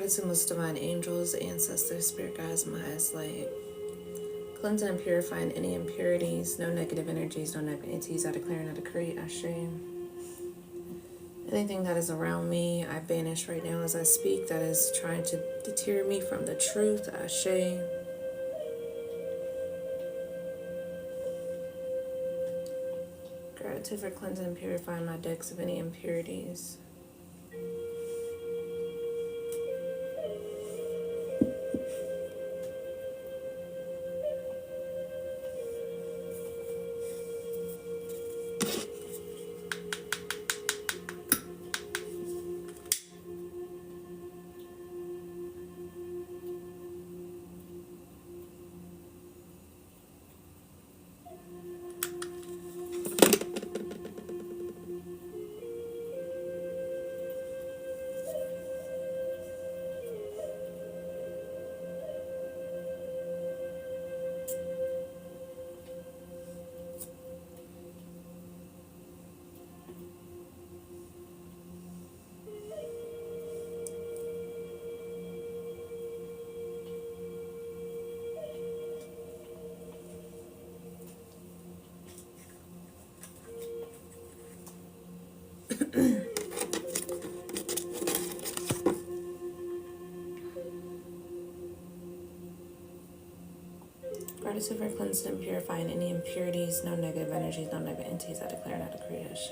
Gratitude, most divine angels, ancestors, spirit guides, my highest light. Cleansing and purifying any impurities, no negative energies, no negative entities. I declare and I decree. Ashe. Anything that is around me, I banish right now as I speak that is trying to deter me from the truth. Ashe. Gratitude for cleansing and purifying my decks of any impurities. Gratitude for cleansing and purifying any impurities, no negative energies, no negative entities. I declare and I decree. Ashe.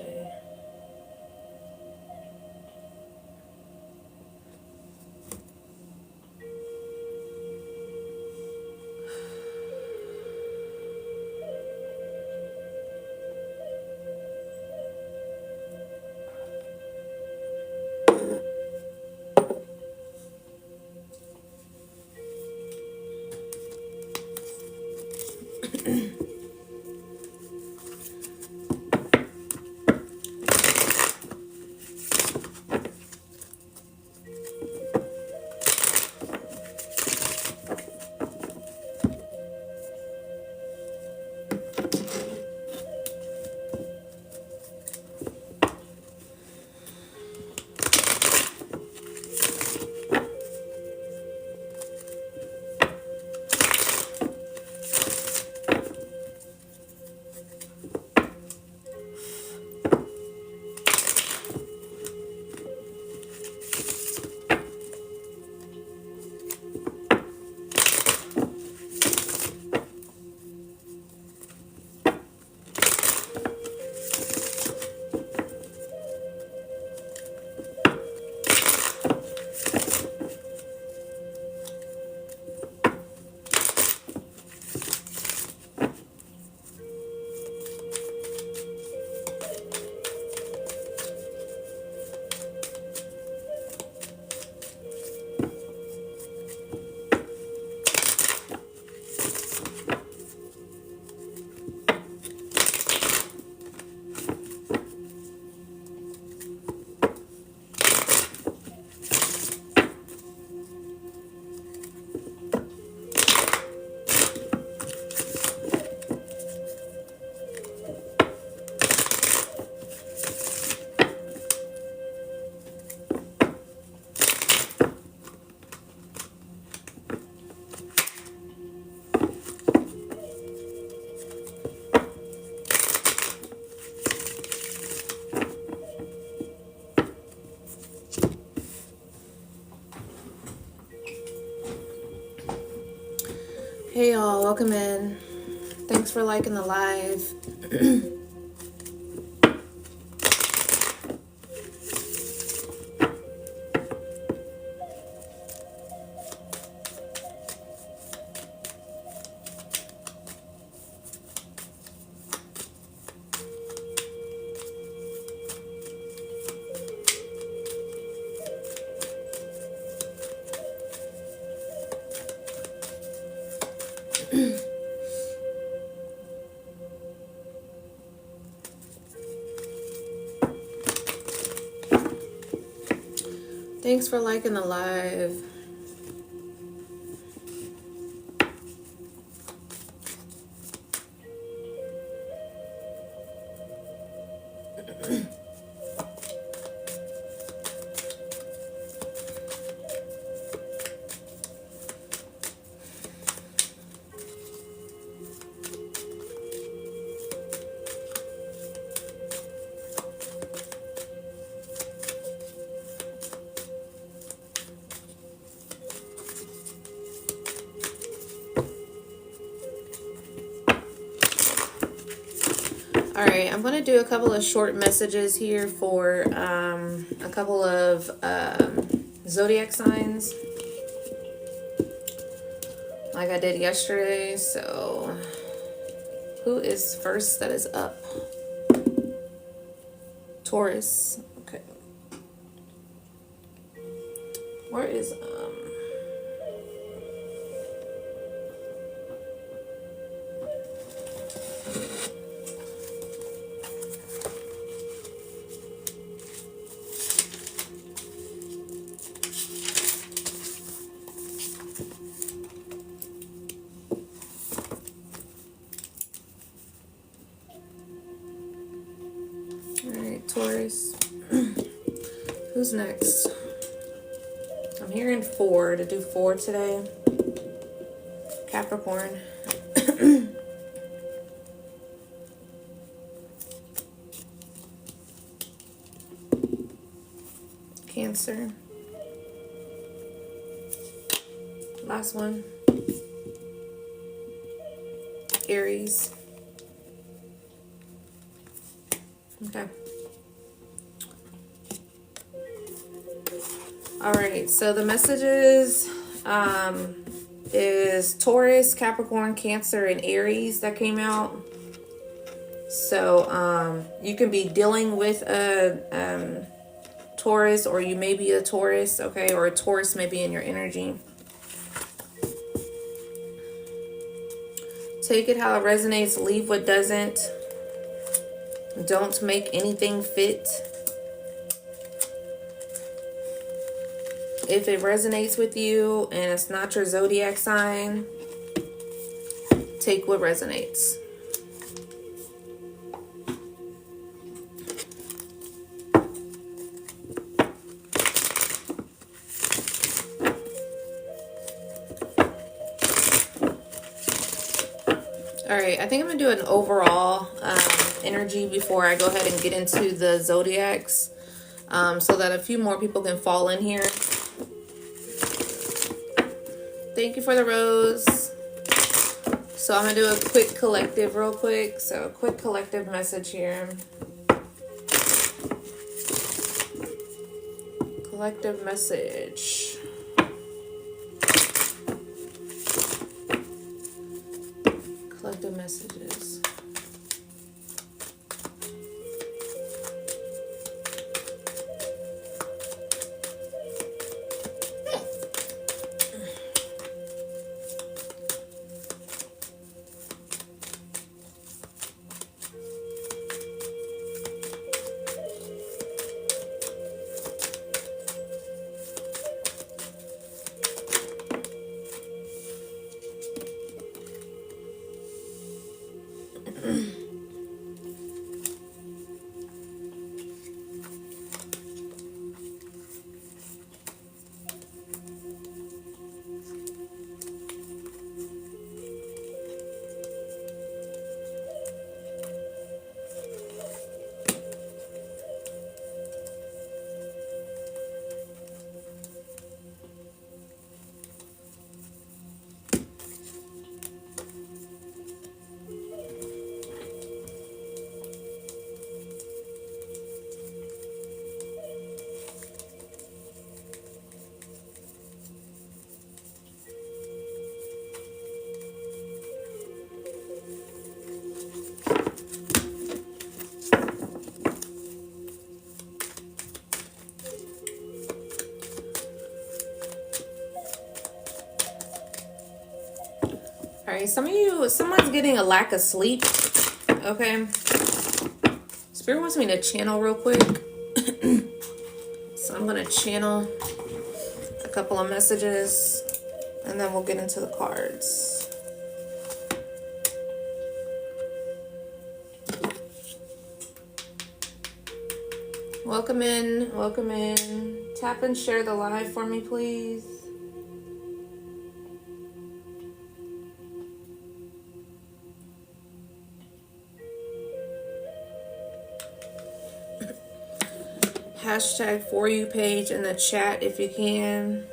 Hey y'all, welcome in. Thanks for liking the live. Thanks for liking the live. Alright, I'm going to do a couple of short messages here for a couple of zodiac signs, like I did yesterday. So, who is first that is up? Taurus. Okay. Where is Alright, Taurus. Who's next? I'm hearing 4 to do 4 today. Capricorn. Cancer. Last one. Aries. Okay. Alright, so the messages is Taurus, Capricorn, Cancer, and Aries that came out. So you can be dealing with a Taurus, or you may be a Taurus, okay, or a Taurus may be in your energy. Take it how it resonates, leave what doesn't. Don't make anything fit. If it resonates with you and it's not your zodiac sign, take what resonates. Alright, I think I'm going to do an overall energy before I go ahead and get into the zodiacs, so that a few more people can fall in here. Thank you for the rose. So I'm going to do a quick collective real quick. So a quick collective message here. Collective message. Collective messages. Alright, someone's getting a lack of sleep. Okay. Spirit wants me to channel real quick. So I'm going to channel a couple of messages and then we'll get into the cards. Welcome in, welcome in. Tap and share the live for me, please. Hashtag For You page in the chat if you can.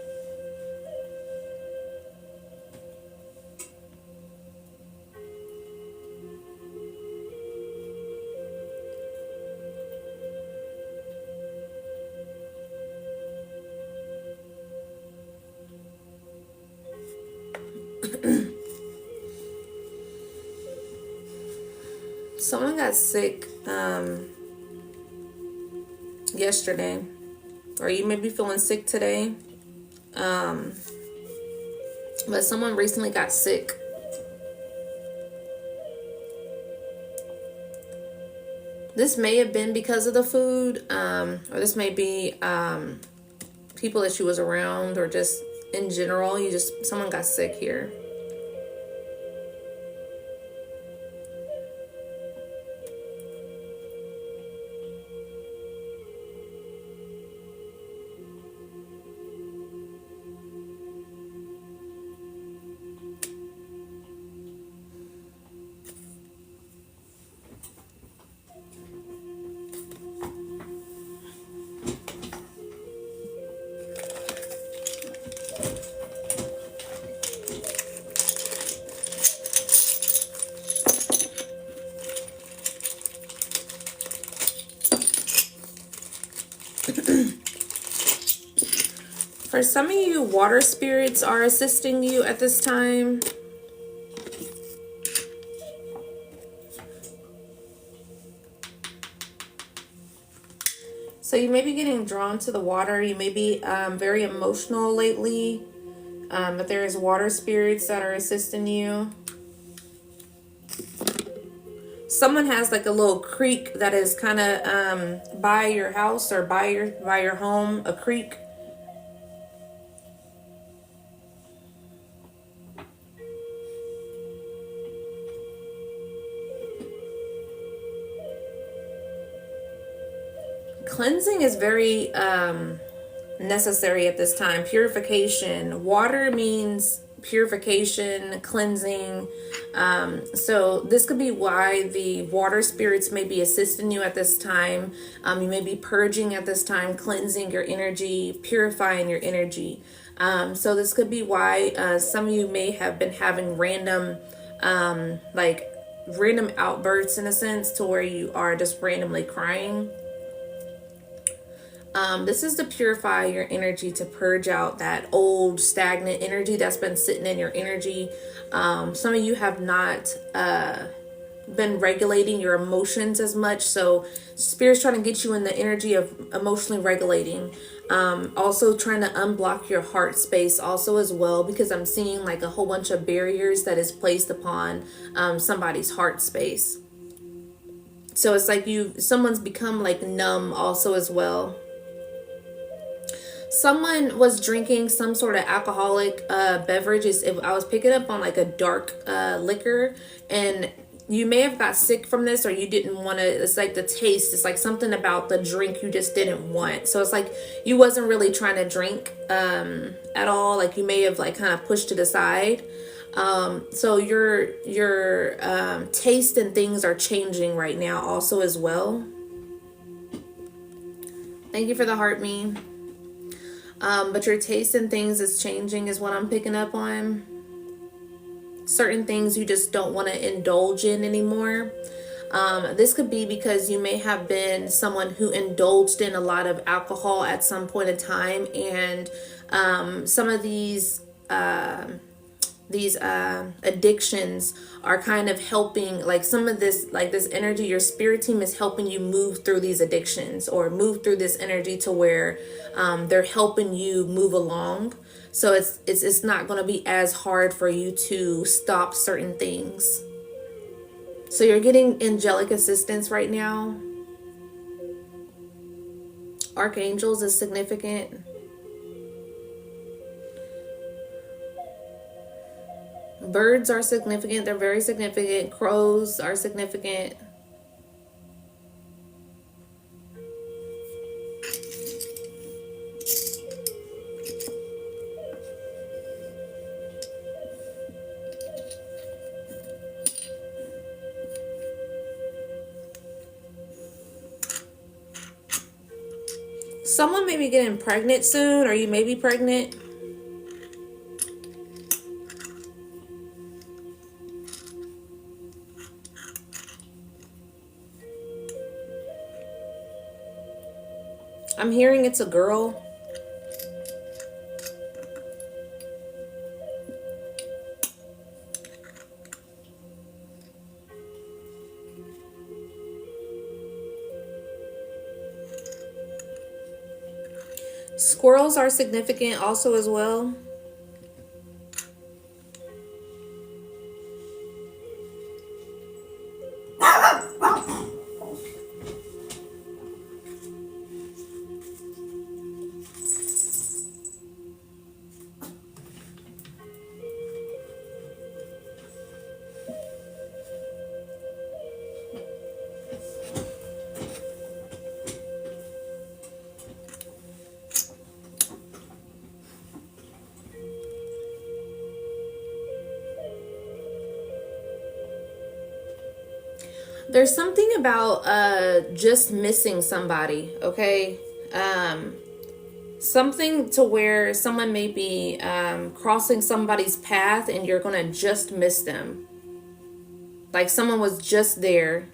someone got sick yesterday, or you may be feeling sick today. But someone recently got sick. This may have been because of the food, or this may be people that she was around, or just in general, someone got sick here. For some of you, water spirits are assisting you at this time. So you may be getting drawn to the water. You may be very emotional lately. But there is water spirits that are assisting you. Someone has like a little creek that is kind of by your house or by your home, a creek. Cleansing is very necessary at this time. Purification. Water means purification, cleansing. So this could be why the water spirits may be assisting you at this time. You may be purging at this time, cleansing your energy, purifying your energy. So this could be why some of you may have been having random outbursts, in a sense, to where you are just randomly crying. This is to purify your energy, to purge out that old stagnant energy that's been sitting in your energy. Some of you have not been regulating your emotions as much, so Spirit's trying to get you in the energy of emotionally regulating. Also trying to unblock your heart space also as well, because I'm seeing like a whole bunch of barriers that is placed upon somebody's heart space. So it's like someone's become like numb also as well. Someone was drinking some sort of alcoholic beverages. I was picking up on like a dark liquor, and you may have got sick from this, or you didn't want to. It's like the taste. It's like something about the drink you just didn't want. So it's like you wasn't really trying to drink at all. Like you may have like kind of pushed it aside. So your taste and things are changing right now also as well. Thank you for the heart, me. But your taste in things is changing is what I'm picking up on. Certain things you just don't want to indulge in anymore. This could be because you may have been someone who indulged in a lot of alcohol at some point in time, and some of these addictions are kind of helping, like some of this, like this energy, your spirit team is helping you move through these addictions, or move through this energy to where they're helping you move along. So it's not going to be as hard for you to stop certain things. So you're getting angelic assistance right now. Archangels is significant. Birds are significant. They're very significant. Crows are significant. Someone may be getting pregnant soon, or you may be pregnant. I'm hearing it's a girl. Squirrels are significant also as well. There's something about just missing somebody, okay? Something to where someone may be crossing somebody's path and you're gonna just miss them. Like someone was just there.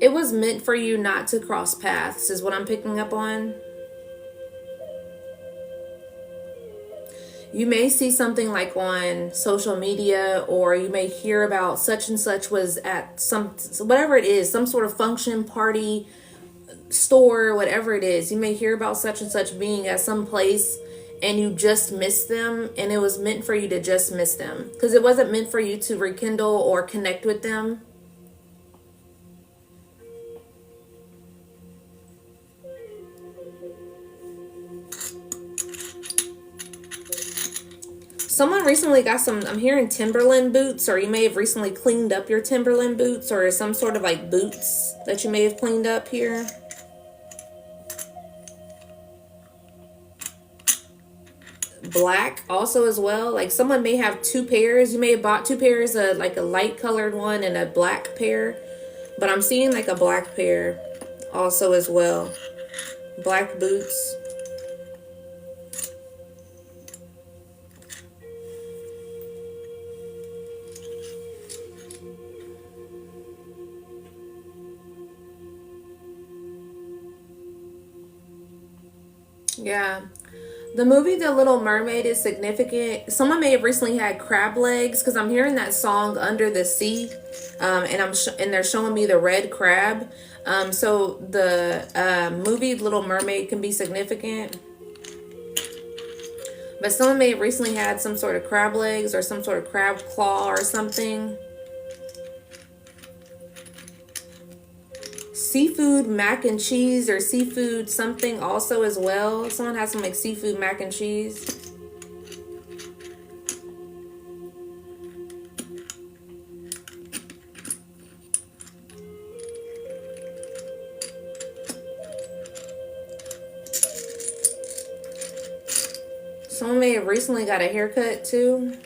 It was meant for you not to cross paths, is what I'm picking up on. You may see something like on social media, or you may hear about such and such was at some, whatever it is, some sort of function, party, store, whatever it is. You may hear about such and such being at some place and you just missed them, and it was meant for you to just miss them because it wasn't meant for you to rekindle or connect with them. Someone recently got some, I'm hearing Timberland boots, or you may have recently cleaned up your Timberland boots, or some sort of like boots that you may have cleaned up here. Black also as well. Like someone may have two pairs. You may have bought two pairs, like a light colored one and a black pair. But I'm seeing like a black pair also as well. Black boots. Yeah. The movie The Little Mermaid is significant. Someone may have recently had crab legs because I'm hearing that song Under the Sea, and they're showing me the red crab. So the movie Little Mermaid can be significant. But someone may have recently had some sort of crab legs or some sort of crab claw or something. Seafood mac and cheese or seafood something also as well. Someone has some like seafood mac and cheese. Someone may have recently got a haircut too.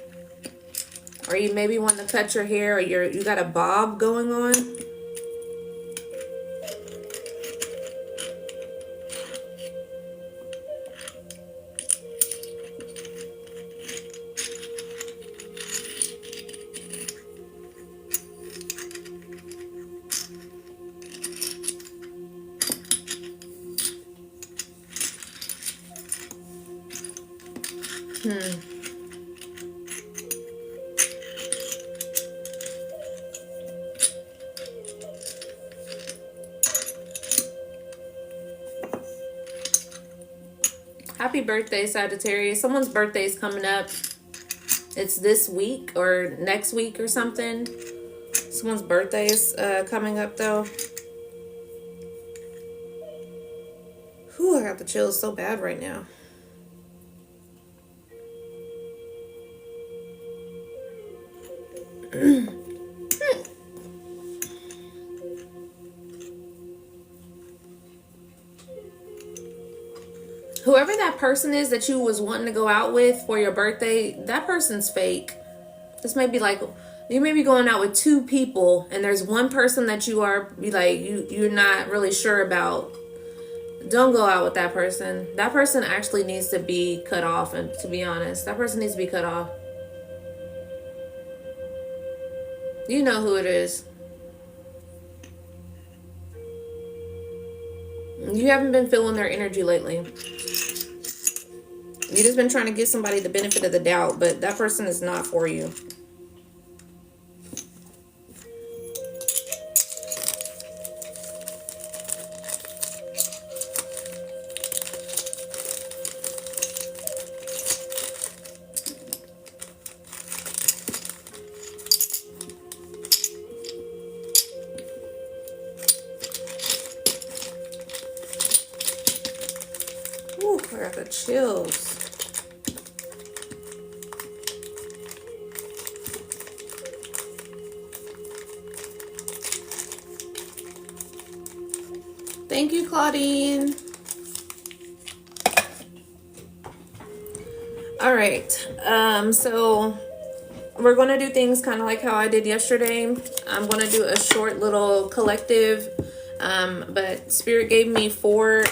Or you maybe want to cut your hair, or you got a bob going on. Happy birthday, Sagittarius. Someone's birthday is coming up. It's this week or next week or something. Someone's birthday is coming up though. Whew, I got the chills so bad right now. Whoever that person is that you was wanting to go out with for your birthday, that person's fake. This may be like, you may be going out with two people and there's one person that you are you're not really sure about. Don't go out with that person. That person actually needs to be cut off, and to be honest, that person needs to be cut off. You know who it is. You haven't been feeling their energy lately. You've just been trying to give somebody the benefit of the doubt, but that person is not for you. I got the chills. Thank you, Claudine. All right. So we're going to do things kind of like how I did yesterday. I'm going to do a short little collective, but Spirit gave me four.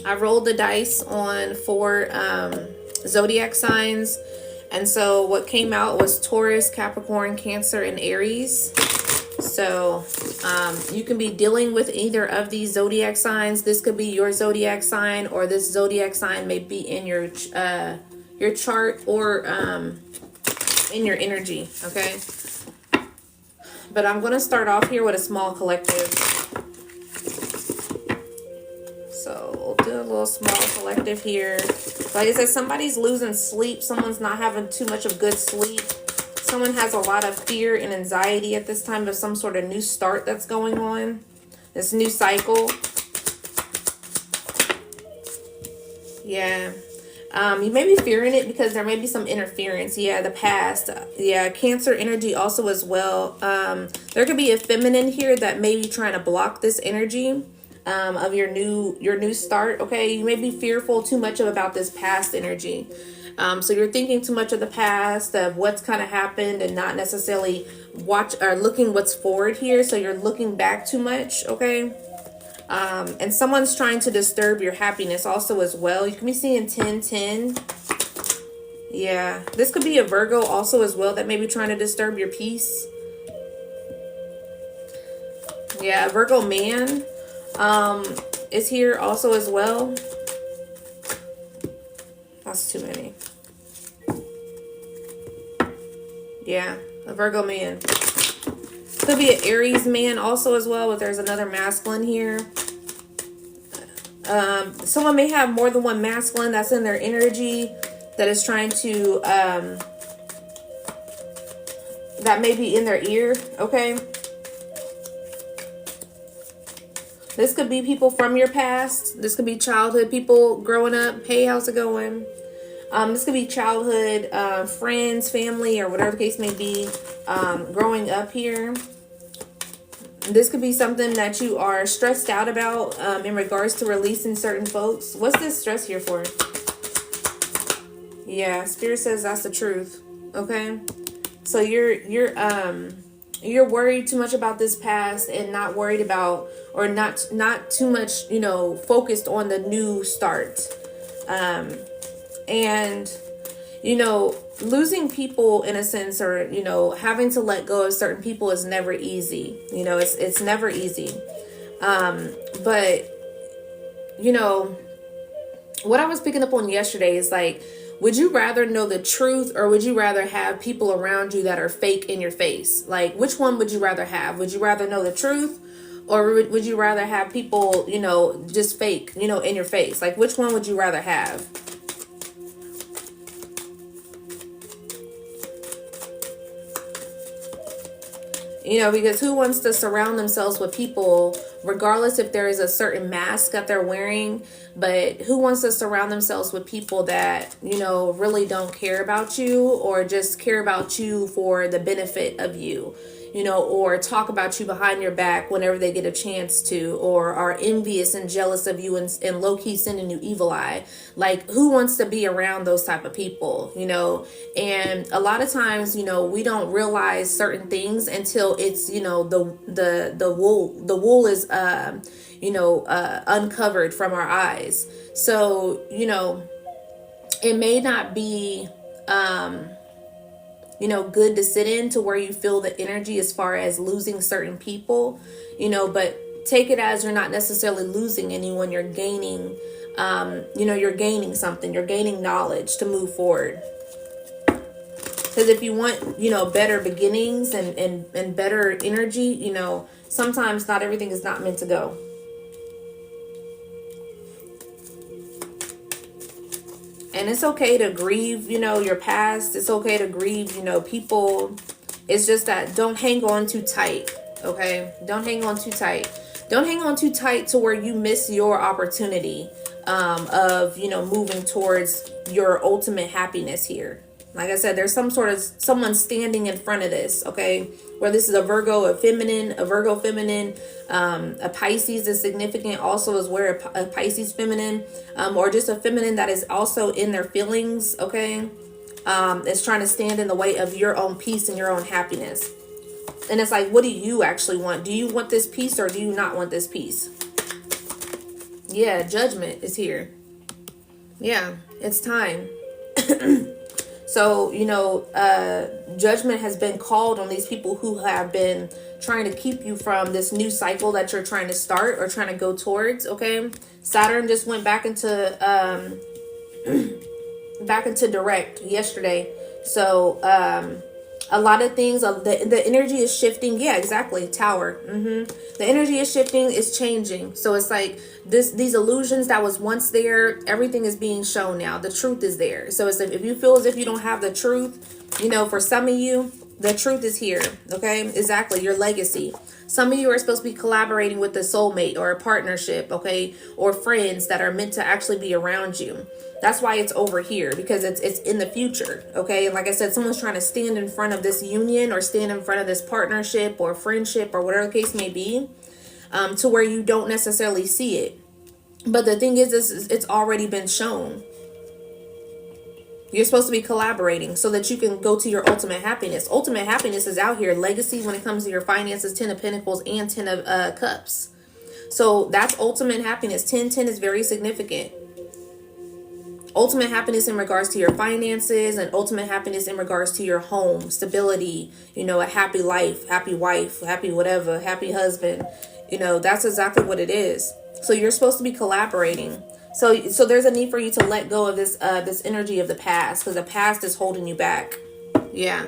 I rolled the dice on four zodiac signs. And so what came out was Taurus, Capricorn, Cancer, and Aries. So you can be dealing with either of these zodiac signs. This could be your zodiac sign, or this zodiac sign may be in your chart, or in your energy, okay? But I'm going to start off here with a small collective. So we'll do a little small collective here. Like I said, somebody's losing sleep. Someone's not having too much of good sleep. Someone has a lot of fear and anxiety at this time of some sort of new start that's going on. This new cycle. Yeah. You may be fearing it because there may be some interference. Yeah, the past. Yeah, Cancer energy also as well. There could be a feminine here that may be trying to block this energy of your new start. Okay, you may be fearful too much about this past energy. So you're thinking too much of the past, of what's kind of happened, and not necessarily looking what's forward here. So you're looking back too much, okay? And someone's trying to disturb your happiness also as well. You can be seeing 1010. Yeah, this could be a Virgo also as well that may be trying to disturb your peace. Yeah, a Virgo man is here also as well. That's too many. Yeah, a Virgo man. Could be an Aries man also as well, but there's another masculine here. Someone may have more than one masculine that's in their energy that is trying to, that may be in their ear, okay? This could be people from your past. This could be childhood people growing up. Hey, how's it going? This could be childhood friends, family, or whatever the case may be, growing up here. This could be something that you are stressed out about in regards to releasing certain folks. What's this stress here for? Yeah, Spirit says that's the truth. Okay, so you're worried too much about this past and not worried about, or not too much, focused on the new start. And losing people in a sense, or having to let go of certain people is never easy. It's never easy. But what I was picking up on yesterday is like, would you rather know the truth, or would you rather have people around you that are fake in your face? Like, which one would you rather have? Would you rather know the truth, or would you rather have people, just fake, in your face? Like, which one would you rather have? Because who wants to surround themselves with people, regardless if there is a certain mask that they're wearing, but who wants to surround themselves with people that, really don't care about you, or just care about you for the benefit of you, or talk about you behind your back whenever they get a chance to, or are envious and jealous of you and low-key sending you evil eye. Like, who wants to be around those type of people, And a lot of times, we don't realize certain things until it's, the wool is, uncovered from our eyes. So, it may not be, good to sit in to where you feel the energy as far as losing certain people, but take it as you're not necessarily losing anyone. You're gaining, you're gaining something. You're gaining knowledge to move forward. Because if you want, better beginnings and better energy, sometimes not everything is not meant to go. And it's okay to grieve, your past. It's okay to grieve, people. It's just that don't hang on too tight, okay? Don't hang on too tight. Don't hang on too tight to where you miss your opportunity of, moving towards your ultimate happiness here. Like I said, there's someone standing in front of this, okay? Where this is a Virgo feminine, a Pisces is significant also as where a Pisces feminine, or just a feminine that is also in their feelings, okay? Is trying to stand in the way of your own peace and your own happiness. And it's like, what do you actually want? Do you want this peace or do you not want this peace? Yeah, judgment is here. Yeah, it's time. So, judgment has been called on these people who have been trying to keep you from this new cycle that you're trying to start or trying to go towards, okay? Saturn just went back into direct yesterday. So, a lot of things, the energy is shifting. Yeah, exactly. Tower. The energy is shifting, is changing. So it's like these illusions that was once there, everything is being shown now. The truth is there. So it's like, if you feel as if you don't have the truth, for some of you, the truth is here. Okay, exactly. Your legacy. Some of you are supposed to be collaborating with a soulmate or a partnership, okay, or friends that are meant to actually be around you. That's why it's over here, because it's in the future, okay? And like I said, someone's trying to stand in front of this union or stand in front of this partnership or friendship or whatever the case may be, to where you don't necessarily see it. But the thing is, it's already been shown. You're supposed to be collaborating so that you can go to your ultimate happiness. Ultimate happiness is out here. Legacy when it comes to your finances, 10 of Pentacles and 10 of Cups. So that's ultimate happiness. 10-10 is very significant. Ultimate happiness in regards to your finances and ultimate happiness in regards to your home, stability, a happy life, happy wife, happy whatever, happy husband. That's exactly what it is. So you're supposed to be collaborating. So there's a need for you to let go of this energy of the past, because the past is holding you back. Yeah.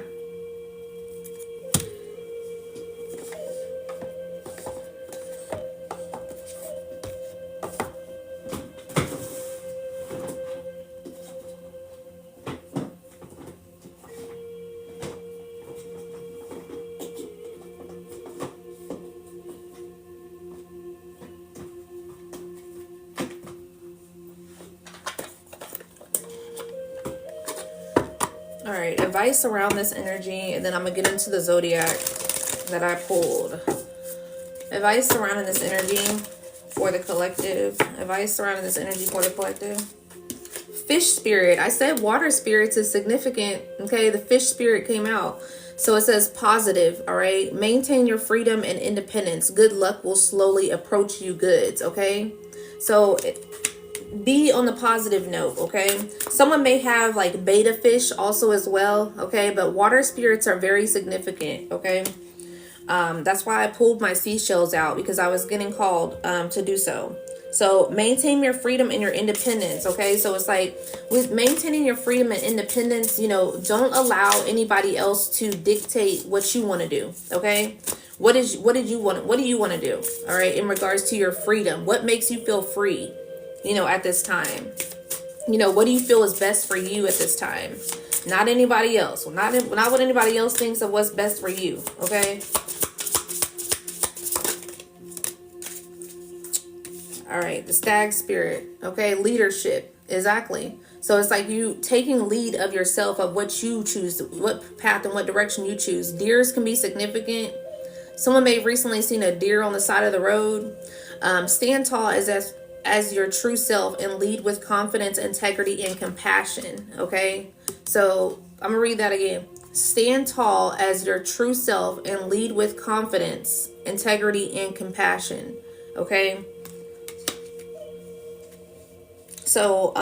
All right, advice around this energy, and then I'm going to get into the zodiac that I pulled. Advice surrounding this energy for the collective. Advice surrounding this energy for the collective. Fish spirit. I said water spirits is significant. Okay, the fish spirit came out. So it says positive, all right? Maintain your freedom and independence. Good luck will slowly approach you goods, okay? So be on the positive note, okay? Someone may have like beta fish also as well, okay? But water spirits are very significant, okay? That's why I pulled my seashells out, because I was getting called to do so. So maintain your freedom and your independence, okay? So it's like with maintaining your freedom and independence, don't allow anybody else to dictate what you want to do, okay? What do you want to do, all right, in regards to your freedom? What makes you feel free? At this time, what do you feel is best for you at this time? Not anybody else. Not what anybody else thinks of what's best for you. Okay. All right. The stag spirit. Okay. Leadership. Exactly. So it's like you taking lead of yourself, of what you choose, what path and what direction you choose. Deers can be significant. Someone may have recently seen a deer on the side of the road. Stand tall as your true self and lead with confidence, integrity, and compassion. Okay, so I'm gonna read that again. Stand tall as your true self and lead with confidence, integrity, and compassion. Okay, so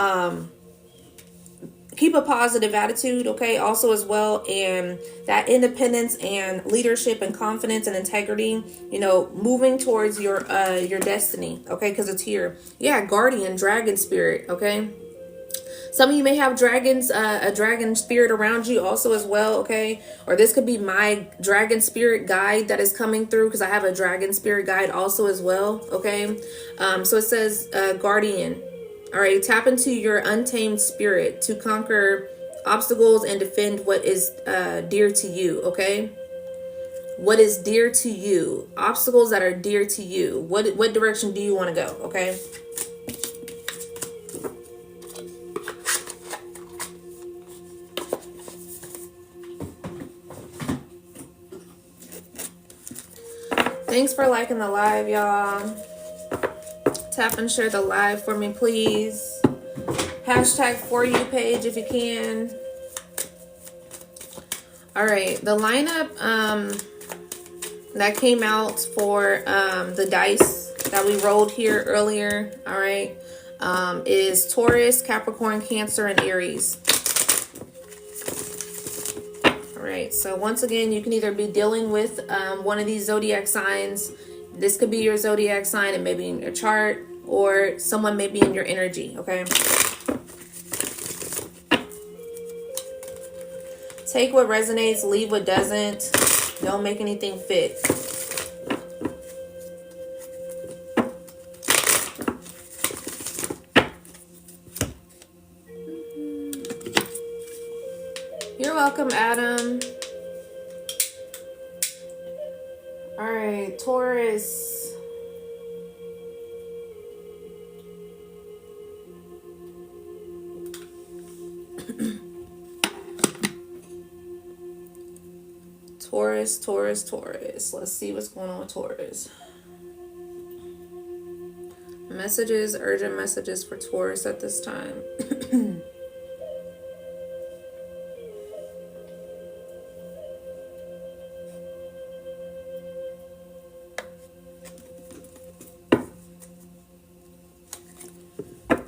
keep a positive attitude, okay, also as well. And that independence and leadership and confidence and integrity, moving towards your destiny, okay, because it's here. Yeah, guardian, dragon spirit, okay. Some of you may have dragons, a dragon spirit around you also as well, okay? Or this could be my dragon spirit guide that is coming through, because I have a dragon spirit guide also as well, okay? So it says guardian. All right, tap into your untamed spirit to conquer obstacles and defend what is dear to you, okay? what is dear to you, obstacles that are dear to you. What direction do you want to go? Okay. Thanks for liking the live, y'all. Tap and share the live for me, please. Hashtag For You page if you can. All right, the lineup that came out for the dice that we rolled here earlier, all right, is Taurus, Capricorn, Cancer, and Aries. All right, so once again, you can either be dealing with one of these zodiac signs. This could be your zodiac sign, and maybe in your chart, or someone may be in your energy, okay? Take what resonates, leave what doesn't. Don't make anything fit. You're welcome, Adam. All right, Taurus. Taurus. Let's see what's going on with Taurus. Messages, urgent messages for Taurus at this time.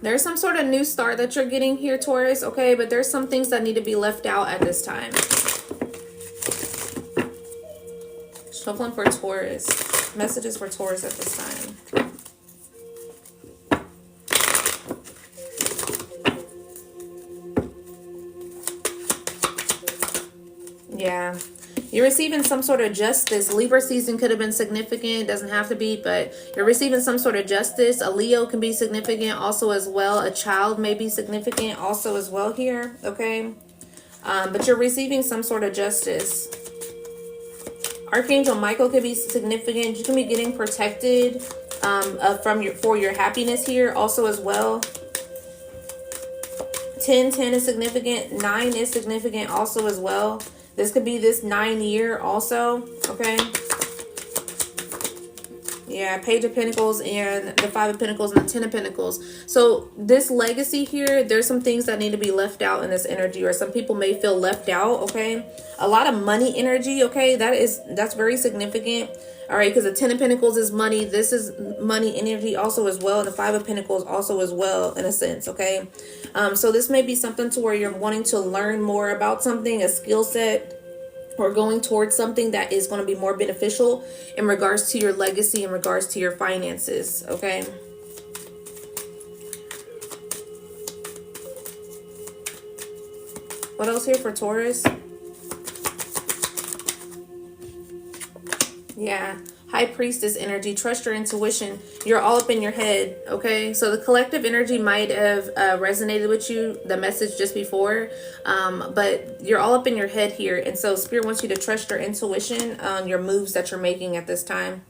There's some sort of new start that you're getting here, Taurus, okay? But there's some things that need to be left out at this time. Shuffling for Taurus. Messages for Taurus at this time. Yeah. You're receiving some sort of justice. Libra season could have been significant. Doesn't have to be, but you're receiving some sort of justice. A Leo can be significant also as well. A child may be significant also as well here, okay? But you're receiving some sort of justice. Archangel Michael could be significant. You can be getting protected for your happiness here also as well. 10 is significant. 9 is significant also as well. This could be this 9 year also, okay? Yeah, Page of Pentacles and the 5 of Pentacles and the 10 of Pentacles. So this legacy here, there's some things that need to be left out in this energy, or some people may feel left out, okay? A lot of money energy, okay? That's very significant. All right, because the 10 of Pentacles is money. This is money energy also as well. And the 5 of Pentacles also as well, in a sense, okay? So this may be something to where you're wanting to learn more about something, a skill set, or going towards something that is going to be more beneficial in regards to your legacy, in regards to your finances, okay? What else here for Taurus? Yeah. High Priestess energy. Trust your intuition. You're all up in your head, okay? So the collective energy might have resonated with you, the message just before, but you're all up in your head here. And so Spirit wants you to trust your intuition on your moves that you're making at this time.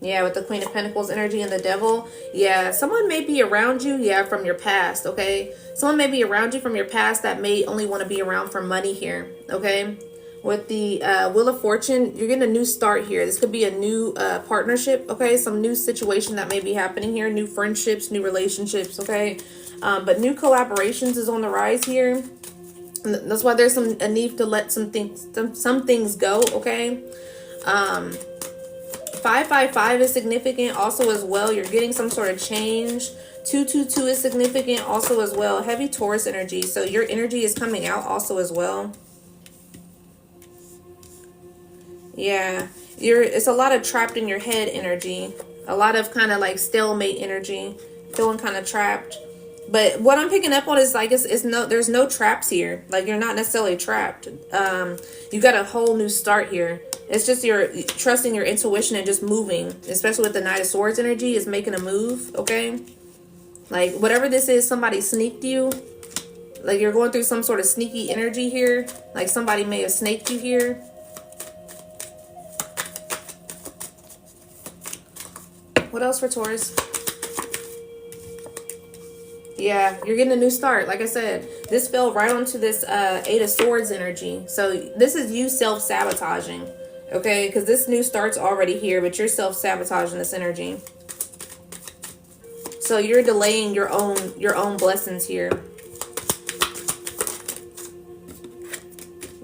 Yeah, with the Queen of Pentacles energy and the Devil. Yeah, someone may be around you, yeah, from your past, okay? Someone may be around you from your past that may only want to be around for money here, okay? With the Wheel of Fortune, you're getting a new start here. This could be a new partnership, okay? Some new situation that may be happening here. New friendships, new relationships, okay? But new collaborations is on the rise here. And that's why there's a need to let some things go, okay? 555 is significant also as well. You're getting some sort of change. 222 is significant also as well. Heavy Taurus energy. So your energy is coming out also as well. Yeah, it's a lot of trapped in your head energy, a lot of kind of like stalemate energy, feeling kind of trapped. But what I'm picking up on is like there's no traps here. Like you're not necessarily trapped. You got a whole new start here. It's just you're trusting your intuition and just moving, especially with the Knight of Swords energy is making a move, okay? Like whatever this is, somebody sneaked you. Like you're going through some sort of sneaky energy here. Like somebody may have snaked you here. what else for Taurus? Yeah, you're getting a new start. Like I said, this fell right onto this Eight of Swords energy. So this is you self-sabotaging, okay? Because this new start's already here, but you're self-sabotaging this energy. So you're delaying your own blessings here.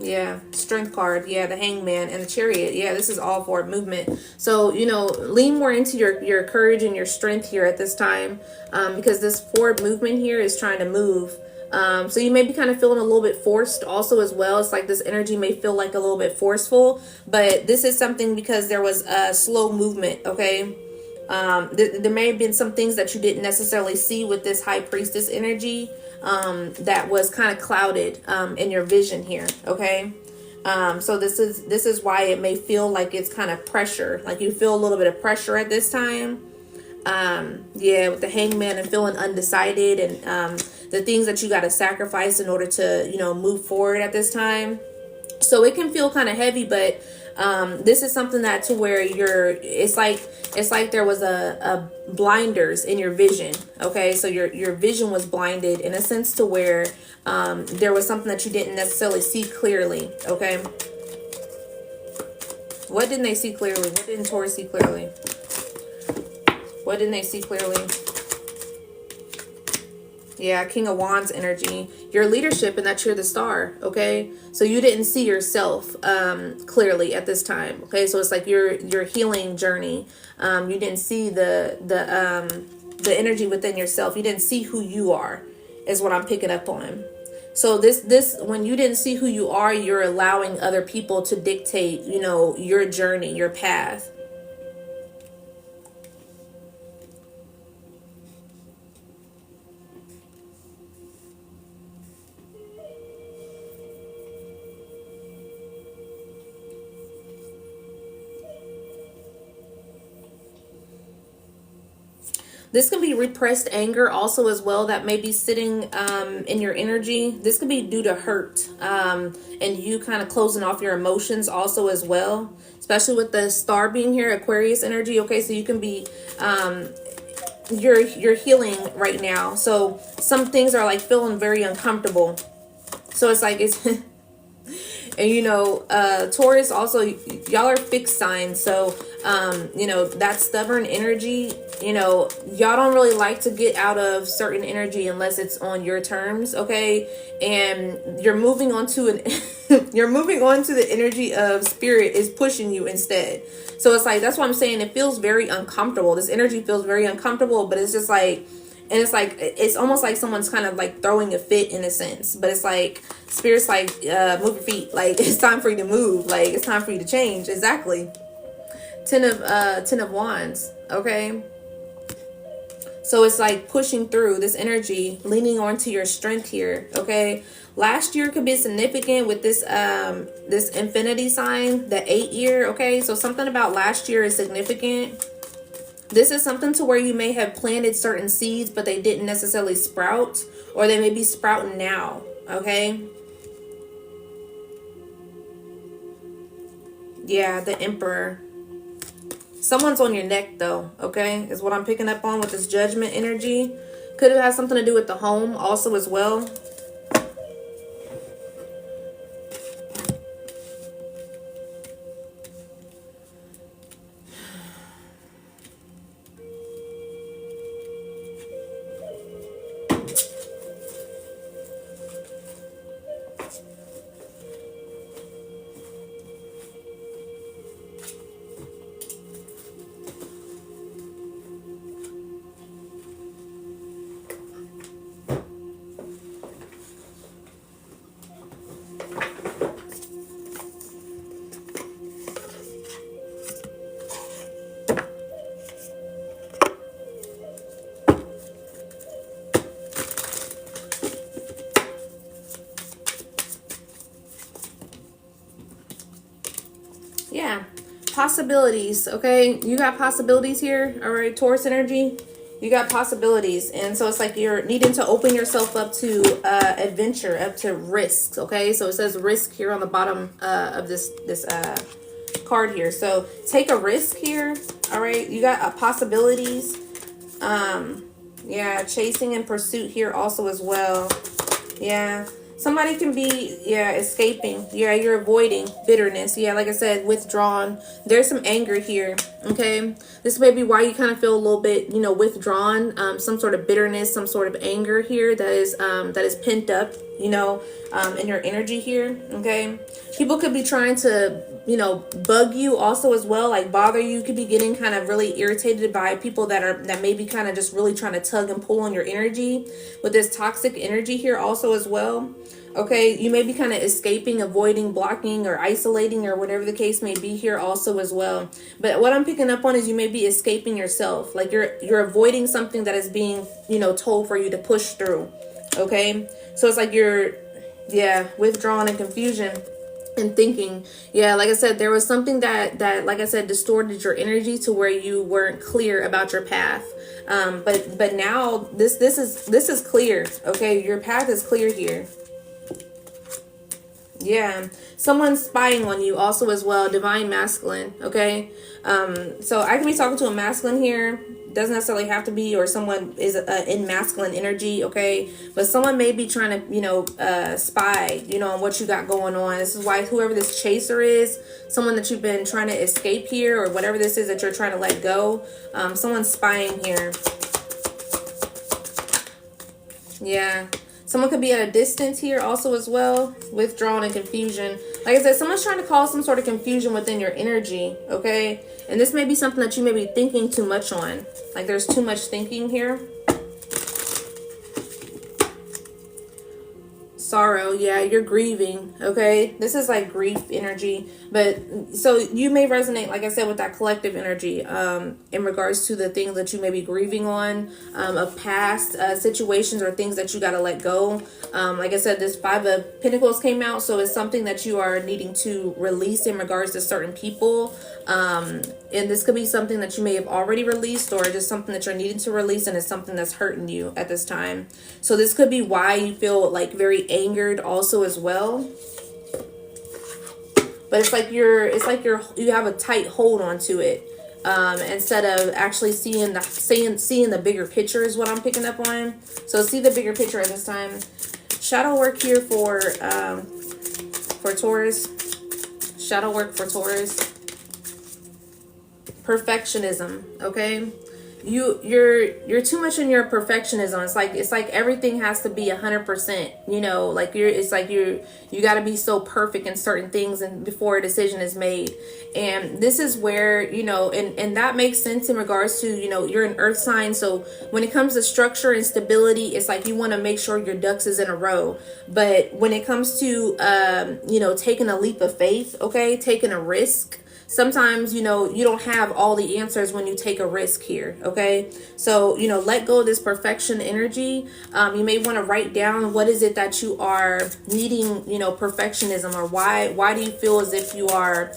Yeah, Strength card. Yeah, the Hangman and the Chariot. Yeah, this is all for movement. So, you know, lean more into your courage and your strength here at this time, because this forward movement here is trying to move. So you may be kind of feeling a little bit forced also as well. It's like this energy may feel like a little bit forceful, but this is something because there was a slow movement, okay? There may have been some things that you didn't necessarily see with this High Priestess energy, that was kind of clouded in your vision here, okay? So this is why it may feel like it's kind of pressure, like you feel a little bit of pressure at this time. Yeah, with the Hangman and feeling undecided, and the things that you got to sacrifice in order to, you know, move forward at this time. So it can feel kind of heavy, but this is something that to where it's like there was a blinders in your vision, okay? So your vision was blinded in a sense to where there was something that you didn't necessarily see clearly, okay? What didn't they see clearly? What didn't Taurus see clearly? What didn't they see clearly? Yeah, King of Wands energy. Your leadership and that you're the star, okay? So you didn't see yourself clearly at this time, okay? So it's like your healing journey. You didn't see the energy within yourself. You didn't see who you are, is what I'm picking up on. So this when you didn't see who you are, you're allowing other people to dictate, you know, your journey, your path. This can be repressed anger also as well that may be sitting in your energy. This could be due to hurt and you kind of closing off your emotions also as well, especially with the star being here, Aquarius energy. Okay, so you can be you're healing right now. So some things are like feeling very uncomfortable. So it's like it's and you know, Taurus also, y'all are fixed signs. So you know, that stubborn energy, you know, y'all don't really like to get out of certain energy unless it's on your terms, okay? And you're moving on to you're moving on to the energy of spirit is pushing you instead. So it's like, that's what I'm saying. It feels very uncomfortable. This energy feels very uncomfortable, but it's just like, and it's like, it's almost like someone's kind of like throwing a fit in a sense, but it's like spirit's like, move your feet. Like, it's time for you to move. Like, it's time for you to change. Exactly. Ten of Wands. Okay. So it's like pushing through this energy, leaning onto your strength here. Okay. Last year could be significant with this, this infinity sign, the 8 year. Okay. So something about last year is significant. This is something to where you may have planted certain seeds, but they didn't necessarily sprout, or they may be sprouting now. Okay. Yeah. The Emperor. Someone's on your neck though, okay, is what I'm picking up on with this Judgment energy. Could have had something to do with the home also as well. Yeah, possibilities. Okay, you got possibilities here. All right, Taurus energy, you got possibilities. And so it's like you're needing to open yourself up to adventure, up to risks. Okay, so it says risk here on the bottom of this card here. So take a risk here. All right, you got possibilities. Yeah, chasing and pursuit here also as well. Yeah, somebody can be, yeah, escaping. Yeah, you're avoiding bitterness. Yeah, like I said, withdrawn. There's some anger here. Okay, this may be why you kind of feel a little bit, you know, withdrawn. Some sort of bitterness, some sort of anger here that is pent up, you know, in your energy here. Okay, people could be trying to, you know, bug you also as well, like bother you. Could be getting kind of really irritated by people that may be kind of just really trying to tug and pull on your energy with this toxic energy here also as well. Okay, you may be kind of escaping, avoiding, blocking, or isolating, or whatever the case may be here also as well. But what I'm picking up on is you may be escaping yourself, like you're avoiding something that is being, you know, told for you to push through. Okay, so it's like you're, yeah, withdrawn and confusion and thinking. Yeah, like I said, there was something that like I said, distorted your energy to where you weren't clear about your path. But now this is clear. Okay, your path is clear here. Yeah, someone's spying on you also as well. Divine masculine. Okay, so I can be talking to a masculine here. Doesn't necessarily have to be, or someone is in masculine energy. Okay, but someone may be trying to, you know, spy, you know, on what you got going on. This is why whoever this chaser is, someone that you've been trying to escape here, or whatever this is that you're trying to let go, someone's spying here. Yeah. Someone could be at a distance here also as well. Withdrawn and confusion. Like I said, someone's trying to cause some sort of confusion within your energy, okay? And this may be something that you may be thinking too much on. Like there's too much thinking here. Sorrow, yeah, you're grieving, okay? This is like grief energy. But so you may resonate, like I said, with that collective energy in regards to the things that you may be grieving on, of past situations or things that you got to let go. Like I said, this 5 of Pentacles came out, so it's something that you are needing to release in regards to certain people. And this could be something that you may have already released, or just something that you're needing to release, and it's something that's hurting you at this time. So this could be why you feel like very angered also as well. But it's like you have a tight hold onto it, instead of actually seeing the bigger picture is what I'm picking up on. So see the bigger picture at this time. Shadow work here for Taurus. Shadow work for Taurus. Perfectionism, okay? You're too much in your perfectionism. It's like everything has to be 100%, you know, like you got to be so perfect in certain things and before a decision is made. And this is where, you know, and that makes sense in regards to, you know, you're an earth sign. So when it comes to structure and stability, it's like you want to make sure your ducks is in a row. But when it comes to, you know, taking a leap of faith, okay, taking a risk, sometimes, you know, you don't have all the answers when you take a risk here, okay? So, you know, let go of this perfection energy. You may want to write down what is it that you are needing, you know, perfectionism, or why do you feel as if you are,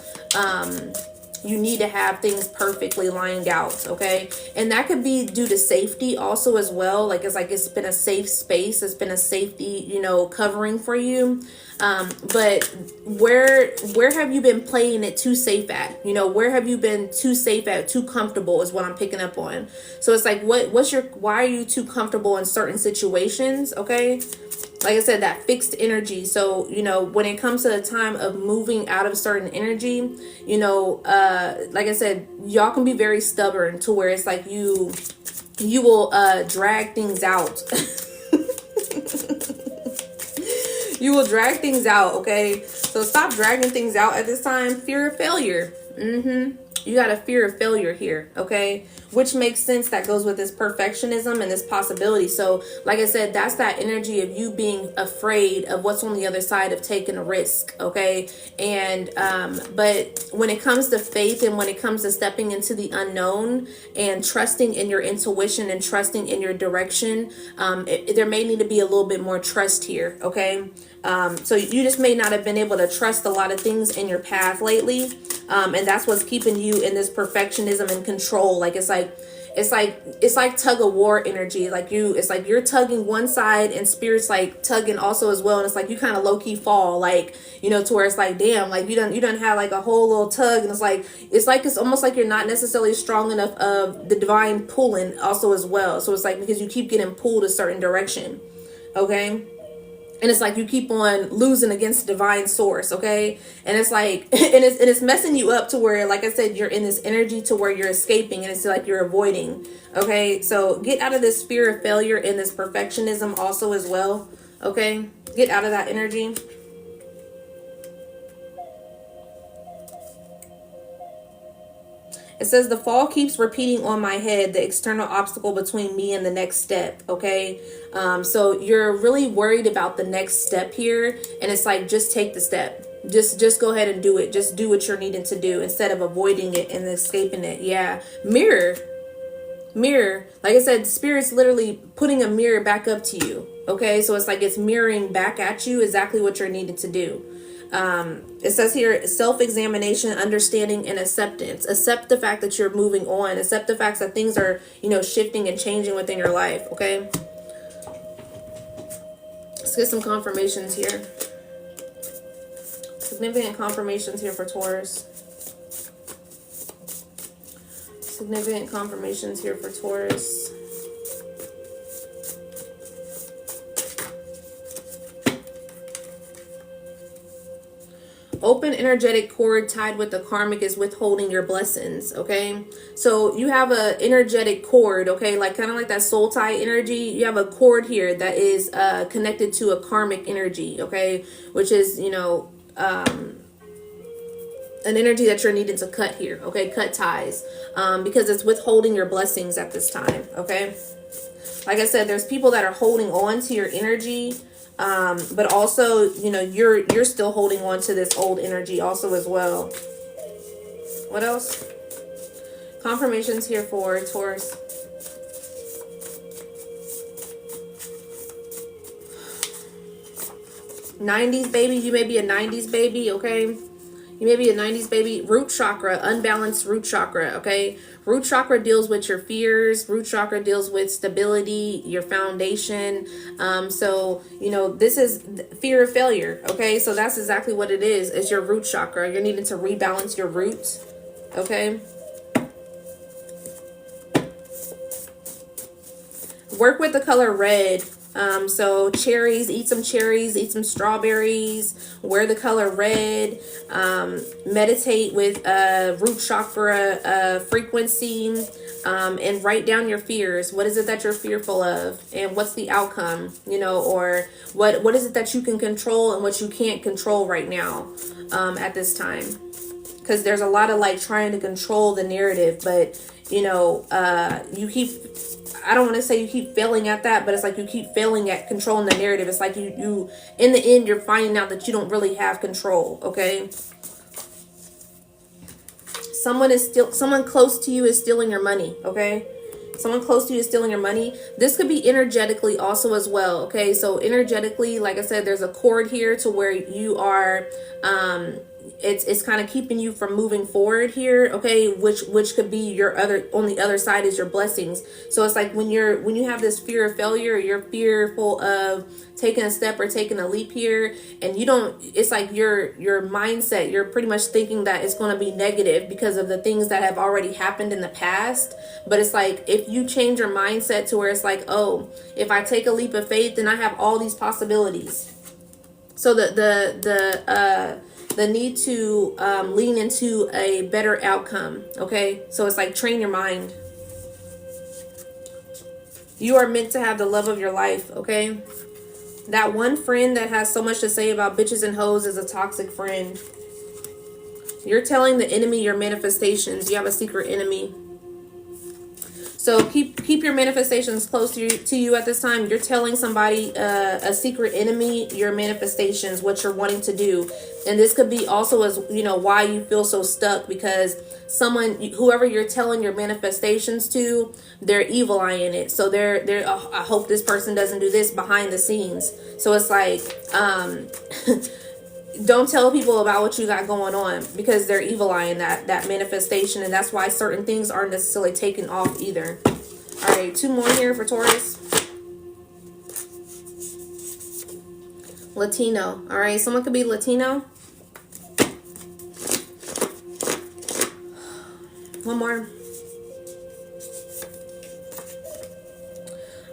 you need to have things perfectly lined out, okay? And that could be due to safety also as well. Like it's been a safe space. It's been a safety, you know, covering for you. But where have you been playing it too safe at? You know, where have you been too safe at, too comfortable is what I'm picking up on. So it's like, why are you too comfortable in certain situations? Okay. Like I said, that fixed energy. So, you know, when it comes to the time of moving out of certain energy, you know, like I said, y'all can be very stubborn to where it's like you will drag things out. You will drag things out, okay? So stop dragging things out at this time. Fear of failure. You got a fear of failure here, okay? Which makes sense. That goes with this perfectionism and this possibility. So, like I said, that's that energy of you being afraid of what's on the other side of taking a risk, okay? And, but when it comes to faith and when it comes to stepping into the unknown and trusting in your intuition and trusting in your direction, there may need to be a little bit more trust here, okay? So you just may not have been able to trust a lot of things in your path lately. And that's what's keeping you in this perfectionism and control. Like, it's like it's like tug of war energy. Like it's like you're tugging one side and spirit's like tugging also as well. And it's like you kind of low key fall, like, you know, to where it's like, damn, like you don't have like a whole little tug. And it's almost like you're not necessarily strong enough of the divine pulling also as well. So it's like, because you keep getting pulled a certain direction. Okay. And it's like you keep on losing against divine source, okay? And it's like, and it's messing you up to where, like I said, you're in this energy to where you're escaping, and it's like you're avoiding, okay? So get out of this fear of failure and this perfectionism also as well, okay? Get out of that energy. It says the fall keeps repeating on my head, the external obstacle between me and the next step. Okay. So you're really worried about the next step here. And it's like, just take the step. Just go ahead and do it. Just do what you're needing to do instead of avoiding it and escaping it. Yeah. Mirror. Like I said, spirit's literally putting a mirror back up to you. Okay. So it's like it's mirroring back at you exactly what you're needed to do. It says here, self-examination, understanding, and acceptance. Accept the fact that you're moving on. Accept the fact that things are, you know, shifting and changing within your life. Okay. Let's get some confirmations here. Significant confirmations here for Taurus. Significant confirmations here for Taurus. Open energetic cord tied with the karmic is withholding your blessings. Okay, so you have a energetic cord, okay, like kind of like that soul tie energy. You have a cord here that is connected to a karmic energy, okay, which is, you know, an energy that you're needing to cut here. Okay, cut ties, because it's withholding your blessings at this time. Okay, like I said, there's people that are holding on to your energy. But also, you know, you're still holding on to this old energy also as well. What else? Confirmations here for Taurus. '90s baby. You may be a 90s baby, okay? You may be a 90s baby. Root chakra, unbalanced root chakra, okay? Root chakra deals with your fears. Root chakra deals with stability, your foundation. So, you know, this is fear of failure, okay? So that's exactly what it is. It's your root chakra. You're needing to rebalance your roots, okay? Work with the color red. So cherries, eat some strawberries, wear the color red, meditate with root chakra frequency, and write down your fears. What is it that you're fearful of, and what's the outcome, you know, or what is it that you can control and what you can't control right now, at this time? Because there's a lot of like trying to control the narrative, but you know, I don't want to say you keep failing at that, but it's like you keep failing at controlling the narrative. It's like you in the end, you're finding out that you don't really have control. Okay. Someone close to you is stealing your money. Okay. Someone close to you is stealing your money. This could be energetically also as well. Okay. So energetically, like I said, there's a cord here to where you are, it's kind of keeping you from moving forward here, okay, which could be your other, on the other side is your blessings. So it's like when you have this fear of failure, you're fearful of taking a step or taking a leap here, and you don't, it's like your mindset, you're pretty much thinking that it's going to be negative because of the things that have already happened in the past. But it's like if you change your mindset to where it's like, oh, if I take a leap of faith, then I have all these possibilities. So the need to lean into a better outcome, okay? So it's like train your mind. You are meant to have the love of your life, okay? That one friend that has so much to say about bitches and hoes is a toxic friend. You're telling the enemy your manifestations. You have a secret enemy. So keep your manifestations close to you at this time. You're telling somebody, a secret enemy, your manifestations, what you're wanting to do. And this could be also as, you know, why you feel so stuck, because whoever you're telling your manifestations to, they're evil eyeing it. So they're I hope this person doesn't do this behind the scenes. So it's like, Don't tell people about what you got going on, because they're evil eyeing that manifestation, and that's why certain things aren't necessarily taken off either. All right, 2 more here for Taurus. Latino. All right, someone could be Latino. One more.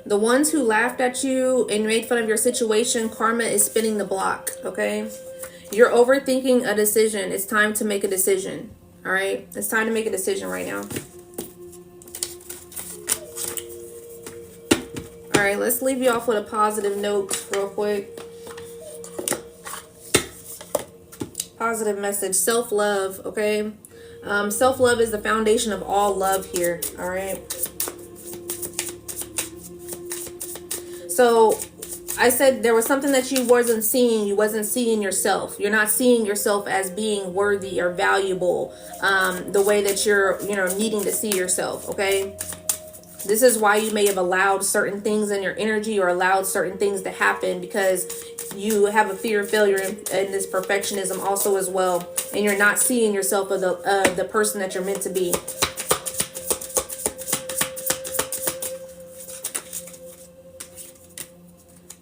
The ones who laughed at you and made fun of your situation, karma is spinning the block, okay? You're overthinking a decision. It's time to make a decision, all right? It's time to make a decision right now. All right, let's leave you off with a positive note real quick. Positive message, self-love, okay? Self-love is the foundation of all love here, all right? So I said there was something that you wasn't seeing. You wasn't seeing yourself. You're not seeing yourself as being worthy or valuable the way that you're, needing to see yourself, okay? This is why you may have allowed certain things in your energy or allowed certain things to happen, because you have a fear of failure and this perfectionism also as well. And you're not seeing yourself as the person that you're meant to be.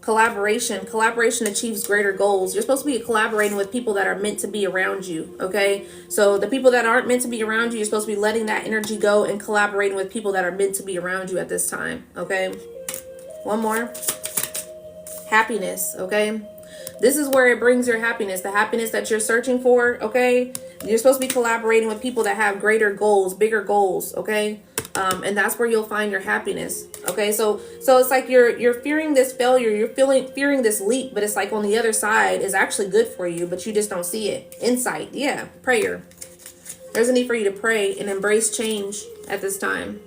Collaboration achieves greater goals. You're supposed to be collaborating with people that are meant to be around you, okay? So the people that aren't meant to be around you, you're supposed to be letting that energy go and collaborating with people that are meant to be around you at this time, okay? One more. Happiness, okay? This is where it brings your happiness, the happiness that you're searching for, okay? You're supposed to be collaborating with people that have greater goals, bigger goals, okay? And that's where you'll find your happiness. Okay, so it's like you're fearing this failure, you're fearing this leap, but it's like on the other side is actually good for you, but you just don't see it. Insight, yeah, prayer. There's a need for you to pray and embrace change at this time.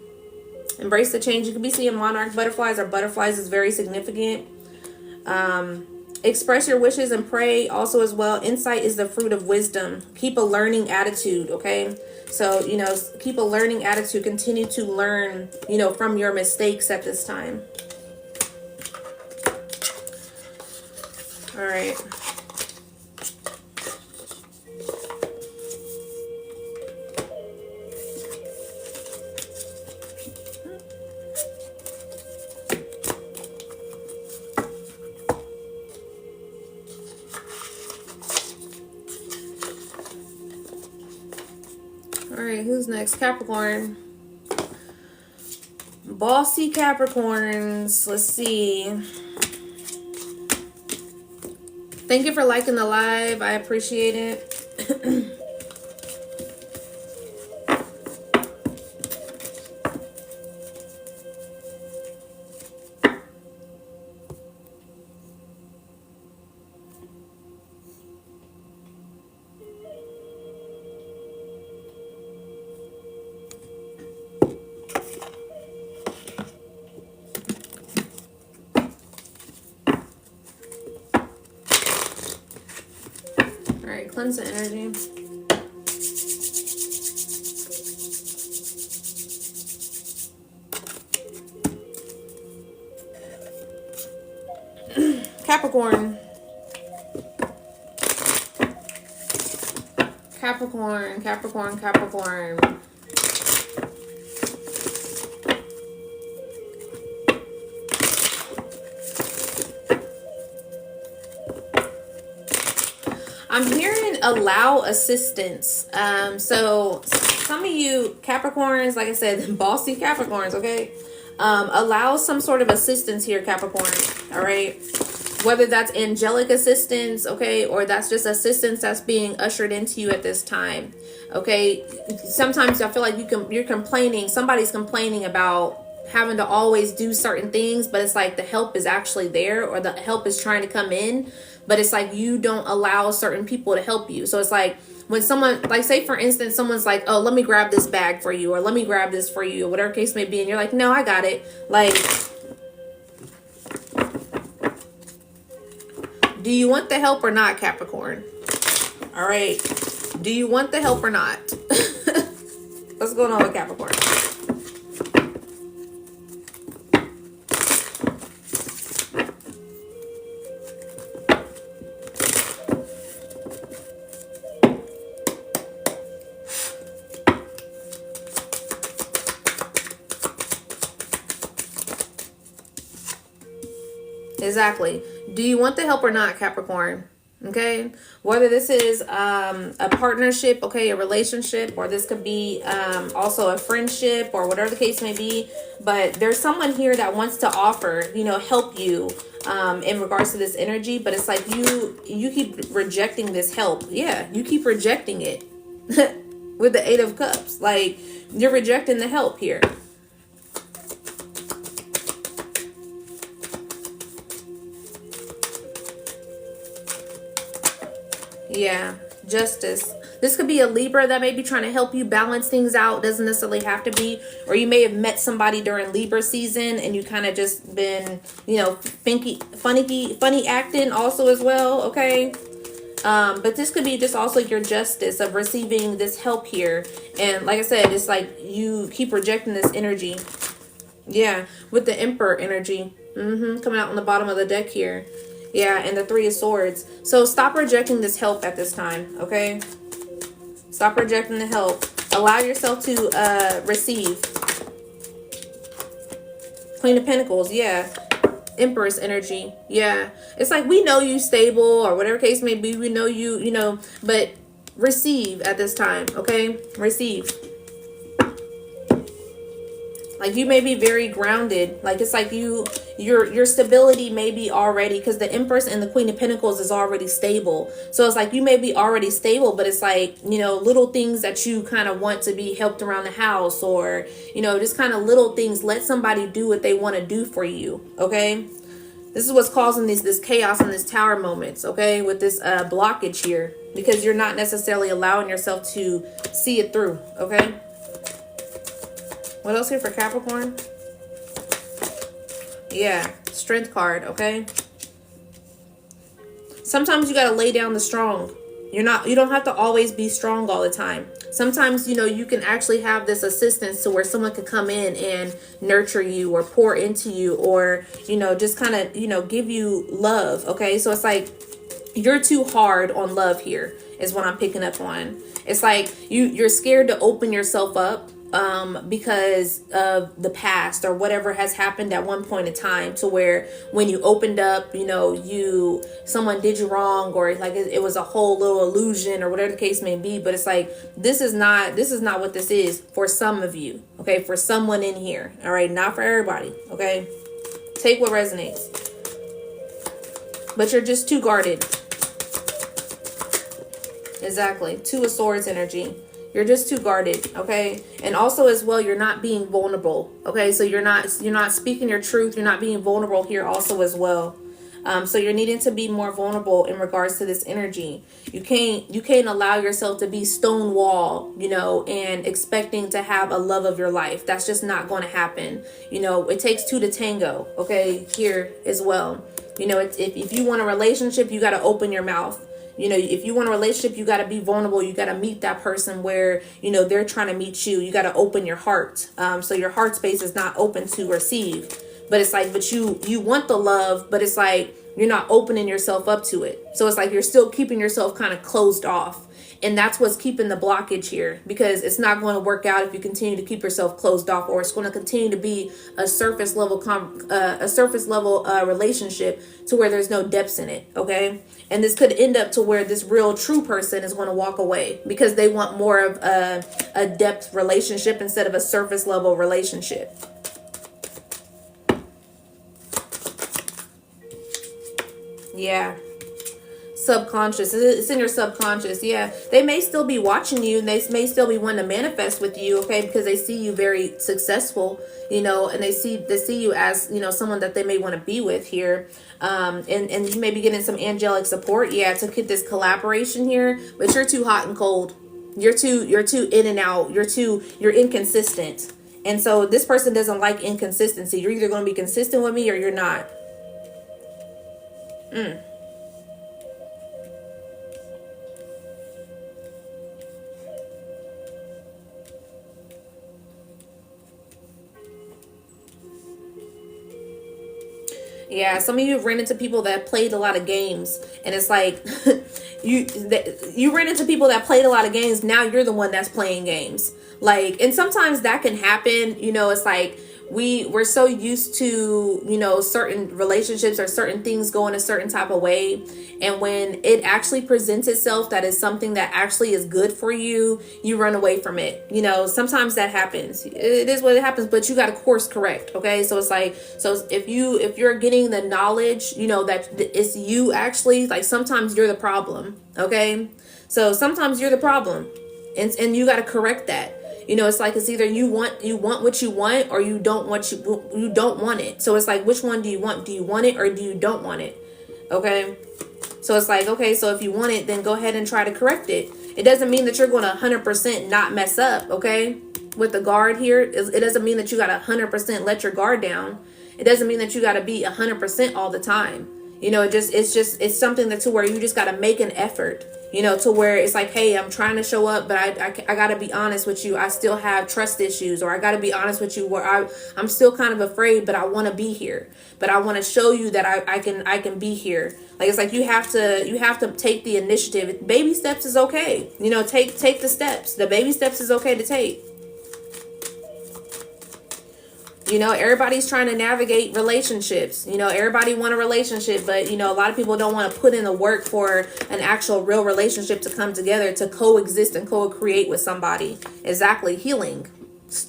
Embrace the change. You could be seeing monarch butterflies, or butterflies is very significant. Express your wishes and pray also as well. Insight is the fruit of wisdom. Keep a learning attitude, okay? So, keep a learning attitude. Continue to learn, from your mistakes at this time. All right. All right, who's next? Capricorn. Bossy Capricorns. Let's see. Thank you for liking the live. I appreciate it. Cleanse the energy. Capricorn. Capricorn, Capricorn, Capricorn. I'm hearing allow assistance. So some of you Capricorns, like I said, bossy Capricorns, okay? Allow some sort of assistance here, Capricorn, all right? Whether that's angelic assistance, okay, or that's just assistance that's being ushered into you at this time, okay? Sometimes I feel like you're complaining, somebody's complaining about having to always do certain things, but it's like the help is actually there, or the help is trying to come in, but it's like you don't allow certain people to help you. So it's like when someone, like say for instance, someone's like, oh, let me grab this bag for you, or let me grab this for you, or whatever case may be, and you're like, no, I got it. Like, do you want the help or not, Capricorn? All right. Do you want the help or not? What's going on with Capricorn? Exactly. Do you want the help or not, Capricorn? Okay. Whether this is a partnership, okay, a relationship, or this could be also a friendship or whatever the case may be. But there's someone here that wants to offer, help you in regards to this energy. But it's like you keep rejecting this help. Yeah, you keep rejecting it with the Eight of Cups. Like, you're rejecting the help here. Yeah, justice. This could be a Libra that may be trying to help you balance things out. Doesn't necessarily have to be. Or you may have met somebody during Libra season and you kind of just been, funny acting also as well. Okay. But this could be just also your justice of receiving this help here. And like I said, it's like you keep rejecting this energy. Yeah, with the Emperor energy. Coming out on the bottom of the deck here. Yeah, and the Three of Swords. So stop rejecting this help at this time, okay? Stop rejecting the help. Allow yourself to receive. Queen of Pentacles, yeah. Empress energy, yeah. It's like we know you stable or whatever case may be. We know you, but receive at this time, okay? Receive. Like, you may be very grounded. Like, it's like your stability may be already, because the Empress and the Queen of Pentacles is already stable. So it's like you may be already stable, but it's like, little things that you kind of want to be helped around the house, or, just kind of little things. Let somebody do what they want to do for you, okay? This is what's causing this chaos and this Tower moments, okay? With this blockage here, because you're not necessarily allowing yourself to see it through, okay? What else here for Capricorn? Yeah, Strength card, okay? Sometimes you got to lay down the strong. You don't have to always be strong all the time. Sometimes, you can actually have this assistance to where someone could come in and nurture you or pour into you, or, just kind of, give you love, okay? So it's like you're too hard on love here is what I'm picking up on. It's like you're scared to open yourself up because of the past or whatever has happened at one point in time, to where when you opened up, someone did you wrong, or like it was a whole little illusion or whatever the case may be. But it's like, this is not what this is for some of you. Okay. For someone in here. All right. Not for everybody. Okay. Take what resonates, but you're just too guarded. Exactly. Two of Swords energy. You're just too guarded, okay? And also as well, you're not being vulnerable, okay? So you're not speaking your truth. You're not being vulnerable here also as well. So you're needing to be more vulnerable in regards to this energy. You can't allow yourself to be stonewall, and expecting to have a love of your life. That's just not going to happen. It takes two to tango, okay? Here as well. If you want a relationship, you got to open your mouth. If you want a relationship, you got to be vulnerable. You got to meet that person where, they're trying to meet you. You got to open your heart. So your heart space is not open to receive. But it's like, but you want the love, but it's like you're not opening yourself up to it. So it's like you're still keeping yourself kind of closed off. And that's what's keeping the blockage here, because it's not going to work out if you continue to keep yourself closed off, or it's going to continue to be a surface level relationship to where there's no depths in it. Okay. And this could end up to where this real true person is going to walk away because they want more of a depth relationship instead of a surface level relationship. Yeah. Subconscious. It's in your subconscious. Yeah. They may still be watching you, and they may still be wanting to manifest with you, okay, because they see you very successful, and they see you as, someone that they may want to be with here. And you may be getting some angelic support, yeah, to get this collaboration here, but you're too hot and cold. You're too in and out. You're inconsistent. And so this person doesn't like inconsistency. You're either going to be consistent with me or you're not. Yeah, some of you ran into people that played a lot of games, and it's like you ran into people that played a lot of games. Now you're the one that's playing games. Like, and sometimes that can happen. It's like we're so used to, you know, certain relationships or certain things going a certain type of way, and when it actually presents itself that is something that actually is good for you, you run away from it. You know, sometimes that happens. It is what it happens, but you got to course correct. Okay, so it's like, so if you're getting the knowledge, you know, that it's you actually, like, sometimes you're the problem. Okay, so sometimes you're the problem, and you got to correct that. You know, it's like, it's either you want what you want, or you don't want it. So it's like, which one do you want? Do you want it, or do you don't want it? Okay. So it's like, okay, so if you want it, then go ahead and try to correct it. It doesn't mean that you're going to 100% not mess up. Okay. With the guard here, it doesn't mean that you got to 100% let your guard down. It doesn't mean that you got to be 100% all the time. You know, it's something that, to where you just got to make an effort. You know, to where it's like, hey, I'm trying to show up, but I got to be honest with you. I still have trust issues, or I got to be honest with you where I'm still kind of afraid, but I want to be here. But I want to show you that I can be here. Like, it's like you have to take the initiative. Baby steps is okay. You know, take the steps. The baby steps is okay to take. You know, everybody's trying to navigate relationships. You know, everybody want a relationship, but, you know, a lot of people don't want to put in the work for an actual real relationship to come together, to coexist and co-create with somebody. Exactly. Healing.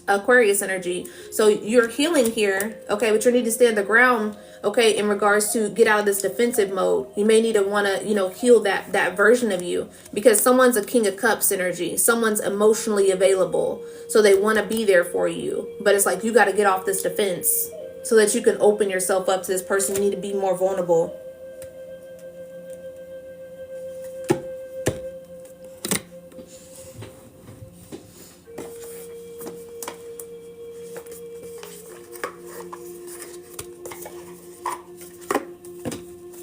Aquarius energy. So you're healing here. Okay. But you need to stand the ground. Okay. In regards to get out of this defensive mode, you may need to want to, you know, heal that version of you, because someone's a King of Cups energy. Someone's emotionally available. So they want to be there for you. But it's like, you got to get off this defense so that you can open yourself up to this person. You need to be more vulnerable.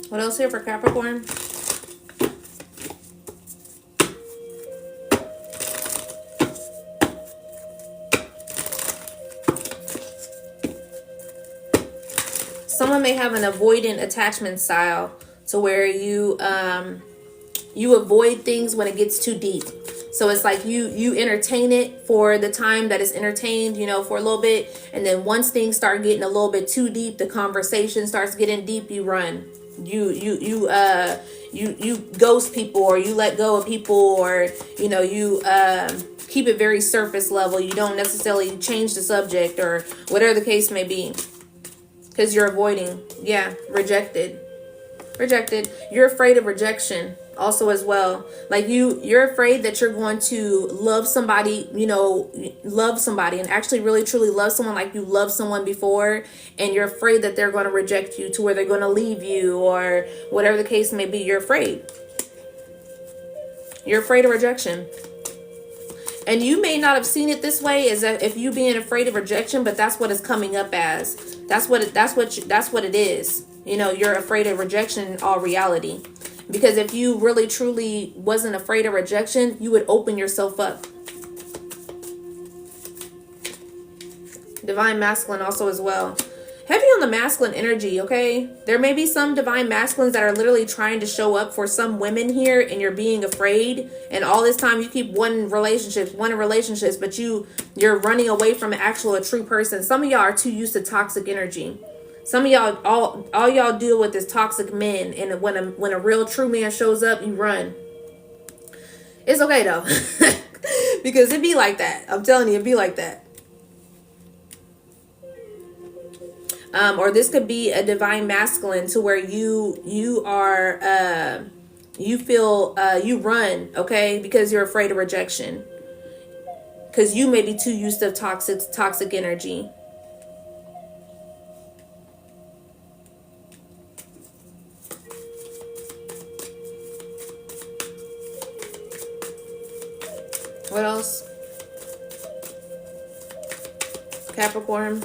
What else here for Capricorn? Someone may have an avoidant attachment style, to where you avoid things when it gets too deep. So it's like you entertain it for the time that it's entertained, you know, for a little bit, and then once things start getting a little bit too deep, the conversation starts getting deep, you run. You ghost people, or you let go of people, or, you know, you keep it very surface level. You don't necessarily change the subject, or whatever the case may be, because you're avoiding. Yeah, rejected. You're afraid of rejection also as well. Like, you're afraid that you're going to love somebody, you know, and actually really truly love someone like you loved someone before, and you're afraid that they're going to reject you, to where they're going to leave you, or whatever the case may be. You're afraid of rejection. And you may not have seen it this way, as if you being afraid of rejection, but that's what it's coming up as. That's what it is. You know, you're afraid of rejection in all reality. Because if you really truly wasn't afraid of rejection, you would open yourself up. Divine masculine also as well. Heavy on the masculine energy, okay? There may be some divine masculines that are literally trying to show up for some women here, and you're being afraid. And all this time you keep wanting relationships, but you're running away from a true person. Some of y'all are too used to toxic energy. Some of y'all, all y'all deal with is toxic men, and when a real true man shows up, you run. It's okay though, because it be like that. I'm telling you, it be like that. Or this could be a divine masculine, to where you are you feel you run, okay, because you're afraid of rejection, because you may be too used to toxic energy. What else? Capricorn.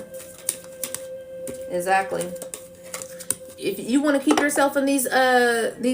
Exactly. If you want to keep yourself in these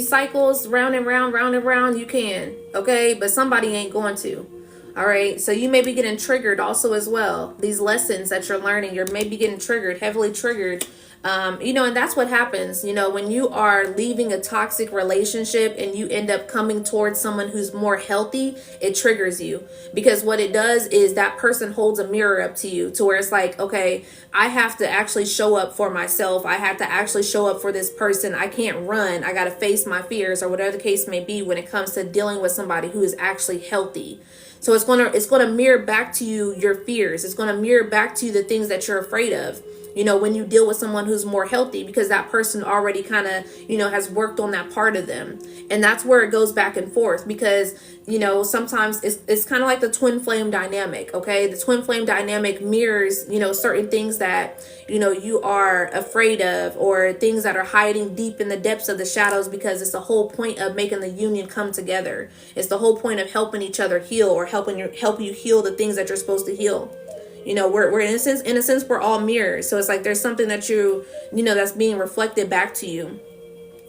cycles, round and round, you can. Okay, but somebody ain't going to. All right. So you may be getting triggered also as well. These lessons that you're learning, you're maybe getting triggered, heavily triggered. And that's what happens, when you are leaving a toxic relationship and you end up coming towards someone who's more healthy, it triggers you, because what it does is that person holds a mirror up to you to where it's like, okay, I have to actually show up for myself. I have to actually show up for this person. I can't run. I got to face my fears, or whatever the case may be, when it comes to dealing with somebody who is actually healthy. So it's gonna mirror back to you your fears. It's gonna mirror back to you the things that you're afraid of, when you deal with someone who's more healthy, because that person already kind of, has worked on that part of them. And that's where it goes back and forth, because, sometimes it's kind of like the twin flame dynamic. Okay. The twin flame dynamic mirrors, certain things that, you are afraid of, or things that are hiding deep in the depths of the shadows, because it's the whole point of making the union come together. It's the whole point of helping each other heal, or help you heal the things that you're supposed to heal. We're in a sense, we're all mirrors. So it's like there's something that that's being reflected back to you.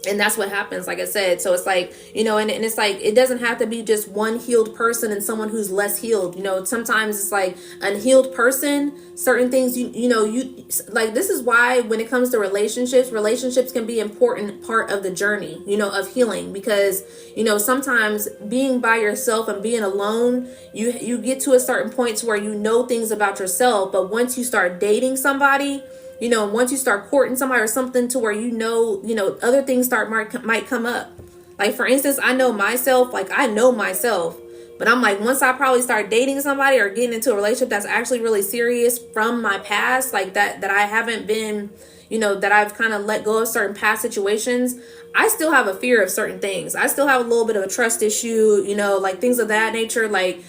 And that's what happens, like I said. So it's like, and it's like, it doesn't have to be just one healed person and someone who's less healed. Sometimes it's like unhealed person, certain things, you like, this is why when it comes to relationships can be an important part of the journey, of healing, because, sometimes being by yourself and being alone, you get to a certain point to where you know things about yourself. But once you start dating somebody, once you start courting somebody or something, to where other things might come up. Like, for instance, I know myself, but I'm like, once I probably start dating somebody or getting into a relationship that's actually really serious from my past, like that I haven't been, that I've kind of let go of certain past situations, I still have a fear of certain things. I still have a little bit of a trust issue, like things of that nature. Like,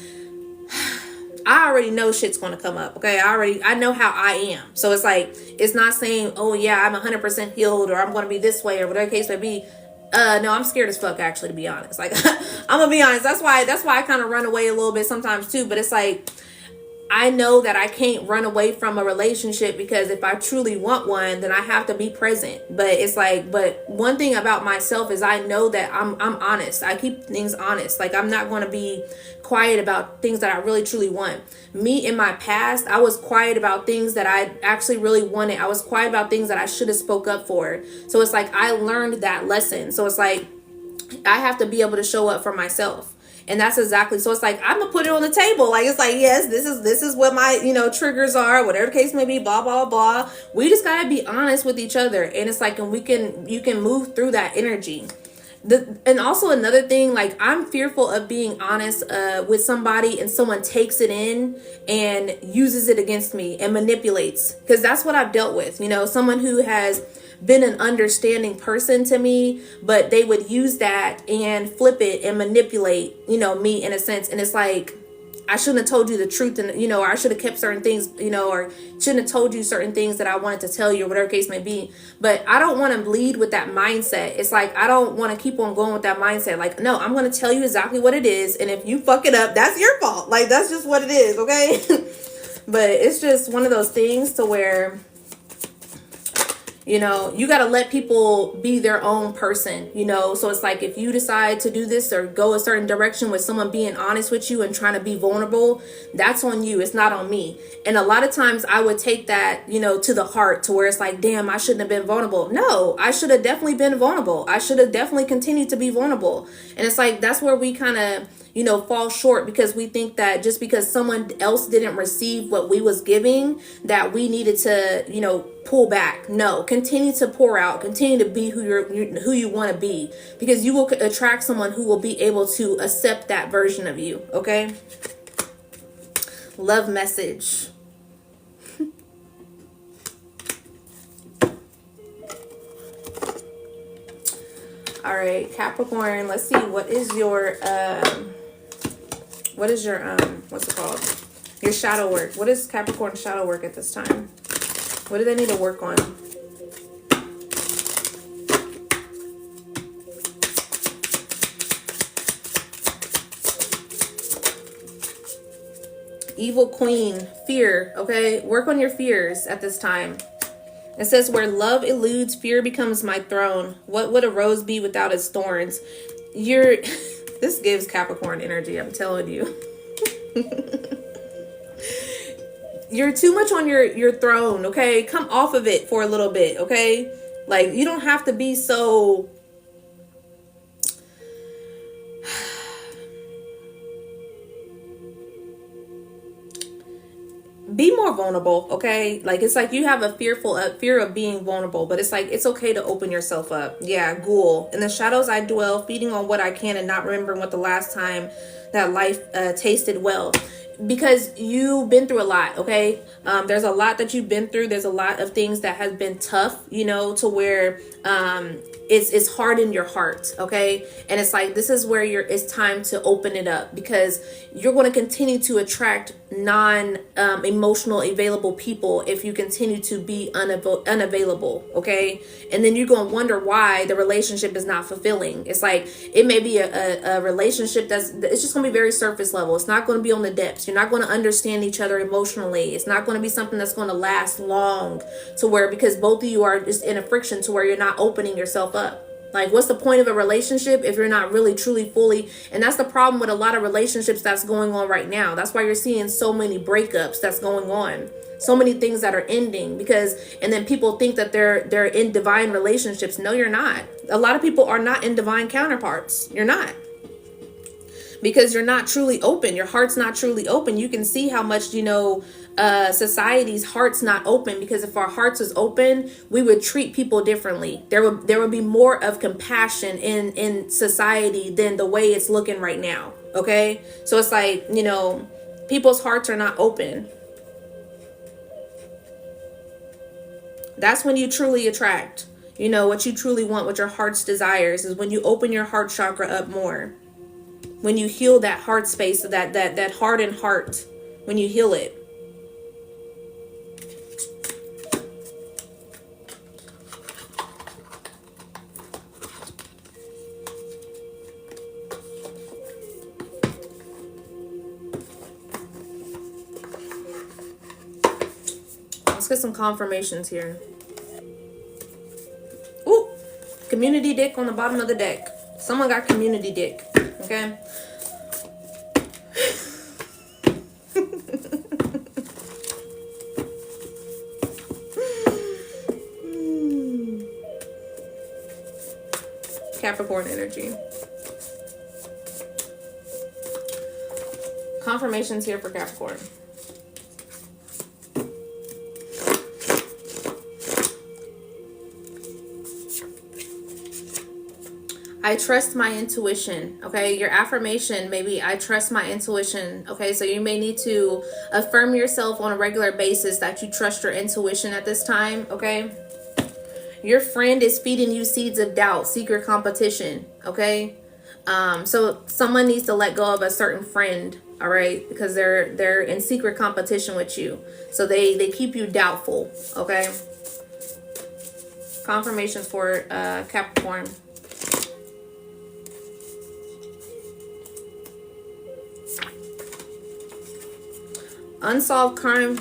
I already know shit's going to come up. Okay. I know how I am. So it's like, it's not saying, oh yeah, I'm 100% healed, or I'm going to be this way, or whatever the case may be. No, I'm scared as fuck, actually, to be honest. Like, I'm gonna be honest. That's why I kind of run away a little bit sometimes too. But it's like, I know that I can't run away from a relationship, because if I truly want one, then I have to be present. But it's like, but one thing about myself is I know that I'm honest. I keep things honest. Like, I'm not going to be quiet about things that I really truly want. Me, in my past, I was quiet about things that I actually really wanted. I was quiet about things that I should have spoke up for. So it's like, I learned that lesson. So it's like, I have to be able to show up for myself. And that's exactly, so it's like, I'm gonna put it on the table. Like, it's like, yes, this is what my, triggers are, whatever the case may be, blah, blah, blah. We just gotta be honest with each other. And it's like, and you can move through that energy. And also another thing, like, I'm fearful of being honest with somebody and someone takes it in and uses it against me and manipulates, because that's what I've dealt with. Someone who has been an understanding person to me, but they would use that and flip it and manipulate, me in a sense. And it's like, I shouldn't have told you the truth, and or I should have kept certain things, or shouldn't have told you certain things that I wanted to tell you, or whatever case may be. But I don't want to bleed with that mindset. It's like, I don't want to keep on going with that mindset. Like, no, I'm going to tell you exactly what it is, and if you fuck it up, that's your fault. Like, that's just what it is, okay? But it's just one of those things to where, you got to let people be their own person, so it's like, if you decide to do this or go a certain direction with someone being honest with you and trying to be vulnerable, that's on you. It's not on me. And a lot of times I would take that, to the heart, to where it's like, damn, I shouldn't have been vulnerable. No, I should have definitely been vulnerable. I should have definitely continued to be vulnerable. And it's like, that's where we kind of, fall short, because we think that just because someone else didn't receive what we was giving, that we needed to, pull back. No, continue to pour out, continue to be who you want to be, because you will attract someone who will be able to accept that version of you. Okay. Love message. All right, Capricorn, let's see, what is your what's it called? Your shadow work. What is Capricorn shadow work at this time? What do they need to work on? Evil Queen, fear, okay? Work on your fears at this time. It says, where love eludes, fear becomes my throne. What would a rose be without its thorns? This gives Capricorn energy, I'm telling you. You're too much on your throne, okay? Come off of it for a little bit, okay? Like, you don't have to be so... Be more vulnerable, okay? Like, it's like you have a fear of being vulnerable, but it's like, it's okay to open yourself up. Yeah, ghoul. In the shadows I dwell, feeding on what I can and not remembering what the last time that life tasted well. Because you've been through a lot, okay? There's a lot that you've been through. There's a lot of things that has been tough, you know, to where it's hard in your heart, okay? And it's like, this is where it's time to open it up, because you're going to continue to attract non-emotional available people if you continue to be unavailable, okay? And then you're going to wonder why the relationship is not fulfilling. It's like, it may be a relationship it's just going to be very surface level. It's not going to be on the depths. You're not going to understand each other emotionally. It's not going to be something that's going to last long, to where, because both of you are just in a friction to where you're not opening yourself up. Like, what's the point of a relationship if you're not really truly fully? And that's the problem with a lot of relationships that's going on right now. That's why you're seeing so many breakups that's going on, so many things that are ending, because, and then people think that they're in divine relationships. No, you're not. A lot of people are not in divine counterparts. You're not, because you're not truly open. Your heart's not truly open. You can see how much, you know, society's heart's not open, because if our hearts was open, we would treat people differently. There would be more of compassion in society than the way it's looking right now. Okay, so it's like, you know, people's hearts are not open. That's when you truly attract, you know, what you truly want, what your heart's desires, is when you open your heart chakra up more. When you heal that heart space, that hardened heart, when you heal it. Let's get some confirmations here. Ooh, community dick on the bottom of the deck. Someone got community dick. Okay. Capricorn energy. Confirmations here for Capricorn. I trust my intuition. Okay, your affirmation, maybe I trust my intuition. Okay, so you may need to affirm yourself on a regular basis that you trust your intuition at this time. Okay, your friend is feeding you seeds of doubt, secret competition. Okay, so someone needs to let go of a certain friend. All right, because they're in secret competition with you, so they keep you doubtful. Okay, confirmations for Capricorn. Unsolved crime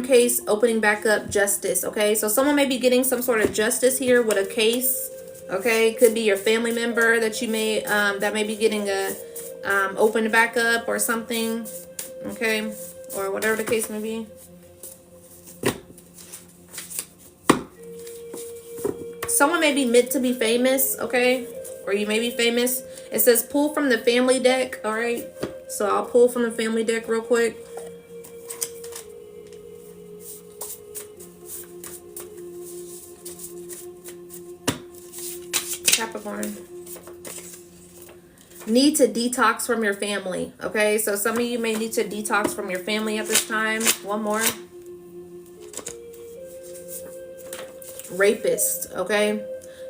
case opening back up, justice. Okay, so someone may be getting some sort of justice here with a case. Okay, could be your family member that you may that may be getting a opened back up or something. Okay, or whatever the case may be. Someone may be meant to be famous. Okay, or you may be famous. It says pull from the family deck. All right, so I'll pull from the family deck real quick. Capricorn. Need to detox from your family. Okay, so some of you may need to detox from your family at this time. One more. Rapist. Okay,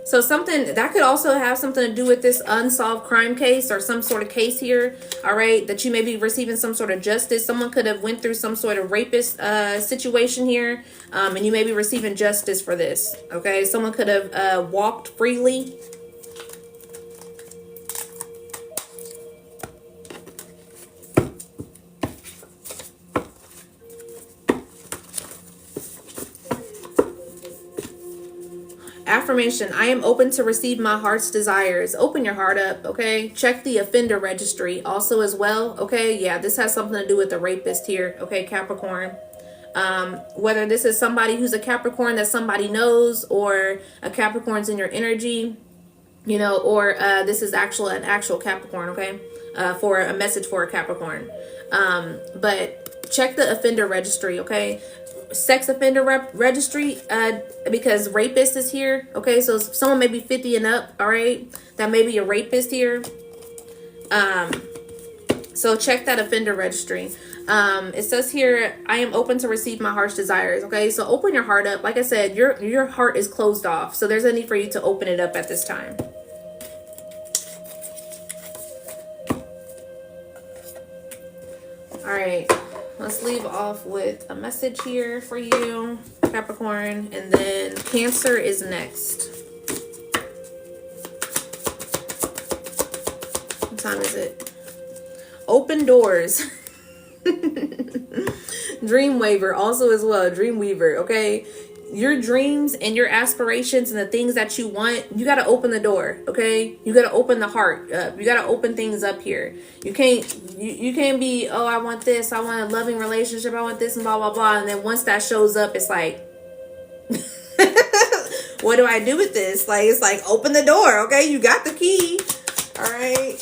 so something that could also have something to do with this unsolved crime case or some sort of case here. All right, that you may be receiving some sort of justice. Someone could have went through some sort of rapist situation here, and you may be receiving justice for this. Okay, someone could have walked freely. Affirmation: I am open to receive my heart's desires. Open your heart up, okay? Check the offender registry also as well, okay? Yeah, this has something to do with the rapist here, okay, Capricorn. Whether this is somebody who's a Capricorn that somebody knows, or a Capricorn's in your energy, you know, or this is an actual Capricorn, okay? For a message for a Capricorn. But check the offender registry, okay? Sex offender registry, because rapist is here, okay? So someone may be 50 and up, all right? That may be a rapist here. So check that offender registry. It says here, I am open to receive my heart's desires, okay? So open your heart up. Like I said, your heart is closed off, so there's a need for you to open it up at this time. All right. Let's leave off with a message here for you, Capricorn, and then Cancer is next. What time is it? Open doors. Dreamweaver also as well. Dreamweaver, okay? Your dreams and your aspirations and the things that you want, you got to open the door, okay? You got to open the heart up. You got to open things up here. You can't be, oh, I want this, I want a loving relationship, I want this, and blah blah blah, and then once that shows up, it's like what do I do with this? Like, it's like, open the door, okay? You got the key. All right.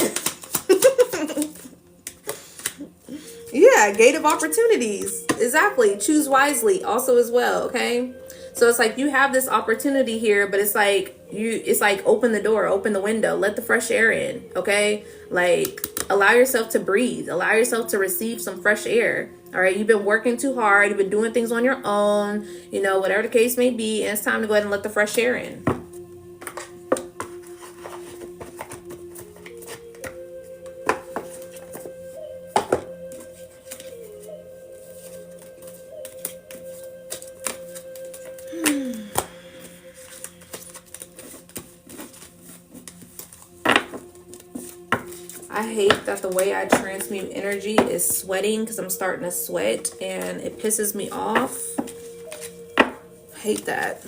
Yeah, gate of opportunities. Exactly. Choose wisely also as well, okay? So it's like you have this opportunity here, but it's like open the door, open the window, let the fresh air in, okay? Like, allow yourself to breathe, allow yourself to receive some fresh air. All right, you've been working too hard, you've been doing things on your own, you know, whatever the case may be, and it's time to go ahead and let the fresh air in. I hate that the way I transmute energy is sweating, because I'm starting to sweat and it pisses me off. I hate that.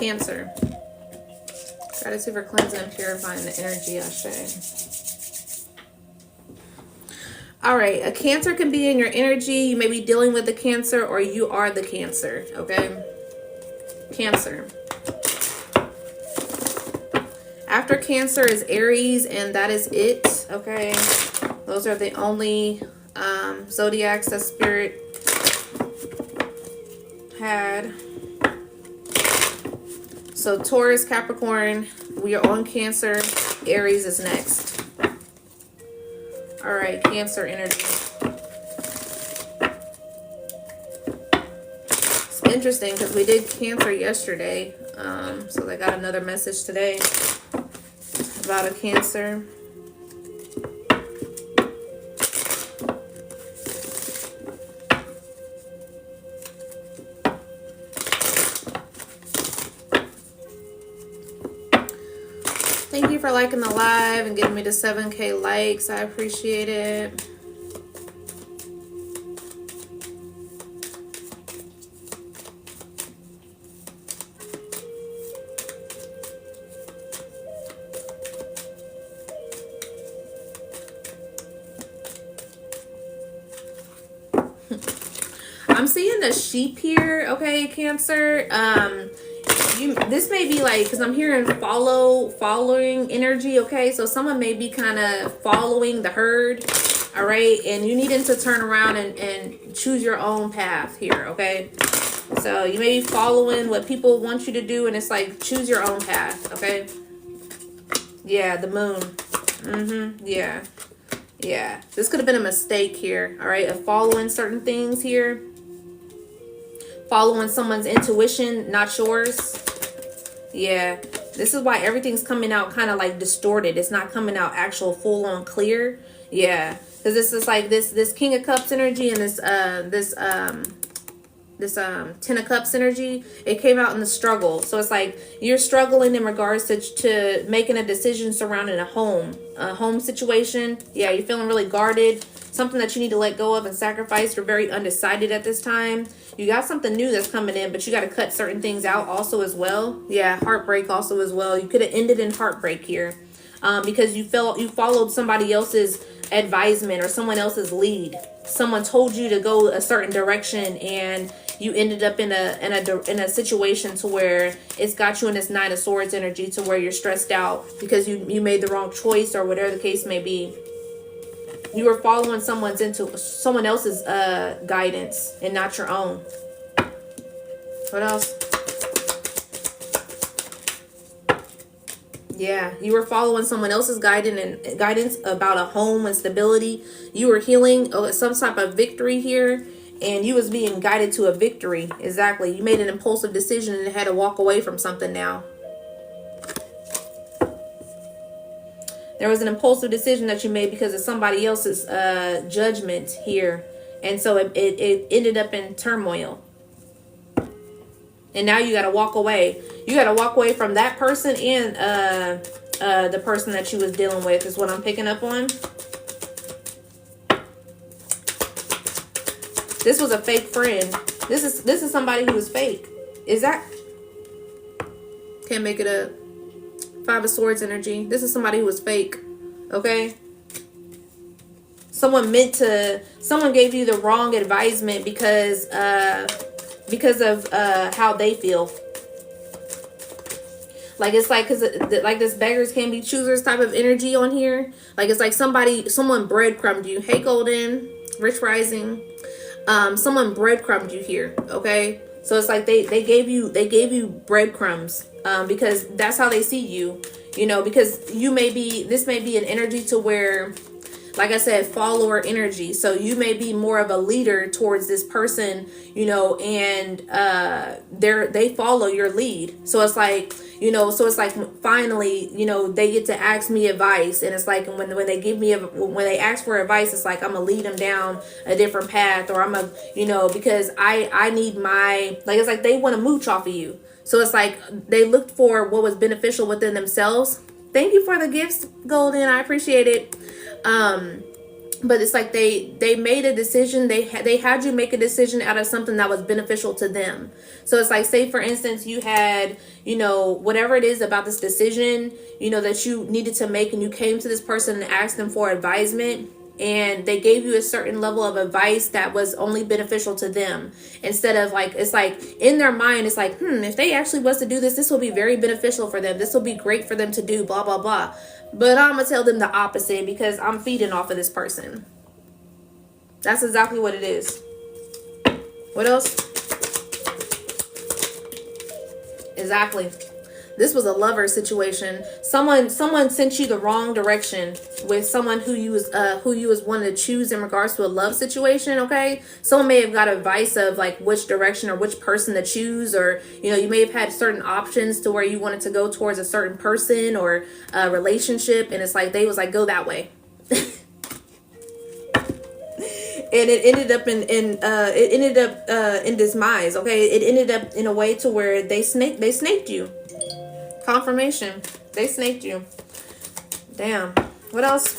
Cancer. Gratitude for cleansing and purifying the energy, Ashe. All right, a Cancer can be in your energy. You may be dealing with the Cancer, or you are the Cancer, okay? Cancer. After Cancer is Aries, and that is it, okay? Those are the only zodiacs that Spirit had. So Taurus, Capricorn, we are on Cancer. Aries is next. All right, Cancer energy. It's interesting because we did Cancer yesterday. So I got another message today about a Cancer. Thank you for liking the live and giving me the 7K likes. I appreciate it. I'm seeing the sheep here, okay, Cancer. This may be like, because I'm hearing following energy, okay? So someone may be kind of following the herd, all right? And you needing to turn around and choose your own path here, okay? So you may be following what people want you to do, and it's like, choose your own path, okay? Yeah, the moon. Yeah. Yeah. This could have been a mistake here, all right? Of following certain things here. Following someone's intuition, not yours. Yeah, this is why everything's coming out kind of like distorted. It's not coming out actual full on clear. Yeah, because this is like this King of Cups energy and this Ten of Cups energy, it came out in the struggle. So it's like you're struggling in regards to making a decision surrounding a home situation. Yeah, you're feeling really guarded, something that you need to let go of and sacrifice. You're very undecided at this time. You got something new that's coming in, but you got to cut certain things out also as well. Yeah, heartbreak also as well. You could have ended in heartbreak here, because you followed somebody else's advisement or someone else's lead. Someone told you to go a certain direction, and you ended up in a situation to where it's got you in this Nine of Swords energy, to where you're stressed out because you made the wrong choice or whatever the case may be. You were following someone else's guidance and not your own. What else? Yeah, you were following someone else's guidance about a home and stability. You were healing some type of victory here, and you was being guided to a victory. Exactly. You made an impulsive decision and had to walk away from something now. There was an impulsive decision that you made because of somebody else's judgment here. And so it ended up in turmoil. And now you got to walk away. You got to walk away from that person and the person that you was dealing with is what I'm picking up on. This was a fake friend. This is somebody who was fake. Is that? Can't make it up. Five of Swords energy. This is somebody who was fake. Okay? Someone gave you the wrong advisement because of how they feel. Like it's like, cause like this beggars can't be choosers type of energy on here. Like it's like someone breadcrumbed you. Hey Golden, Rich Rising. Someone breadcrumbed you here. Okay, so it's like they gave you breadcrumbs because that's how they see you. You know, because this may be an energy to where, like I said, follower energy. So you may be more of a leader towards this person, you know, and they follow your lead. So it's like, you know, finally, you know, they get to ask me advice, and it's like when they ask for advice, it's like I'm gonna lead them down a different path, or because I need it's like they want to mooch off of you. So it's like they looked for what was beneficial within themselves. Thank you for the gifts, Golden. I appreciate it. But it's like they made a decision. They had you make a decision out of something that was beneficial to them. So it's like, say for instance, you had, you know, whatever it is about this decision, you know, that you needed to make, and you came to this person and asked them for advisement, and they gave you a certain level of advice that was only beneficial to them. Instead of like, it's like in their mind, it's like, if they actually was to do this will be very beneficial for them. This will be great for them to do, blah, blah, blah. But I'm going to tell them the opposite because I'm feeding off of this person. That's exactly what it is. What else? Exactly. This was a lover situation. Someone sent you the wrong direction with someone who you was wanting to choose in regards to a love situation. Okay, someone may have got advice of like which direction or which person to choose, or you know, you may have had certain options to where you wanted to go towards a certain person or a relationship, and it's like they was like, go that way. And it ended up in demise. Okay, it ended up in a way to where they snaked you. Confirmation. They snaked you. Damn. What else?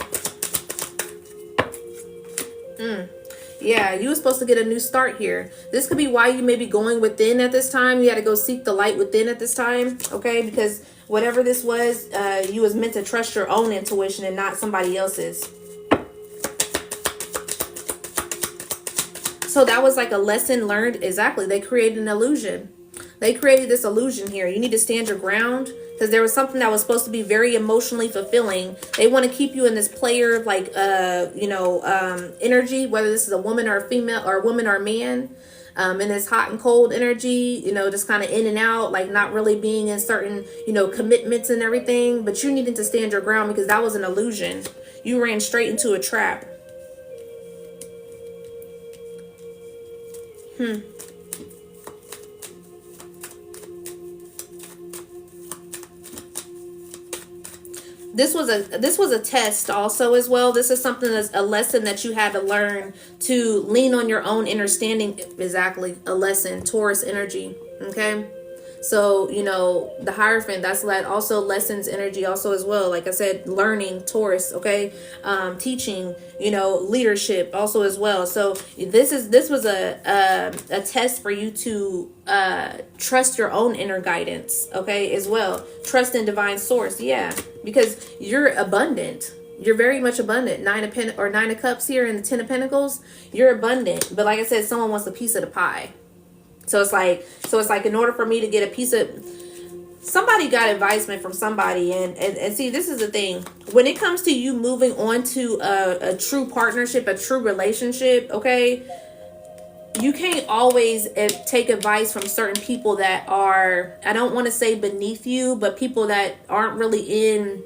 Yeah, you were supposed to get a new start here. This could be why you may be going within at this time. You had to go seek the light within at this time. Okay, because whatever this was, you was meant to trust your own intuition and not somebody else's. So that was like a lesson learned. Exactly. They created an illusion. They created this illusion here. You need to stand your ground because there was something that was supposed to be very emotionally fulfilling. They want to keep you in this player like energy, whether this is a woman or a female, or a woman or a man, in this hot and cold energy, you know, just kind of in and out, like not really being in certain, you know, commitments and everything. But you needed to stand your ground because that was an illusion. You ran straight into a trap. this was a test also as well. This is something that's a lesson that you had to learn to lean on your own understanding. Exactly, a lesson. Taurus energy. Okay. So, you know, the Hierophant, that's like also lessons energy also as well. Like I said, learning, Taurus, okay, teaching, you know, leadership also as well. So this was a test for you to trust your own inner guidance, okay, as well. Trust in divine source, yeah, because you're abundant. You're very much abundant. Nine of Cups here and the Ten of Pentacles. You're abundant, but like I said, someone wants a piece of the pie. So it's like in order for me to get a piece of, somebody got advisement from somebody, and see, this is the thing. When it comes to you moving on to a true partnership, a true relationship, okay, you can't always take advice from certain people that are, I don't want to say beneath you, but people that aren't really in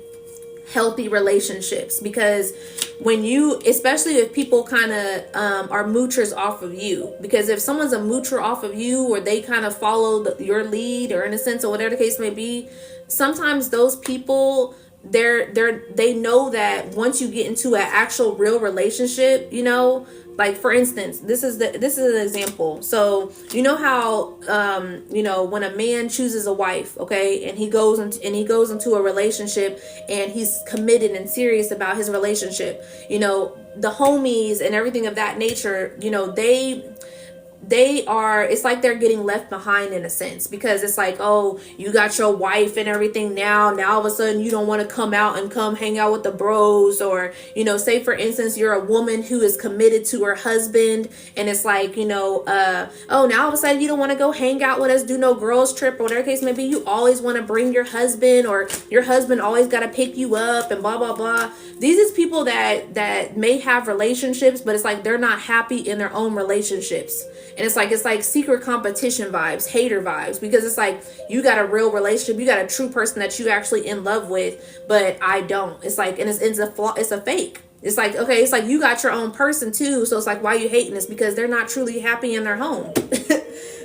healthy relationships. Because when you, especially if people kind of are moochers off of you, because if someone's a moocher off of you, or they kind of follow your lead, or in a sense, or whatever the case may be, sometimes those people, they know that once you get into an actual real relationship, you know, like for instance, this is an example. So you know how you know, when a man chooses a wife, okay, and he goes into a relationship, and he's committed and serious about his relationship, you know, the homies and everything of that nature, you know, they are, it's like they're getting left behind in a sense, because it's like, oh, you got your wife and everything now all of a sudden you don't want to come out and come hang out with the bros. Or, you know, say for instance, you're a woman who is committed to her husband, and it's like, you know, oh, now all of a sudden you don't want to go hang out with us, do no girls trip, or whatever case may be. You always want to bring your husband, or your husband always got to pick you up, and blah blah blah. These is people that may have relationships, but it's like they're not happy in their own relationships. And it's like secret competition vibes, hater vibes, because it's like, you got a real relationship, you got a true person that you actually in love with, but I don't. It's like, and it's a flaw, it's a fake. It's like, okay, it's like you got your own person too, so it's like, why are you hating this? Because they're not truly happy in their home.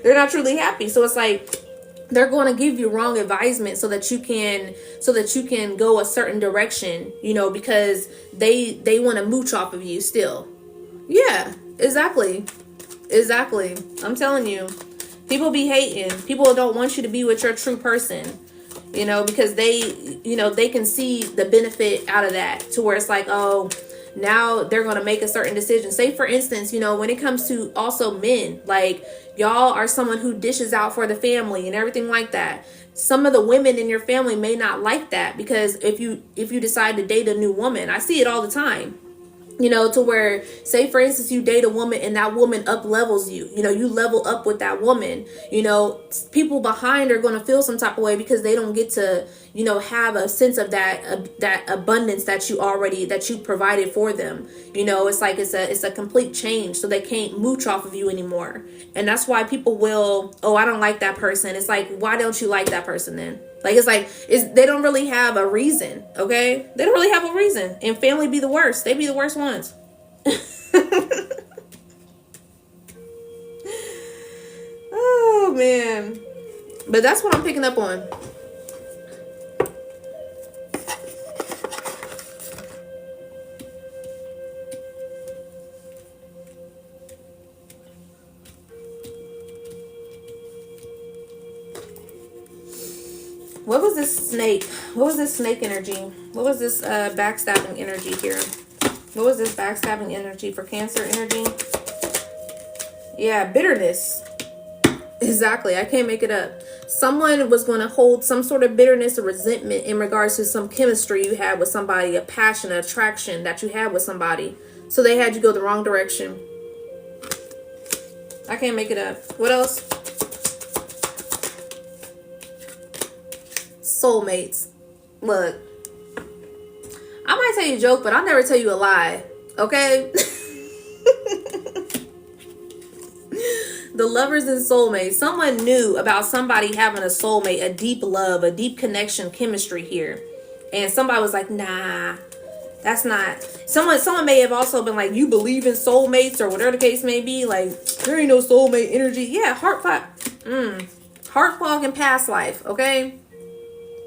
They're not truly happy. So it's like, they're going to give you wrong advisement so that you can go a certain direction, you know, because they want to mooch off of you still. Yeah, exactly. I'm telling you, people be hating. People don't want you to be with your true person, you know, because they, you know, they can see the benefit out of that, to where it's like, oh, now they're going to make a certain decision. Say for instance, you know, when it comes to also men, like y'all are someone who dishes out for the family and everything like that. Some of the women in your family may not like that, because if you decide to date a new woman, I see it all the time. You know, to where, say for instance, you date a woman and that woman up levels you, you know, you level up with that woman, you know, people behind are going to feel some type of way, because they don't get to, you know, have a sense of that abundance that you provided for them. You know, it's like, it's a complete change. So they can't mooch off of you anymore. And that's why people will, oh, I don't like that person. It's like, why don't you like that person then? Like, they don't really have a reason, okay? They don't really have a reason. And family be the worst. They be the worst ones. Oh, man. But that's what I'm picking up on. What was this snake? What was this snake energy? What was this backstabbing energy here? What was this backstabbing energy for Cancer energy? Yeah, bitterness. Exactly. I can't make it up. Someone was going to hold some sort of bitterness or resentment in regards to some chemistry you had with somebody, a passion, an attraction that you had with somebody. So they had you go the wrong direction. I can't make it up. What else? Soulmates. Look, I might tell you a joke, but I'll never tell you a lie. Okay? The Lovers and soulmates. Someone knew about somebody having a soulmate, a deep love, a deep connection, chemistry here. And somebody was like, nah, that's not. Someone may have also been like, you believe in soulmates or whatever the case may be. Like, there ain't no soulmate energy. Yeah, heart fog and past life, okay?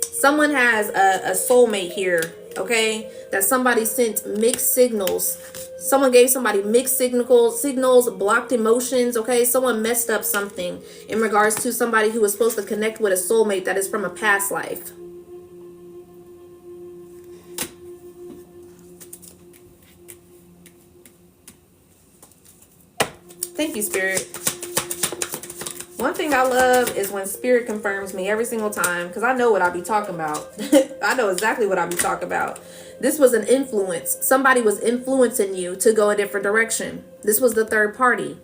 Someone has a soulmate here okay? That somebody sent mixed signals. Someone gave somebody mixed signals, blocked emotions, okay? Someone messed up something in regards to somebody who was supposed to connect with a soulmate that is from a past life. Thank you, Spirit. One thing I love is when Spirit confirms me every single time, because I know what I be talking about. I know exactly what I be talking about. This was an influence. Somebody was influencing you to go a different direction. This was the third party.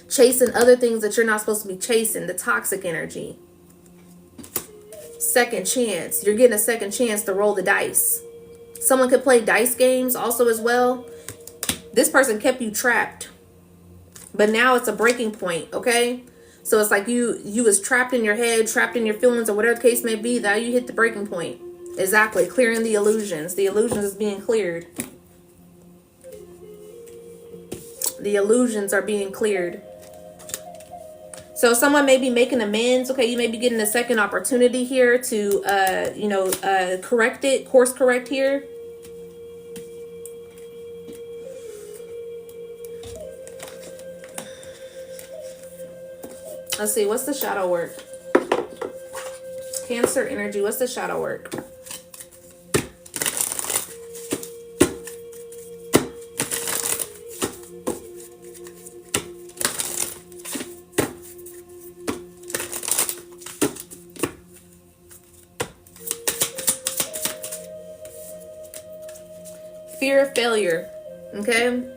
Chasing other things that you're not supposed to be chasing. The toxic energy. Second chance. You're getting a second chance to roll the dice. Someone could play dice games also as well. This person kept you trapped. But now it's a breaking point, okay? So it's like you was trapped in your head, trapped in your feelings, or whatever the case may be. Now you hit the breaking point. Exactly. Clearing the illusions. The illusions is being cleared. The illusions are being cleared. So someone may be making amends. Okay, you may be getting a second opportunity here to, correct it, course correct here. Let's see, what's the shadow work? Cancer energy, what's the shadow work? Fear of failure, okay?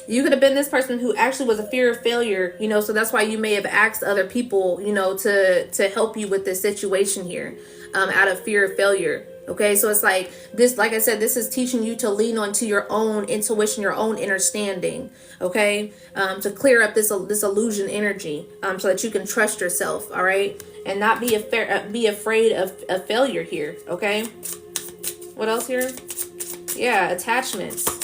You could have been this person who actually was a fear of failure, so that's why you may have asked other people, to help you with this situation here, out of fear of failure. Okay, so it's like this, like I said, this is teaching you to lean onto your own intuition, your own understanding, okay, to clear up this illusion energy, so that you can trust yourself, all right, and not be afraid of failure here, okay. What else here? Yeah, attachments.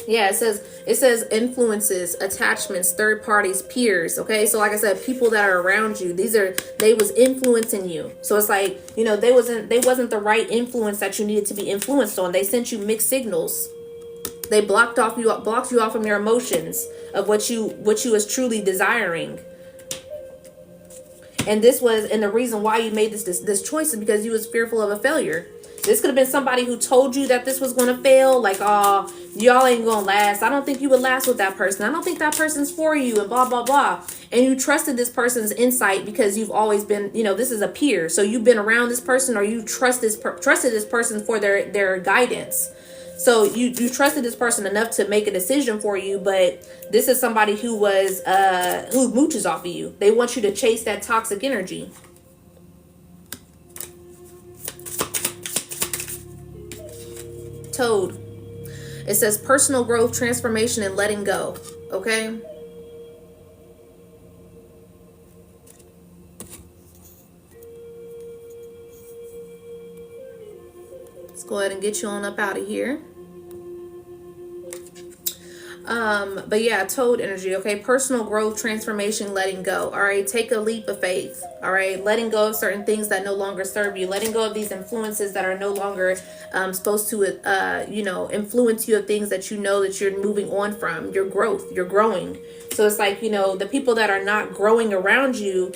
Yeah, it says influences, attachments, third parties, peers. Okay, so like I said, people that are around you, they was influencing you. So it's like, they wasn't the right influence that you needed to be influenced on. They sent you mixed signals. They blocked you off from your emotions of what you was truly desiring. And the reason why you made this choice is because you was fearful of a failure. This could have been somebody who told you that this was going to fail. Like, oh, y'all ain't going to last. I don't think you would last with that person. I don't think that person's for you, and blah, blah, blah. And you trusted this person's insight because you've always been, this is a peer. So you've been around this person, or you trusted this person for their guidance. So you trusted this person enough to make a decision for you, but this is somebody who mooches off of you. They want you to chase that toxic energy. Toad. It says personal growth, transformation, and letting go. Okay. Let's go ahead and get you on up out of here. But yeah, Toad energy, okay? Personal growth, transformation, letting go. All right, take a leap of faith. All right, letting go of certain things that no longer serve you, letting go of these influences that are no longer supposed to influence you, of things that that you're moving on from. Your growth, you're growing. So it's like, the people that are not growing around you,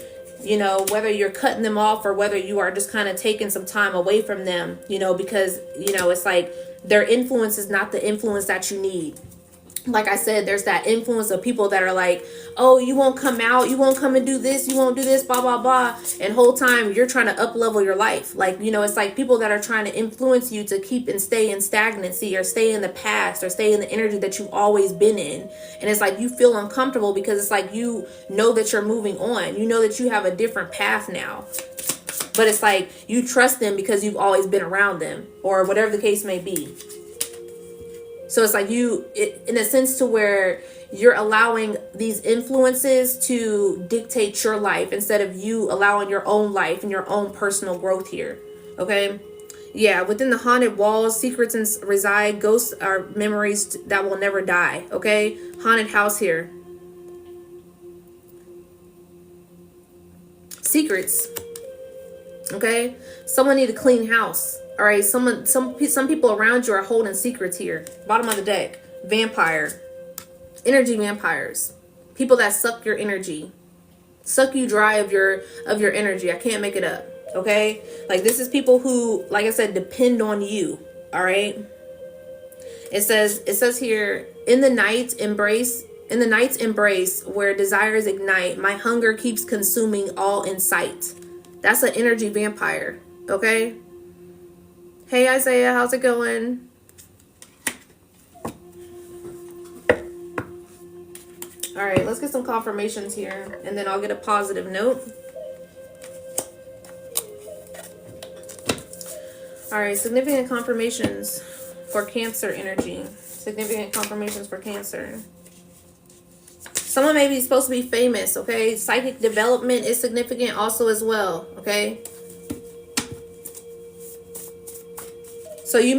whether you're cutting them off or whether you are just kind of taking some time away from them, because it's like their influence is not the influence that you need. Like I said, there's that influence of people that are like, oh, you won't come out, you won't come and do this, you won't do this, blah, blah, blah. And whole time you're trying to up level your life. Like, it's like people that are trying to influence you to keep and stay in stagnancy, or stay in the past, or stay in the energy that you've always been in. And it's like you feel uncomfortable because it's like you know that you're moving on. You know that you have a different path now. But it's like you trust them because you've always been around them, or whatever the case may be. So it's like in a sense to where you're allowing these influences to dictate your life instead of you allowing your own life and your own personal growth here. Okay. Yeah. Within the haunted walls, secrets reside. Ghosts are memories that will never die. Okay. Haunted house here. Secrets. Okay, someone need to clean house. All right, some people around you are holding secrets here. Bottom of the deck, vampire, energy vampires, people that suck your energy, suck you dry of your energy. I can't make it up. Okay, like this is people who, like I said, depend on you. All right. It says here, in the night's embrace, where desires ignite, my hunger keeps consuming all in sight. That's an energy vampire. Okay. Hey Isaiah, how's it going? All right, let's get some confirmations here, and then I'll get a positive note. All right, significant confirmations for Cancer energy. Significant confirmations for Cancer. Someone may be supposed to be famous, okay? Psychic development is significant also as well, okay? So you're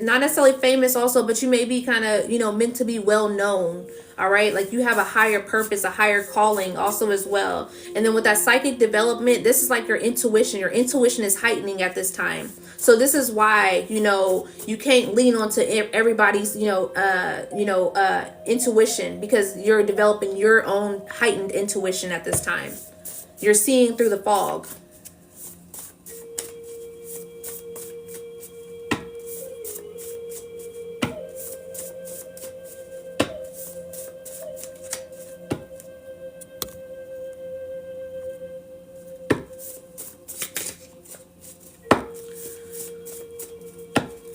not necessarily famous also, but you may be kind of, meant to be well known. All right. Like you have a higher purpose, a higher calling also as well. And then with that psychic development, this is like your intuition. Your intuition is heightening at this time. So this is why, you can't lean onto everybody's, intuition, because you're developing your own heightened intuition at this time. You're seeing through the fog.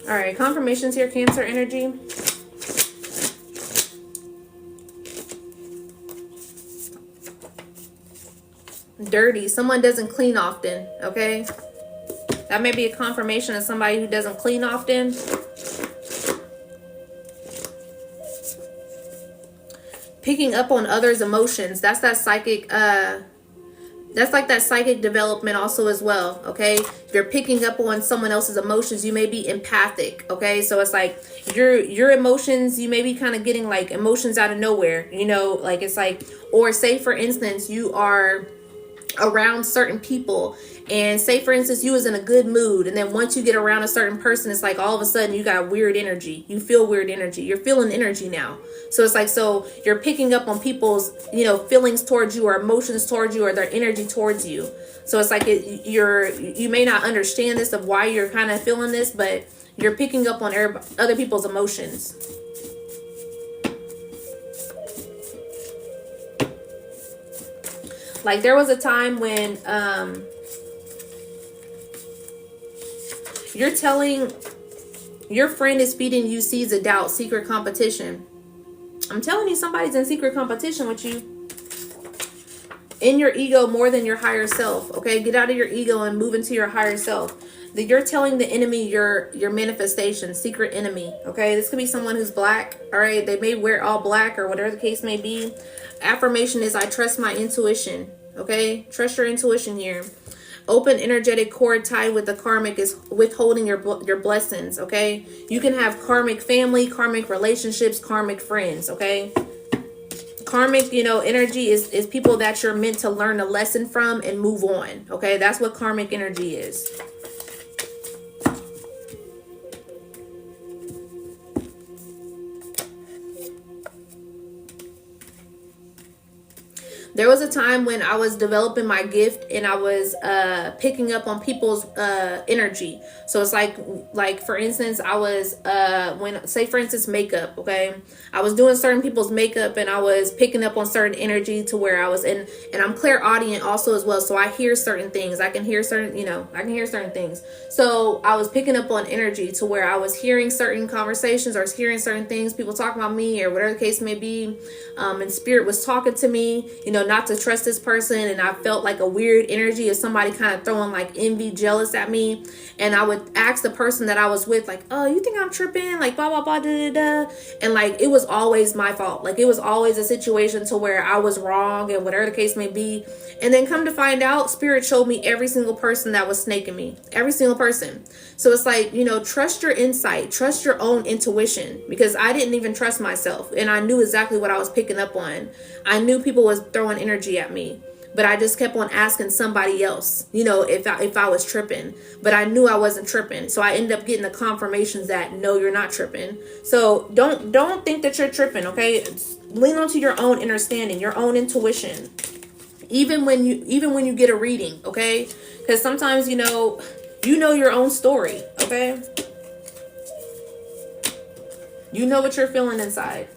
All right, confirmations here, Cancer energy. Dirty. Someone doesn't clean often, okay? That may be a confirmation of somebody who doesn't clean often. Picking up on others' emotions. That's that psychic, that's like that psychic development also as well, okay? If you're picking up on someone else's emotions, you may be empathic, okay? So it's like your emotions, you may be kind of getting like emotions out of nowhere, like it's like, or say for instance, you are around certain people, and say for instance you was in a good mood, and then once you get around a certain person, it's like all of a sudden you got weird energy. You feel weird energy. You're feeling energy now. So it's like, so you're picking up on people's feelings towards you, or emotions towards you, or their energy towards you. So it's like you may not understand this of why you're kind of feeling this, but you're picking up on other people's emotions. Like there was a time when you're telling your friend is feeding you seeds of doubt, secret competition. I'm telling you, somebody's in secret competition with you. In your ego more than your higher self. Okay, get out of your ego and move into your higher self. That you're telling the enemy your manifestation, secret enemy. Okay, this could be someone who's black. All right, they may wear all black or whatever the case may be. Affirmation is, I trust my intuition. Okay, trust your intuition here. Open energetic cord tied with the karmic is withholding your blessings. Okay, you can have karmic family, karmic relationships, karmic friends. Okay, karmic energy is people that you're meant to learn a lesson from and move on. Okay, that's what karmic energy is. There was a time when I was developing my gift and I was picking up on people's energy. So it's like for instance, I was say for instance makeup, okay? I was doing certain people's makeup and I was picking up on certain energy to where I was in, and I'm clairaudient also as well. So I hear certain things. I can hear certain things. So I was picking up on energy to where I was hearing certain conversations, or I was hearing certain things, people talking about me or whatever the case may be. And spirit was talking to me, not to trust this person, and I felt like a weird energy of somebody kind of throwing like envy, jealous at me. And I would ask the person that I was with, like, oh, you think I'm tripping, like blah blah blah da da da, and like it was always my fault. Like it was always a situation to where I was wrong and whatever the case may be. And then come to find out, spirit showed me every single person that was snaking me, every single person. So it's like, trust your insight, trust your own intuition, because I didn't even trust myself, and I knew exactly what I was picking up on. I knew people was throwing energy at me, but I just kept on asking somebody else, if I was tripping, but I knew I wasn't tripping. So I ended up getting the confirmations that no, you're not tripping. So don't think that you're tripping. Okay. Lean onto your own understanding, your own intuition, even when you get a reading. Okay. Because sometimes, your own story. Okay. You know what you're feeling inside.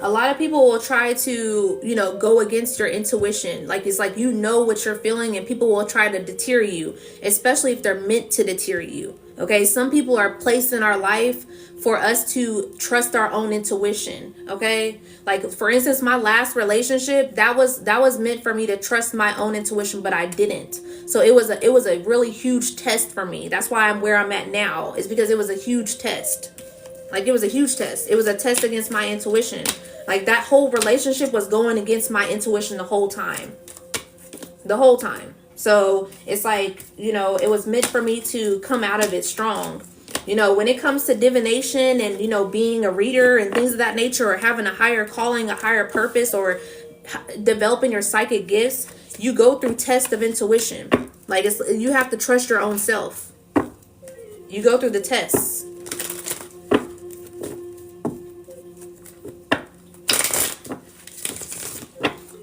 A lot of people will try to, go against your intuition. Like, it's like, what you're feeling, and people will try to deter you, especially if they're meant to deter you. Okay. Some people are placed in our life for us to trust our own intuition. Okay. Like, for instance, my last relationship, that was meant for me to trust my own intuition, but I didn't. So it was a really huge test for me. That's why I'm where I'm at now, is because it was a huge test. Like, it was a huge test. It was a test against my intuition. Like, that whole relationship was going against my intuition the whole time. The whole time. So it's like, it was meant for me to come out of it strong. When it comes to divination and, being a reader and things of that nature, or having a higher calling, a higher purpose, or developing your psychic gifts, you go through tests of intuition. Like, you have to trust your own self. You go through the tests.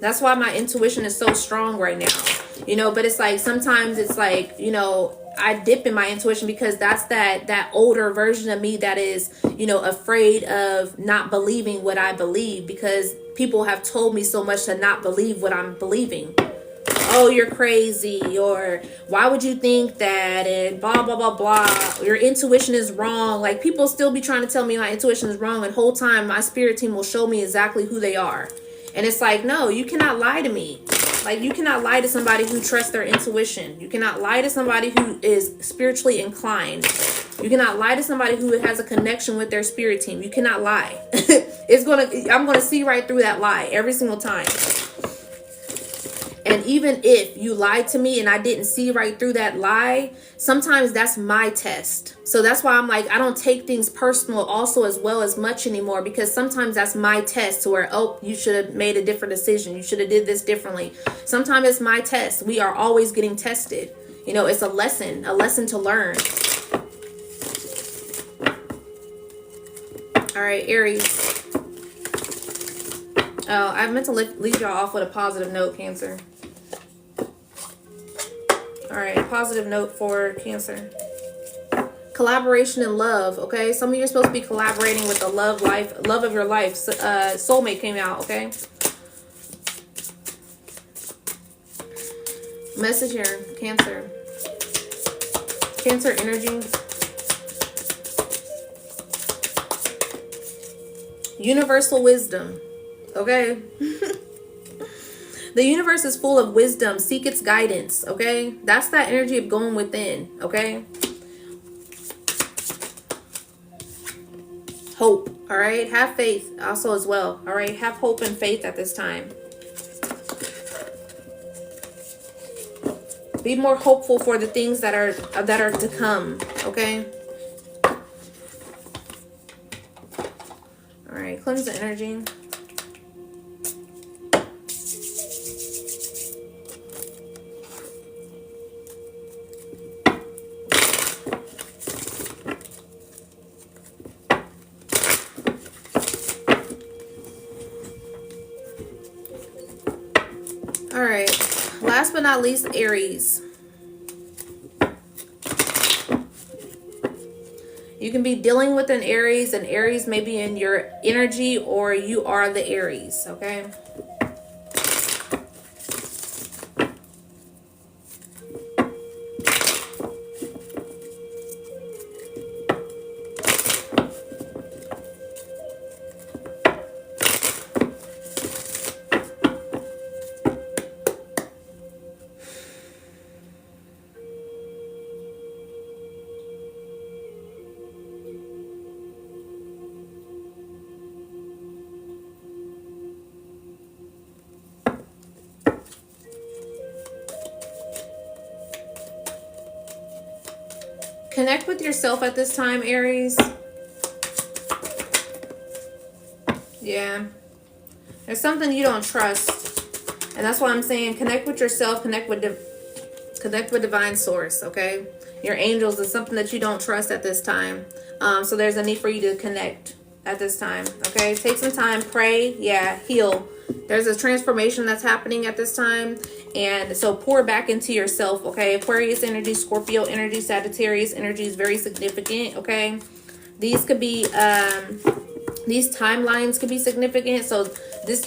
That's why my intuition is so strong right now. But it's like, sometimes it's like, I dip in my intuition, because that's that older version of me that is, afraid of not believing what I believe, because people have told me so much to not believe what I'm believing. Oh, you're crazy, or why would you think that, and blah, blah, blah, blah. Your intuition is wrong. Like, people still be trying to tell me my intuition is wrong, and whole time my spirit team will show me exactly who they are. And it's like, no, you cannot lie to me. Like, you cannot lie to somebody who trusts their intuition. You cannot lie to somebody who is spiritually inclined. You cannot lie to somebody who has a connection with their spirit team. You cannot lie. I'm gonna see right through that lie every single time. And even if you lied to me and I didn't see right through that lie, sometimes that's my test. So that's why I'm like, I don't take things personal also as well as much anymore, because sometimes that's my test, to where, oh, you should have made a different decision. You should have did this differently. Sometimes it's my test. We are always getting tested. It's a lesson to learn. All right, Aries. Oh, I meant to leave y'all off with a positive note, Cancer. All right, positive note for Cancer. Collaboration and love, okay? Some of you are supposed to be collaborating with the love of your life. Soulmate came out, okay? Message here, Cancer. Cancer energy. Universal wisdom, okay? The universe is full of wisdom. Seek its guidance, okay? That's that energy of going within, okay? Hope, all right? Have faith also as well, all right? Have hope and faith at this time. Be more hopeful for the things that are to come, okay? All right, cleanse the energy. All right, last but not least, Aries. You can be dealing with an Aries, and Aries may be in your energy, or you are the Aries, okay? Connect with yourself at this time, Aries. Yeah. There's something you don't trust. And that's why I'm saying connect with yourself, connect with divine source, okay? Your angels is something that you don't trust at this time. So there's a need for you to connect at this time, okay? Take some time, pray, yeah, heal. There's a transformation that's happening at this time. And so pour back into yourself, okay? Aquarius energy, Scorpio energy, Sagittarius energy is very significant, okay? These could be, these timelines could be significant. So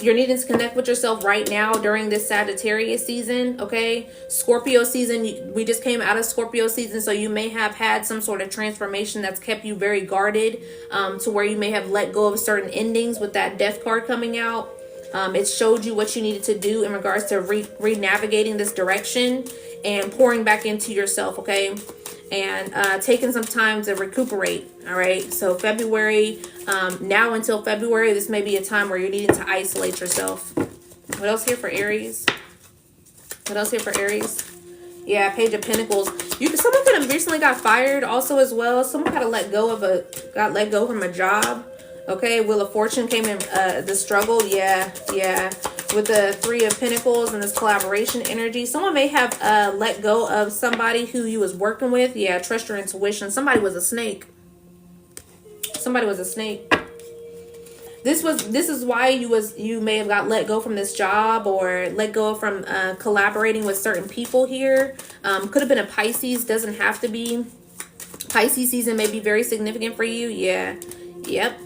you're needing to connect with yourself right now during this Sagittarius season, okay? Scorpio season, we just came out of Scorpio season, so you may have had some sort of transformation that's kept you very guarded, to where you may have let go of certain endings with that death card coming out. It showed you what you needed to do in regards to re-navigating this direction and pouring back into yourself, okay? And taking some time to recuperate, all right? So February, now until February, this may be a time where you're needing to isolate yourself. What else here for Aries? What else here for Aries? Yeah, Page of Pentacles. Someone could have recently got fired also as well. Someone got let go from a job. Okay, Wheel of Fortune came in, the struggle. Yeah. With the Three of Pentacles and this collaboration energy. Someone may have let go of somebody who you was working with. Yeah, trust your intuition. Somebody was a snake. Somebody was a snake. This is why you may have got let go from this job or let go from collaborating with certain people here. Could have been a Pisces, doesn't have to be. Pisces season may be very significant for you. Yeah. Yep.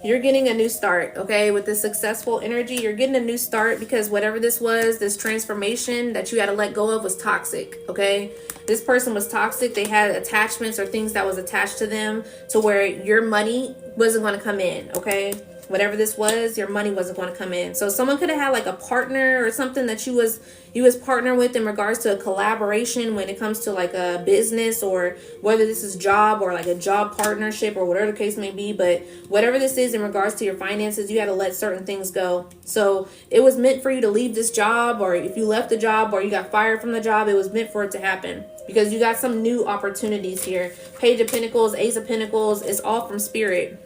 You're getting a new start, okay? With this successful energy, you're getting a new start because whatever this was, this transformation that you had to let go of was toxic, okay? This person was toxic. They had attachments or things that was attached to them to where your money wasn't going to come in, okay? Whatever this was, your money wasn't going to come in. So someone could have had like a partner or something that you was partnering with in regards to a collaboration when it comes to like a business, or whether this is job or like a job partnership or whatever the case may be. But whatever this is in regards to your finances, you had to let certain things go. So it was meant for you to leave this job, or if you left the job or you got fired from the job, it was meant for it to happen because you got some new opportunities here. Page of Pentacles, Ace of Pentacles, it's all from Spirit.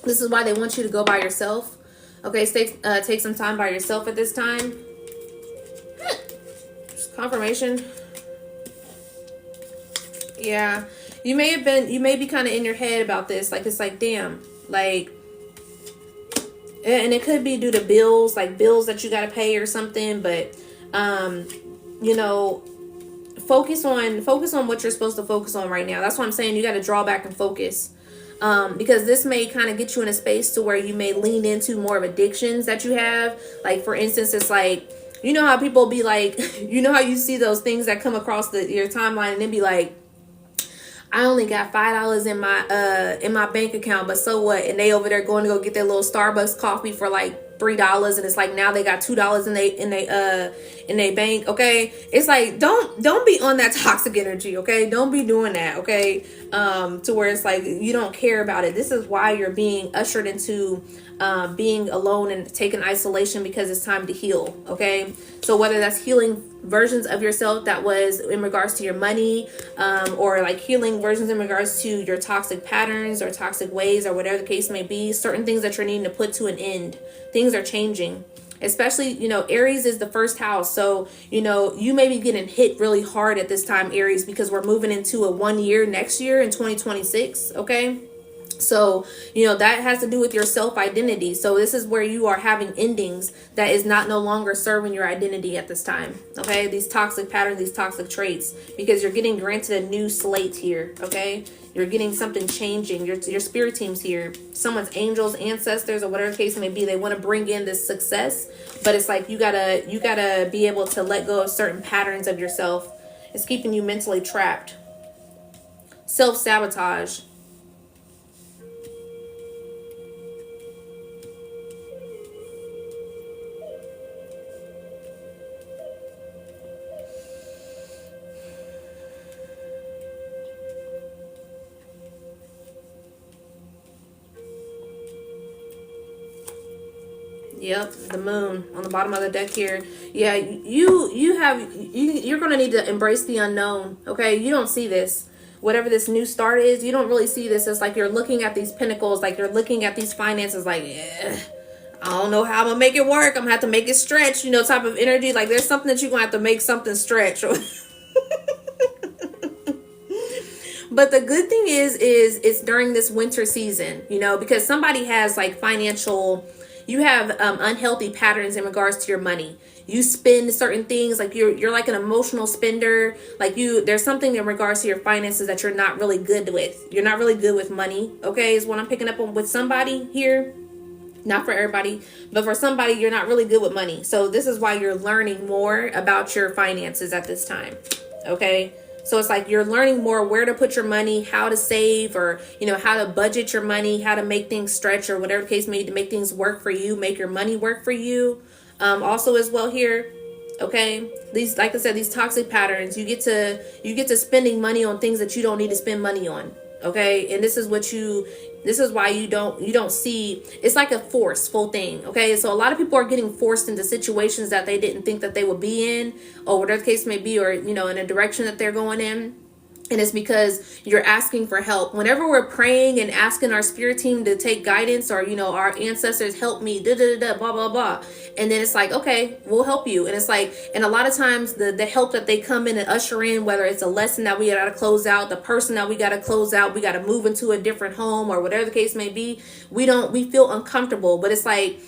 This is why they want you to go by yourself. Okay, take some time by yourself at this time. Just confirmation. Yeah. You may be kind of in your head about this. Like, it's like, damn. Like, and it could be due to bills, like bills that you got to pay or something. But, you know, focus on what you're supposed to focus on right now. That's what I'm saying. You got to draw back and focus. Because this may kind of get you in a space to where you may lean into more of addictions that you have. Like, for instance, it's like, you know how people be like, you know how you see those things that come across your timeline and then be like, I only got $5 in my bank account, but so what? And they over there going to go get their little Starbucks coffee for like $3, and it's like now they got $2 in they bank. Okay, it's like don't be on that toxic energy. Okay, don't be doing that. Okay, to where it's like you don't care about it. This is why you're being ushered into being alone and taking isolation, because it's time to heal. Okay, so whether that's healing versions of yourself that was in regards to your money, or like healing versions in regards to your toxic patterns or toxic ways, or whatever the case may be, certain things that you're needing to put to an end. Things are changing. Especially, you know, Aries is the first house. So, you know, you may be getting hit really hard at this time, Aries, because we're moving into a 1 year next year in 2026. Okay. So, you know, that has to do with your self-identity. So this is where you are having endings that is no longer serving your identity at this time. Okay. These toxic patterns, these toxic traits, because you're getting granted a new slate here. Okay. You're getting something changing. Your spirit team's here. Someone's angels, ancestors, or whatever the case may be. They want to bring in this success, but it's like you gotta be able to let go of certain patterns of yourself. It's keeping you mentally trapped. Self-sabotage. Yep, the moon on the bottom of the deck here. Yeah, you're gonna need to embrace the unknown. Okay, you don't see this. Whatever this new start is, you don't really see this. It's like you're looking at these pinnacles, like you're looking at these finances, like, yeah, I don't know how I'm gonna make it work. I'm gonna have to make it stretch, type of energy. Like there's something that you're gonna have to make something stretch. But the good thing is it's during this winter season, because somebody has like you have unhealthy patterns in regards to your money. You spend certain things, like you're like an emotional spender. Like there's something in regards to your finances that you're not really good with. You're not really good with money. Okay, is what I'm picking up on with somebody here. Not for everybody, but for somebody, you're not really good with money. So this is why you're learning more about your finances at this time. Okay. So it's like you're learning more where to put your money, how to save, or, how to budget your money, how to make things stretch, or whatever the case may be, to make things work for you, make your money work for you. Also as well here, okay, these, like I said, these toxic patterns, you get to spending money on things that you don't need to spend money on. Okay. And this is why you don't see, it's like a forceful thing. Okay. So a lot of people are getting forced into situations that they didn't think that they would be in, or whatever the case may be, or, in a direction that they're going in. And it's because you're asking for help. Whenever we're praying and asking our spirit team to take guidance, or, our ancestors, help me, blah, blah, blah. And then it's like, okay, we'll help you. And it's like, and a lot of times the help that they come in and usher in, whether it's a lesson that we got to close out, the person that we got to close out, we got to move into a different home, or whatever the case may be, we feel uncomfortable. But it's like,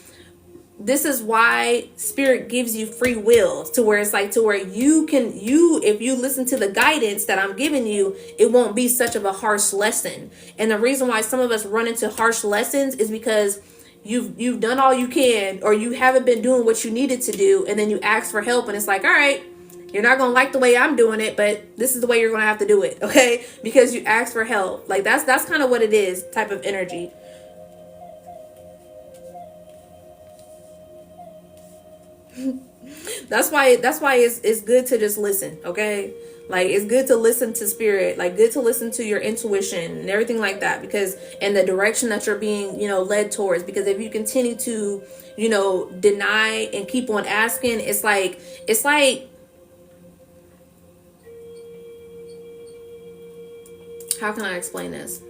this is why spirit gives you free will, to where it's like, to where if you listen to the guidance that I'm giving you, it won't be such of a harsh lesson. And the reason why some of us run into harsh lessons is because you've done all you can, or you haven't been doing what you needed to do. And then you ask for help, and it's like, all right, you're not going to like the way I'm doing it, but this is the way you're going to have to do it. Okay. Because you asked for help. Like that's kind of what it is, type of energy. That's why it's good to just listen. Okay. Like it's good to listen to spirit, like good to listen to your intuition and everything like that, because and the direction that you're being, led towards, because if you continue to, deny and keep on asking, it's like, how can I explain this?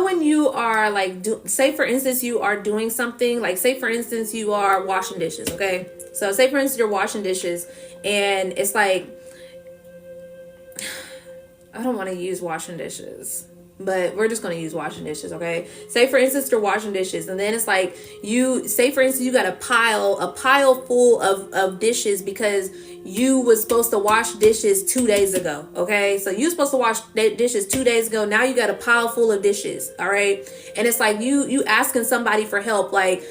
When you are like, say for instance, you are doing something, like say for instance, you are washing dishes. Okay. So say for instance, you're washing dishes, and it's like, I don't want to use washing dishes, but we're just going to use washing dishes. Okay. Say for instance, you're washing dishes, and then it's like, say for instance, you got a pile full of dishes, because you was supposed to wash dishes 2 days ago. Okay. So you supposed to wash dishes 2 days ago. Now you got a pile full of dishes. All right. And it's like, you asking somebody for help, like,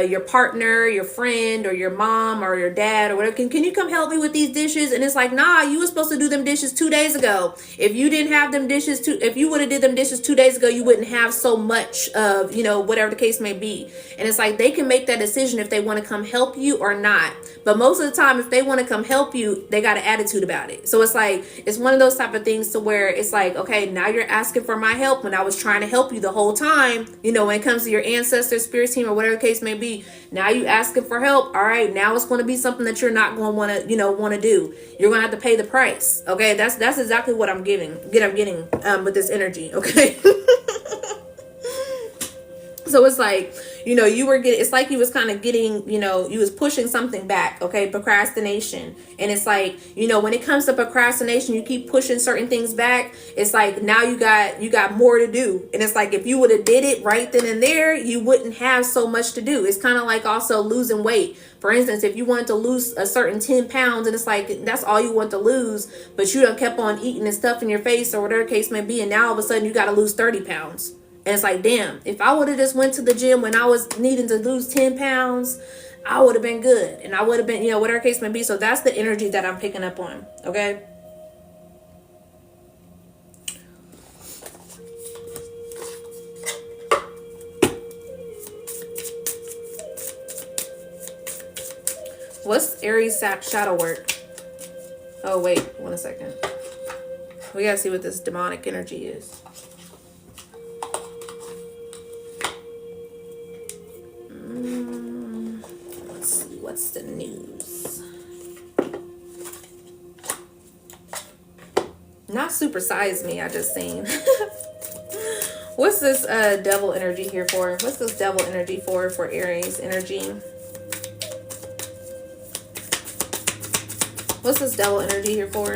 your partner, your friend, or your mom, or your dad, or whatever. Can you come help me with these dishes? And it's like, nah, you were supposed to do them dishes 2 days ago. If you didn't have them dishes, if you would have did them dishes 2 days ago, you wouldn't have so much of, whatever the case may be. And it's like, they can make that decision if they want to come help you or not. But most of the time, if they want to come help you, they got an attitude about it. So it's like, it's one of those type of things to where it's like, okay, now you're asking for my help when I was trying to help you the whole time. When it comes to your ancestors, spirit team, or whatever the case may be, now you asking for help. All right, now it's going to be something that you're not going to want to do. You're going to have to pay the price. Okay, that's exactly what I'm getting with this energy. Okay. So it's like, it's like you was kind of getting, you was pushing something back. Okay. Procrastination. And it's like, when it comes to procrastination, you keep pushing certain things back. It's like, now you got more to do. And it's like, if you would have did it right then and there, you wouldn't have so much to do. It's kind of like also losing weight. For instance, if you wanted to lose a certain 10 pounds, and it's like, that's all you want to lose, but you done kept on eating and stuff in your face, or whatever the case may be. And now all of a sudden you got to lose 30 pounds. And it's like, damn, if I would have just went to the gym when I was needing to lose 10 pounds, I would have been good. And I would have been, whatever case may be. So that's the energy that I'm picking up on. Okay. What's Aries shadow work? Oh, wait, 1 second. We gotta see what this demonic energy is. Let's see, what's the news? Not super size me, I just seen. What's this devil energy here for? What's this devil energy for Aries energy? What's this devil energy here for?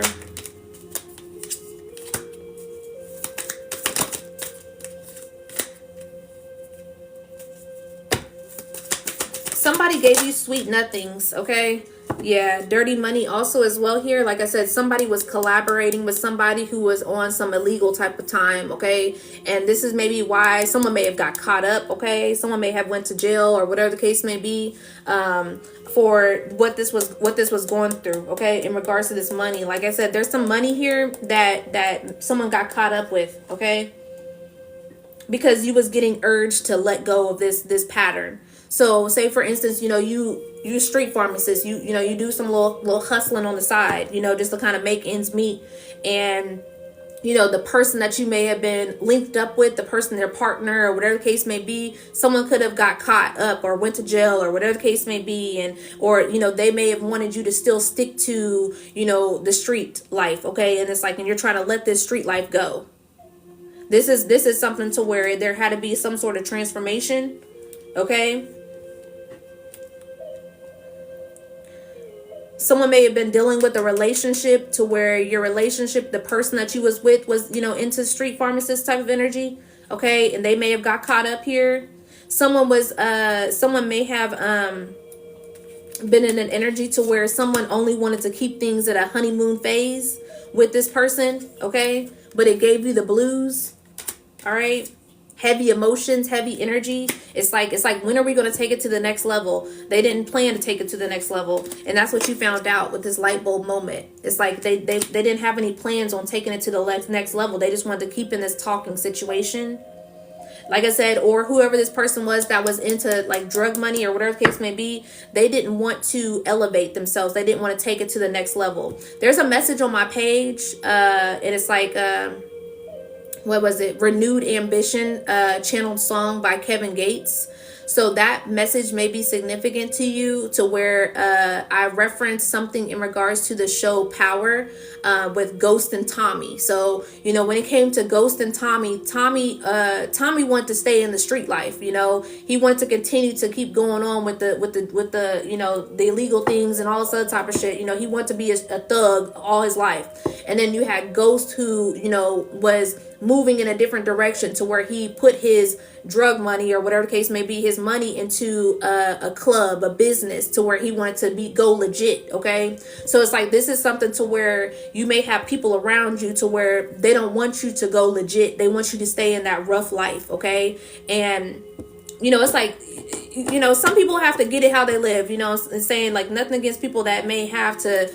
Somebody gave you sweet nothings, okay? Yeah, dirty money also as well here. Like I said, somebody was collaborating with somebody who was on some illegal type of time, okay? And this is maybe why someone may have got caught up, okay? Someone may have went to jail or whatever the case may be, for what this was going through, okay? In regards to this money, like I said, there's some money here that someone got caught up with, okay? Because you was getting urged to let go of this pattern. So say for instance, you street pharmacist, you do some little hustling on the side, just to kind of make ends meet. And the person that you may have been linked up with, the person, their partner or whatever the case may be, someone could have got caught up or went to jail or whatever the case may be. Or they may have wanted you to still stick to, the street life. Okay. And it's like, and you're trying to let this street life go. This is something to where there had to be some sort of transformation. Okay. Someone may have been dealing with a relationship to where your relationship, the person that you was with was, into street pharmacist type of energy. Okay. And they may have got caught up here. Someone may have, been in an energy to where someone only wanted to keep things at a honeymoon phase with this person. Okay. But it gave you the blues. All right. Heavy emotions, heavy energy. It's like, when are we going to take it to the next level? They didn't plan to take it to the next level. And that's what you found out with this light bulb moment. It's like they didn't have any plans on taking it to the next level. They just wanted to keep in this talking situation. Like I said, or whoever this person was that was into like drug money or whatever the case may be, they didn't want to elevate themselves. They didn't want to take it to the next level. There's a message on my page, and it's like, what was it? Renewed Ambition, channeled song by Kevin Gates. So that message may be significant to you, to where I referenced something in regards to the show Power with Ghost and Tommy. So, when it came to Ghost and Tommy wanted to stay in the street life. He wanted to continue to keep going on with the the illegal things and all this other type of shit. He wanted to be a thug all his life. And then you had Ghost, who, was moving in a different direction, to where he put his drug money or whatever the case may be, his money into a club, a business, to where he wanted to go legit. Okay. So it's like, this is something to where you may have people around you to where they don't want you to go legit. They want you to stay in that rough life. Okay. And it's like, some people have to get it how they live, and saying like nothing against people that may have to,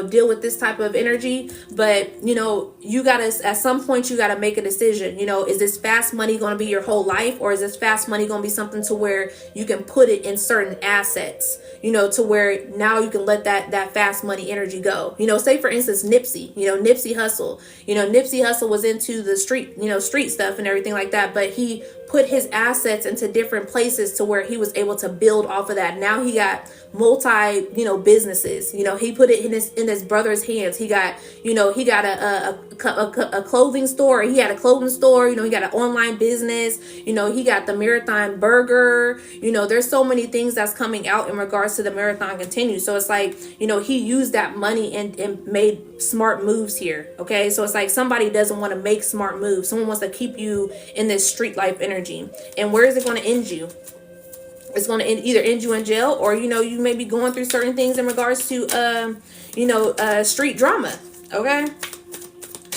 deal with this type of energy. But, you gotta, at some point, you gotta make a decision. Is this fast money going to be your whole life, or is this fast money going to be something to where you can put it in certain assets, to where now you can let that fast money energy go. Say for instance, Nipsey, Nipsey Hussle, Nipsey Hussle was into the street stuff and everything like that, but he put his assets into different places to where he was able to build off of that. Now he got multi, businesses. He put it in his brother's hands. He got a clothing store. He had a clothing store. He got an online business. He got the Marathon Burger. There's so many things that's coming out in regards to the Marathon Continue. So it's like, he used that money and made smart moves here. Okay. So it's like somebody doesn't want to make smart moves. Someone wants to keep you in this street life energy. And where is it going to end you? It's going to either end you in jail, or, you may be going through certain things in regards to, street drama. Okay.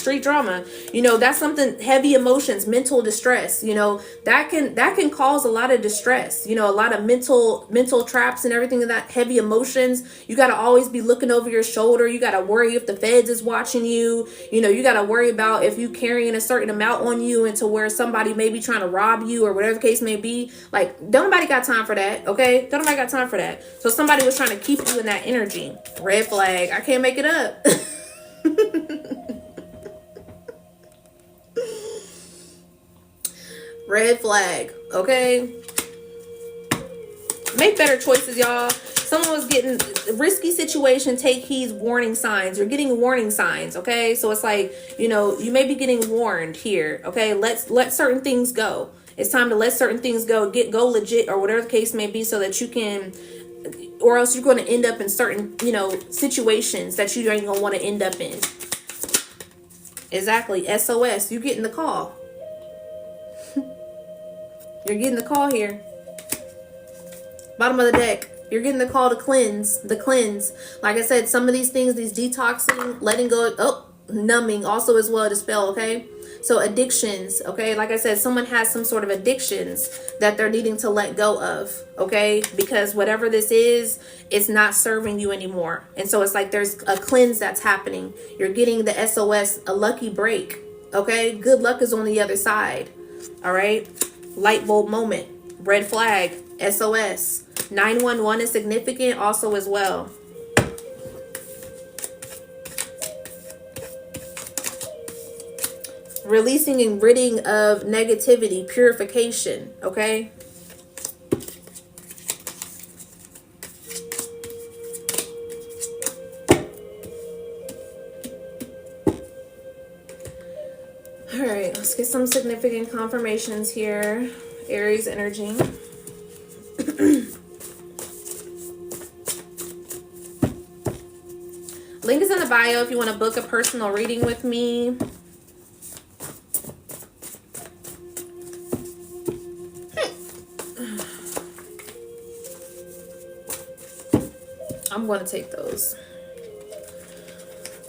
street drama. You know, that's something, heavy emotions, mental distress, you know, that can cause a lot of distress, you know, a lot of mental traps and everything of that, heavy emotions. You got to always be looking over your shoulder. You got to worry if the feds is watching you. You know, you got to worry about if you carrying a certain amount on you into where somebody may be trying to rob you or whatever the case may be. Like, don't nobody got time for that. Okay. Don't nobody got time for that. So somebody was trying to keep you in that energy. Red flag. I can't make it up. Red flag. Okay. Make better choices, y'all. Someone was getting risky situation. Take heed, warning signs. You're getting warning signs. Okay. So it's like, you know, you may be getting warned here. Okay. Let certain things go. It's time to let certain things go. Go legit or whatever the case may be so that you can, or else you're going to end up in certain, you know, situations that you ain't going to want to end up in. Exactly. SOS. You getting the call. You're getting the call here. Bottom of the deck. You're getting the call to cleanse. The cleanse. Like I said, some of these things, these detoxing, letting go, numbing also as well, dispel, okay? So addictions, okay? Like I said, someone has some sort of addictions that they're needing to let go of, okay? Because whatever this is, it's not serving you anymore. And so it's like there's a cleanse that's happening. You're getting the SOS, a lucky break, okay? Good luck is on the other side, all right? Light bulb moment, red flag, SOS. 911 is significant also as well. Releasing and ridding of negativity, purification, okay? All right, let's get some significant confirmations here. Aries energy. Link is in the bio if you want to book a personal reading with me. I'm going to take those.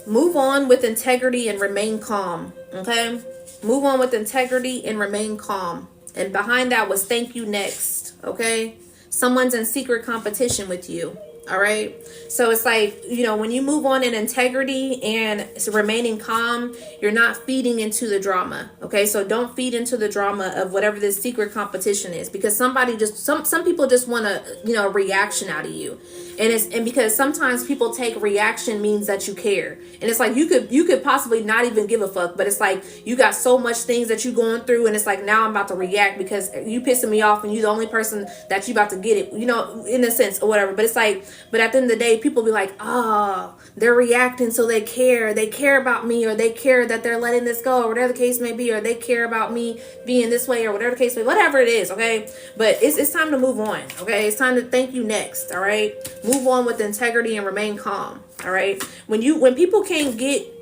Move on with integrity and remain calm. Okay? Move on with integrity and remain calm. And behind that was thank you next. Okay? Someone's in secret competition with you. All right. So it's like, you know, when you move on in integrity and remaining calm, you're not feeding into the drama. Okay. So don't feed into the drama of whatever this secret competition is, because somebody just, some people just want to, you know, a reaction out of you. And because sometimes people take reaction means that you care. And it's like, you could possibly not even give a fuck, but it's like, you got so much things that you going through. And it's like, now I'm about to react because you pissing me off and you the only person that you about to get it, you know, in a sense or whatever. But it's like, but at the end of the day, people be like, oh, they're reacting. So they care about me, or they care that they're letting this go, or whatever the case may be, or they care about me being this way, or whatever the case may be, whatever it is. Okay. But it's time to move on. Okay. It's time to thank you next. All right. Move on with integrity and remain calm. All right. When people can't get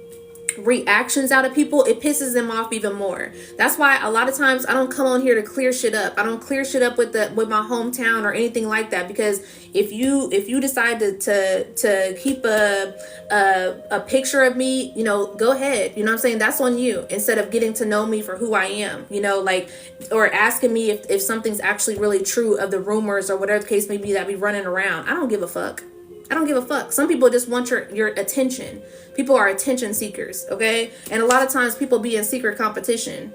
reactions out of people, it pisses them off even more. That's why a lot of times I don't come on here to clear shit up. I don't clear shit up with my hometown or anything like that, because if you decide to keep a picture of me, you know, go ahead. You know what I'm saying? That's on you, instead of getting to know me for who I am, you know, like, or asking me if something's actually really true of the rumors or whatever the case may be that be running around. I don't give a fuck. I don't give a fuck. Some people just want your attention. People are attention seekers, okay? And a lot of times people be in secret competition.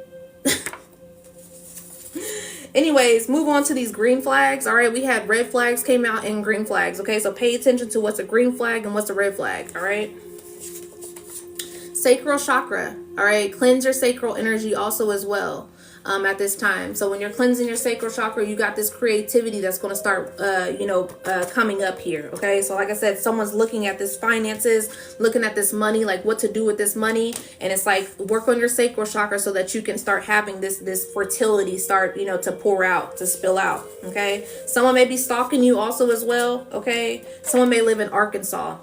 Anyways, move on to these green flags. All right, we had red flags came out and green flags, okay? So pay attention to what's a green flag and what's a red flag, all right? Sacral chakra, all right? Cleanse your sacral energy also as well. At this time. So when you're cleansing your sacral chakra, you got this creativity that's going to start, coming up here. Okay. So like I said, someone's looking at this finances, looking at this money, like what to do with this money. And it's like, work on your sacral chakra so that you can start having this fertility start, you know, to pour out, to spill out. Okay. Someone may be stalking you also as well. Okay. Someone may live in Arkansas.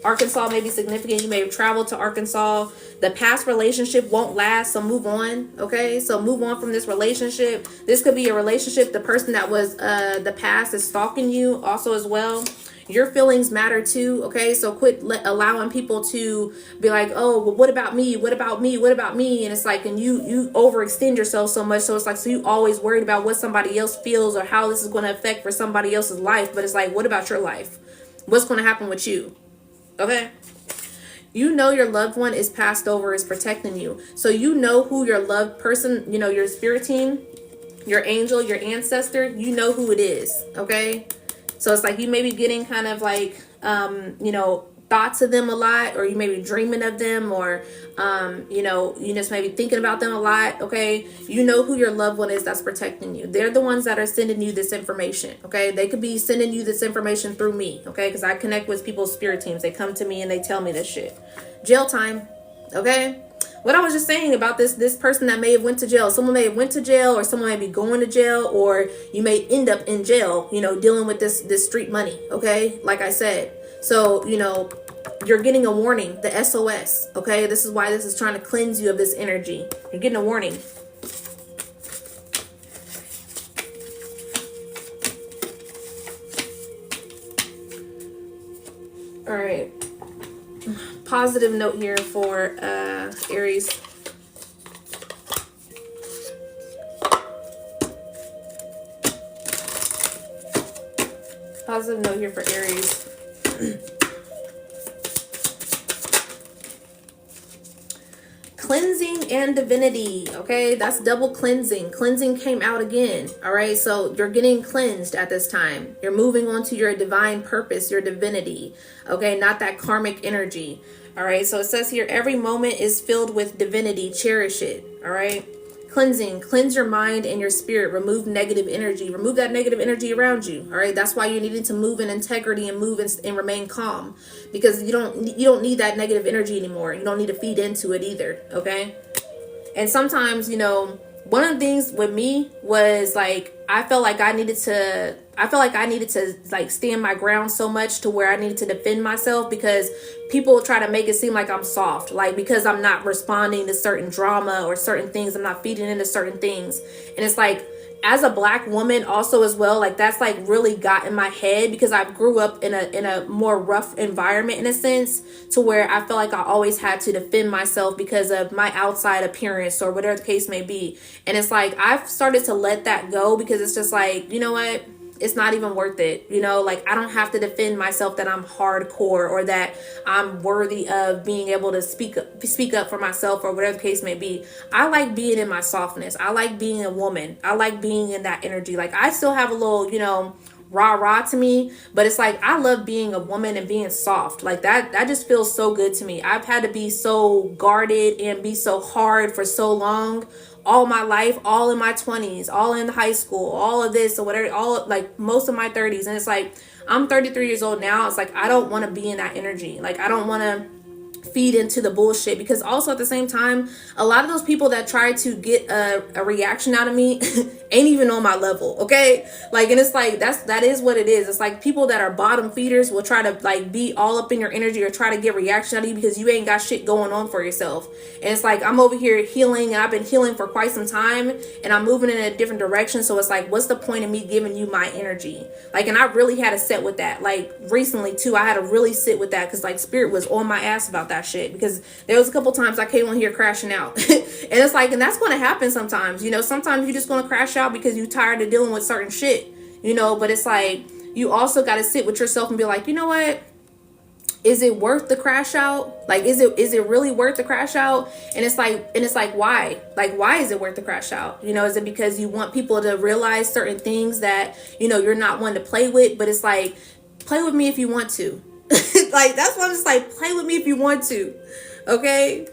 Arkansas may be significant. You may have traveled to Arkansas. The past relationship won't last, so move on. Okay, so move on from this relationship. This could be a relationship. The person that was the past is stalking you also as well. Your feelings matter too. Okay, so quit allowing people to be like, oh, well, what about me, what about me, what about me? And it's like, and you overextend yourself so much, so it's like, so you always worried about what somebody else feels or how this is going to affect for somebody else's life. But it's like, what about your life? What's going to happen with you? Okay, you know your loved one is passed over, is protecting you. So you know who your loved person, you know, your spirit team, your angel, your ancestor, you know who it is. Okay, so it's like you may be getting kind of like you know, thoughts of them a lot, or you may be dreaming of them, or you know, you just may be thinking about them a lot. Okay, you know who your loved one is that's protecting you. They're the ones that are sending you this information. Okay, they could be sending you this information through me. Okay, because I connect with people's spirit teams. They come to me and they tell me this shit. Jail time. Okay, what I was just saying about this person that may have went to jail. Someone may have went to jail, or someone may be going to jail, or you may end up in jail, you know, dealing with this street money. Okay, like I said. So, you know, you're getting a warning, the SOS. Okay, this is why this is trying to cleanse you of this energy. You're getting a warning. All right, positive note here for Aries. Positive note here for Aries. Cleansing and divinity. Okay, that's double cleansing. Cleansing came out again. All right, so you're getting cleansed at this time. You're moving on to your divine purpose, your divinity. Okay, not that karmic energy. All right, so it says here, every moment is filled with divinity. Cherish it. All right, cleansing. Cleanse your mind and your spirit. Remove negative energy. Remove that negative energy around you. All right, that's why you're needing to move in integrity and move and remain calm, because you don't need that negative energy anymore. You don't need to feed into it either. Okay, and sometimes, you know, one of the things with me was like, I felt like I needed to like stand my ground so much to where I needed to defend myself, because people try to make it seem like I'm soft, like because I'm not responding to certain drama or certain things, I'm not feeding into certain things. And it's like, as a black woman also as well, like that's like really got in my head, because I grew up in a more rough environment in a sense, to where I felt like I always had to defend myself because of my outside appearance or whatever the case may be. And it's like I've started to let that go, because it's just like, you know what, it's not even worth it. You know, like I don't have to defend myself that I'm hardcore or that I'm worthy of being able to speak up for myself or whatever the case may be. I like being in my softness. I like being a woman. I like being in that energy. Like I still have a little, you know, rah to me, but it's like I love being a woman and being soft. Like that just feels so good to me. I've had to be so guarded and be so hard for so long, all my life, all in my 20s, all in high school, all of this or whatever, all like most of my 30s. And it's like, I'm 33 years old now. It's like, I don't want to be in that energy. Like, I don't want to feed into the bullshit, because also at the same time, a lot of those people that try to get a reaction out of me ain't even on my level. Okay, like, and it's like that is what it is. It's like people that are bottom feeders will try to like be all up in your energy or try to get reaction out of you because you ain't got shit going on for yourself. And it's like, I'm over here healing, and I've been healing for quite some time, and I'm moving in a different direction. So it's like, what's the point of me giving you my energy? Like, and I really had to sit with that. Like recently too, I had to really sit with that, because like spirit was on my ass about that shit, because there was a couple times I came on here crashing out. And it's like, and that's going to happen sometimes, you know, sometimes you're just going to crash out because you're tired of dealing with certain shit, you know. But it's like, you also got to sit with yourself and be like, you know what, is it worth the crash out? Like, is it really worth the crash out? And it's like, why? Like, why is it worth the crash out? You know, is it because you want people to realize certain things that, you know, you're not one to play with? But it's like, play with me if you want to. Like, that's what I'm just like, play with me if you want to. Okay,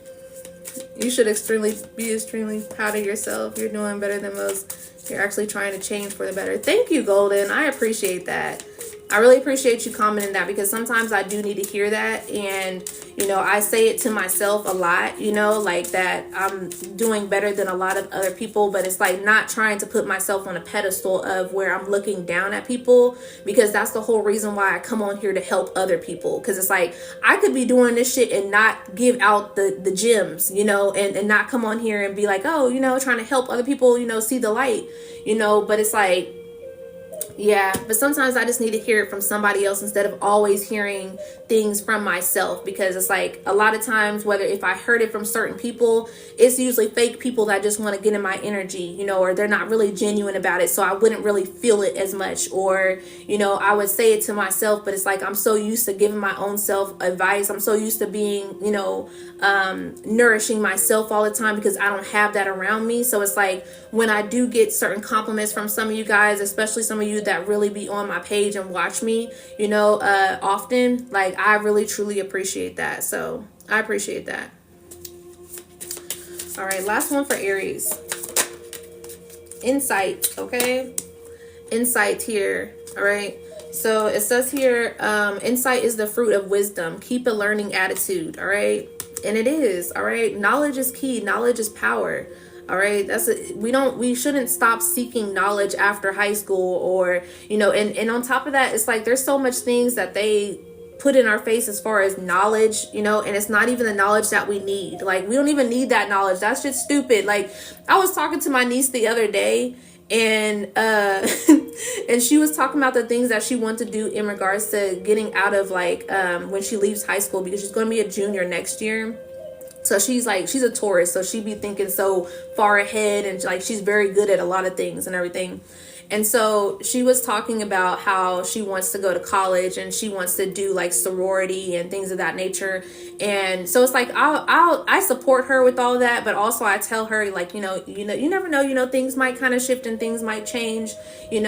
you should be extremely proud of yourself. You're doing better than most. You're actually trying to change for the better. Thank you, Golden. I appreciate that. I really appreciate you commenting that, because sometimes I do need to hear that. And, you know, I say it to myself a lot, you know, like that I'm doing better than a lot of other people. But it's like not trying to put myself on a pedestal of where I'm looking down at people, because that's the whole reason why I come on here, to help other people. Because it's like, I could be doing this shit and not give out the gems, you know, and not come on here and be like, oh, you know, trying to help other people, you know, see the light, you know. But it's like, Yeah, but sometimes I just need to hear it from somebody else instead of always hearing things from myself, because it's like a lot of times, whether if I heard it from certain people, it's usually fake people that just want to get in my energy, or they're not really genuine about it. So I wouldn't really feel it as much, or, I would say it to myself, but it's like I'm so used to giving my own self advice. I'm so used to being, nourishing myself all the time because I don't have that around me. So it's like when I do get certain compliments from some of you guys, especially some of you that really be on my page and watch me, often, like I really truly appreciate that. So I appreciate that. All right, last one for Aries. Insight, okay? Insight here, all right? So it says here, insight is the fruit of wisdom. Keep a learning attitude, all right? And it is, all right? Knowledge is key. Knowledge is power. All right, we shouldn't stop seeking knowledge after high school, or and on top of that, it's like there's so much things that they put in our face as far as knowledge, and it's not even the knowledge that we need. Like, we don't even need that knowledge. That's just stupid. Like, I was talking to my niece the other day, and and she was talking about the things that she wanted to do in regards to getting out of, like, when she leaves high school, because she's going to be a junior next year. So she's a Taurus, so she be thinking so far ahead, and like she's very good at a lot of things and everything. And so she was talking about how she wants to go to college and she wants to do like sorority and things of that nature. And so it's like I support her with all that, but also I tell her, like, you never know, things might kind of shift and things might change, and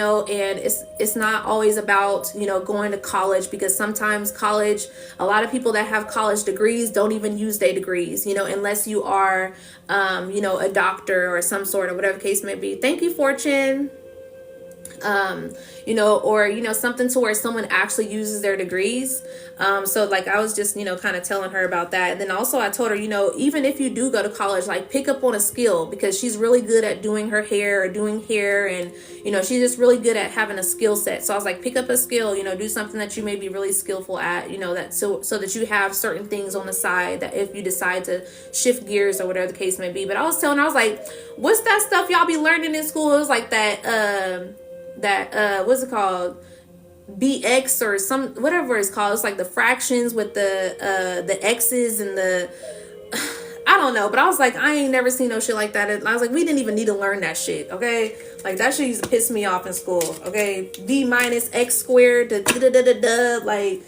it's not always about, going to college, because sometimes college, a lot of people that have college degrees don't even use their degrees, unless you are a doctor or some sort, or whatever the case may be. Thank you, Fortune. Or something to where someone actually uses their degrees. So like I was just, kind of telling her about that. And then also I told her, even if you do go to college, like pick up on a skill, because she's really good at doing her hair or doing hair. And, she's just really good at having a skill set. So I was like, pick up a skill, do something that you may be really skillful at, that so that you have certain things on the side that if you decide to shift gears or whatever the case may be. But I was telling her, I was like, what's that stuff y'all be learning in school? It was like what's it called, BX or some whatever it's called. It's like the fractions with the X's and the I don't know, but I was like, I ain't never seen no shit like that. And I was like, we didn't even need to learn that shit, okay? Like, that shit used to piss me off in school, okay? B minus X squared, like,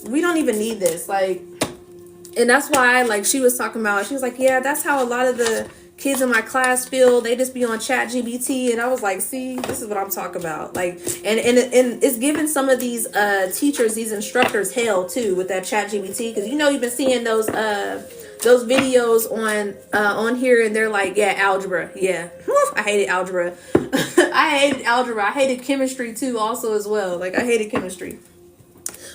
we don't even need this, like. And that's why, like, she was talking about, she was like, yeah, that's how a lot of the kids in my class feel. They just be on ChatGPT. And I was like, see, this is what I'm talking about. Like, and it's giving some of these teachers, these instructors, hell too with that ChatGPT, because you've been seeing those videos on here, and they're like, yeah, algebra, yeah. I hated algebra. I hated chemistry too, also, as well. Like, I hated chemistry.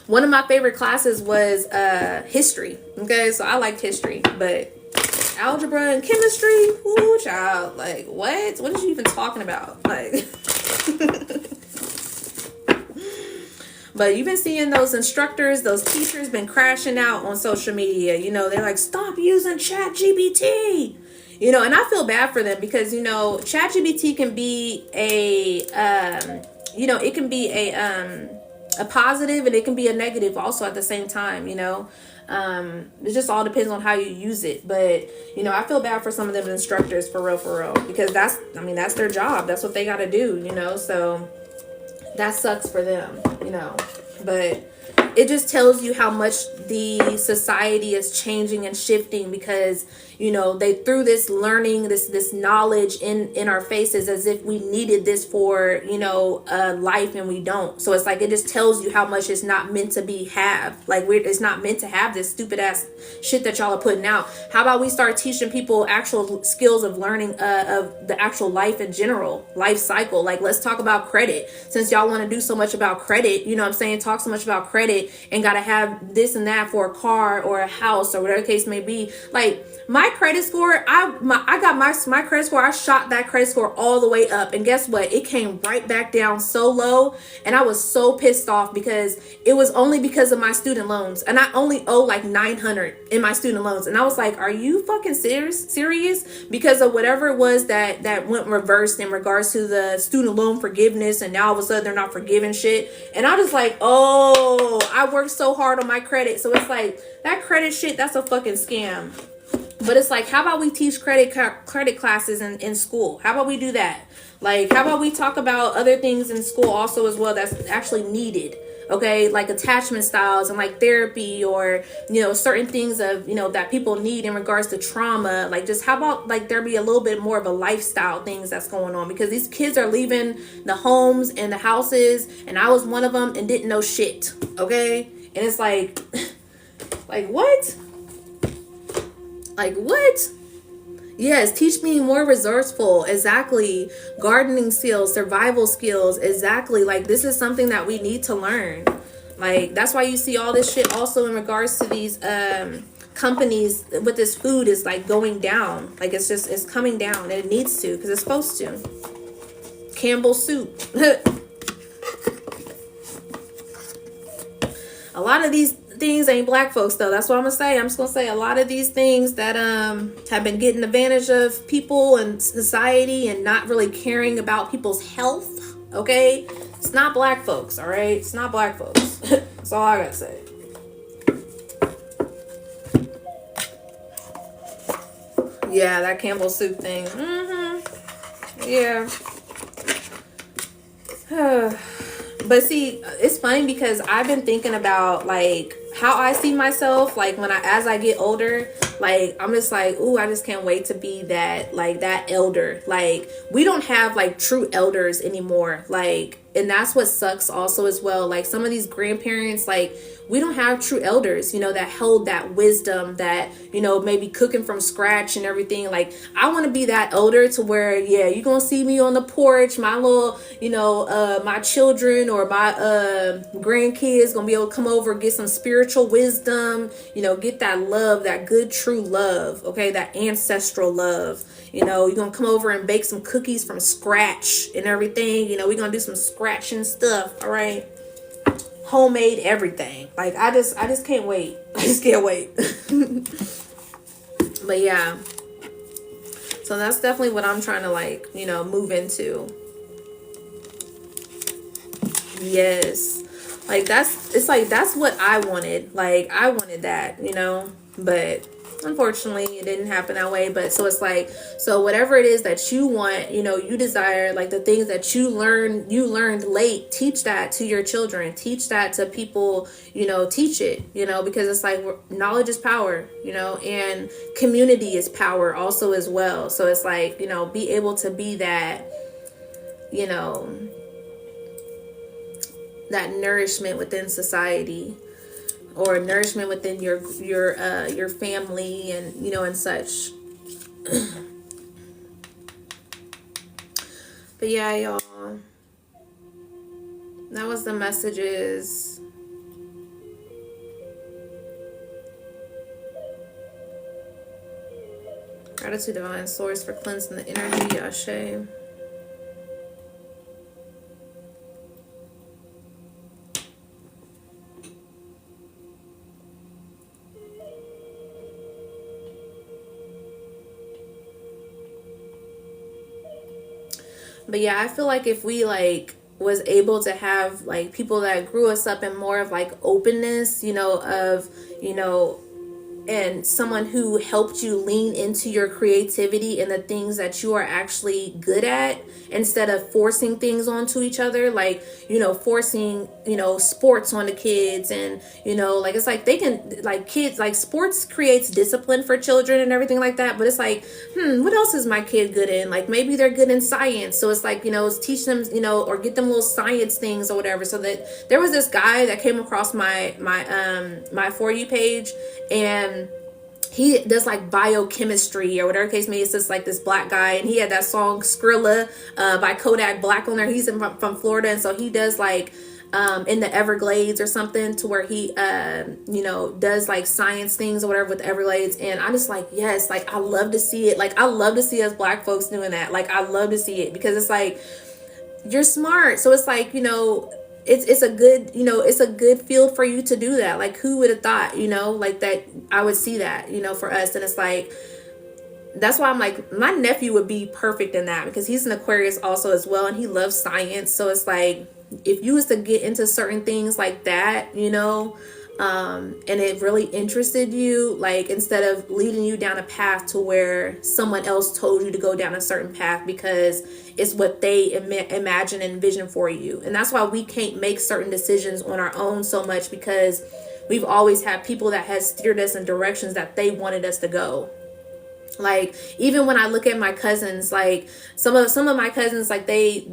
One of my favorite classes was history. Okay, so I liked history, but algebra and chemistry, ooh, child, like, what is you even talking about? Like, but you've been seeing those instructors, those teachers been crashing out on social media. They're like, stop using ChatGPT. And I feel bad for them, because ChatGPT can be it can be a positive, and it can be a negative also at the same time. It just all depends on how you use it. But I feel bad for some of them instructors, for real, because that's their job. That's what they got to do. So that sucks for them. But it just tells you how much the society is changing and shifting, because they threw this learning, this knowledge in our faces as if we needed this for life, and we don't. So it's like, it just tells you how much it's not meant to it's not meant to have this stupid ass shit that y'all are putting out. How about we start teaching people actual skills of learning of the actual life in general, life cycle. Like, let's talk about credit, since y'all want to do so much about credit. Talk so much about credit. credit and gotta have this and that for a car or a house or whatever the case may be. Like my credit score, I got my credit score, I shot that credit score all the way up, and guess what, it came right back down so low, and I was so pissed off because it was only because of my student loans, and I only owe like 900 in my student loans, and I was like, are you fucking serious? Because of whatever it was that went reversed in regards to the student loan forgiveness, and now all of a sudden they're not forgiving shit, and I was like, oh, I worked so hard on my credit. So it's like that credit shit, that's a fucking scam. But it's like, how about we teach credit classes in school? How about we do that? Like, how about we talk about other things in school also as well that's actually needed? Okay, like attachment styles and like therapy, or certain things of that people need in regards to trauma. Like, just how about like there be a little bit more of a lifestyle things that's going on, because these kids are leaving the homes and the houses, and I was one of them and didn't know shit. Okay, and it's like like what? Like what? Yes, teach me more resourceful. Exactly. Gardening skills, survival skills. Exactly. Like, this is something that we need to learn. Like, that's why you see all this shit also in regards to these companies with this food is like going down. Like, it's coming down, and it needs to, because it's supposed to. Campbell's soup. A lot of these things ain't black folks though. That's what I'm gonna say. I'm just gonna say a lot of these things that have been getting advantage of people and society and not really caring about people's health. Okay, it's not black folks. All right, it's not black folks. That's all I gotta say. Yeah, that Campbell soup thing. Yeah. But see, it's funny because I've been thinking about like how I see myself, like as I get older. Like, I'm just like, ooh, I just can't wait to be that, like, that elder. Like, we don't have like true elders anymore. Like, and that's what sucks also as well. Like, some of these grandparents, like, we don't have true elders, that held that wisdom, that, maybe cooking from scratch and everything. Like, I want to be that elder to where, yeah, you're going to see me on the porch, my little, my children or my grandkids going to be able to come over, get some spiritual wisdom, get that love, that good, true love. Okay. That ancestral love. You're going to come over and bake some cookies from scratch and everything. We're going to do some scratching stuff. All right. Homemade everything. Like, I just can't wait. I just can't wait. But yeah. So that's definitely what I'm trying to like, move into. Yes. Like, that's what I wanted. Like, I wanted that, but unfortunately it didn't happen that way. But so it's like, so whatever it is that you want, you desire, like the things that you learned late, teach that to your children, teach that to people, teach it, because it's like knowledge is power, and community is power also as well. So it's like, be able to be that, that nourishment within society, or nourishment within your family, and and such. But yeah, y'all, that was the messages. Gratitude, divine source, for cleansing the energy. Ashe. But yeah, I feel like if we like was able to have like people that grew us up in more of like openness, and someone who helped you lean into your creativity and the things that you are actually good at, instead of forcing things onto each other, like, forcing, sports on the kids, and, like, it's like they can, like, kids, like, sports creates discipline for children and everything like that, but it's like, what else is my kid good in? Like, maybe they're good in science, so it's like, it's teach them, or get them little science things or whatever. So that there was this guy that came across my For You page, and he does like biochemistry or whatever case may be. It's just like this black guy, and he had that song Skrilla by Kodak Black on there. He's from Florida, and so he does like in the Everglades or something, to where he does like science things or whatever with the Everglades. And I'm just like, yes, like I love to see it. Like I love to see us Black folks doing that. Like I love to see it, because it's like, you're smart, so it's like, it's a good, it's a good field for you to do that. Like who would have thought, like that I would see that, for us. And it's like, that's why I'm like, my nephew would be perfect in that, because he's an Aquarius also as well, and he loves science. So it's like, if you was to get into certain things like that, and it really interested you, like instead of leading you down a path to where someone else told you to go down a certain path because it's what they imagine and envision for you. And that's why we can't make certain decisions on our own so much, because we've always had people that has steered us in directions that they wanted us to go. Like even when I look at my cousins, like some of my cousins, like they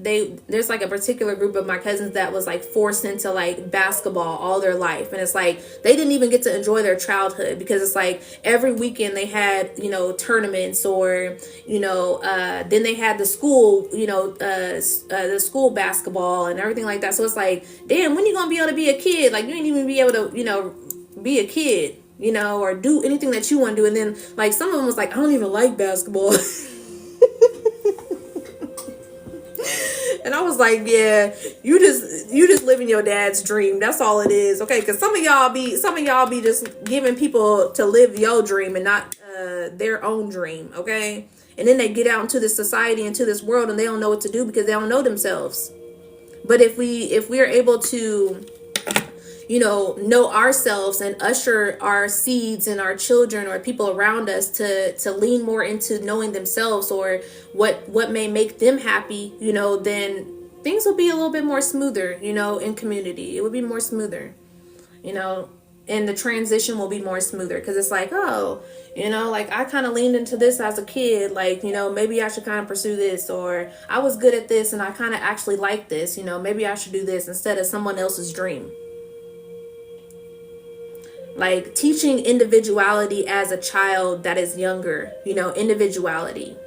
there's like a particular group of my cousins that was like forced into like basketball all their life, and it's like they didn't even get to enjoy their childhood, because it's like every weekend they had tournaments, or then they had the school the school basketball and everything like that. So it's like, damn, when you gonna be able to be a kid? Like you ain't even be able to be a kid, or do anything that you want to do. And then like some of them was like, I don't even like basketball. And I was like, yeah, you just living your dad's dream. That's all it is. Okay. Cause some of y'all be just giving people to live your dream and not their own dream. Okay. And then they get out into this society, into this world, and they don't know what to do because they don't know themselves. But if we're able to know ourselves and usher our seeds and our children or people around us to lean more into knowing themselves, or what may make them happy, then things will be a little bit more smoother, in community. It would be more smoother, and the transition will be more smoother, because it's like, oh, like I kind of leaned into this as a kid, like, maybe I should kind of pursue this, or I was good at this and I kind of actually like this, maybe I should do this instead of someone else's dream. Like teaching individuality as a child that is younger, individuality.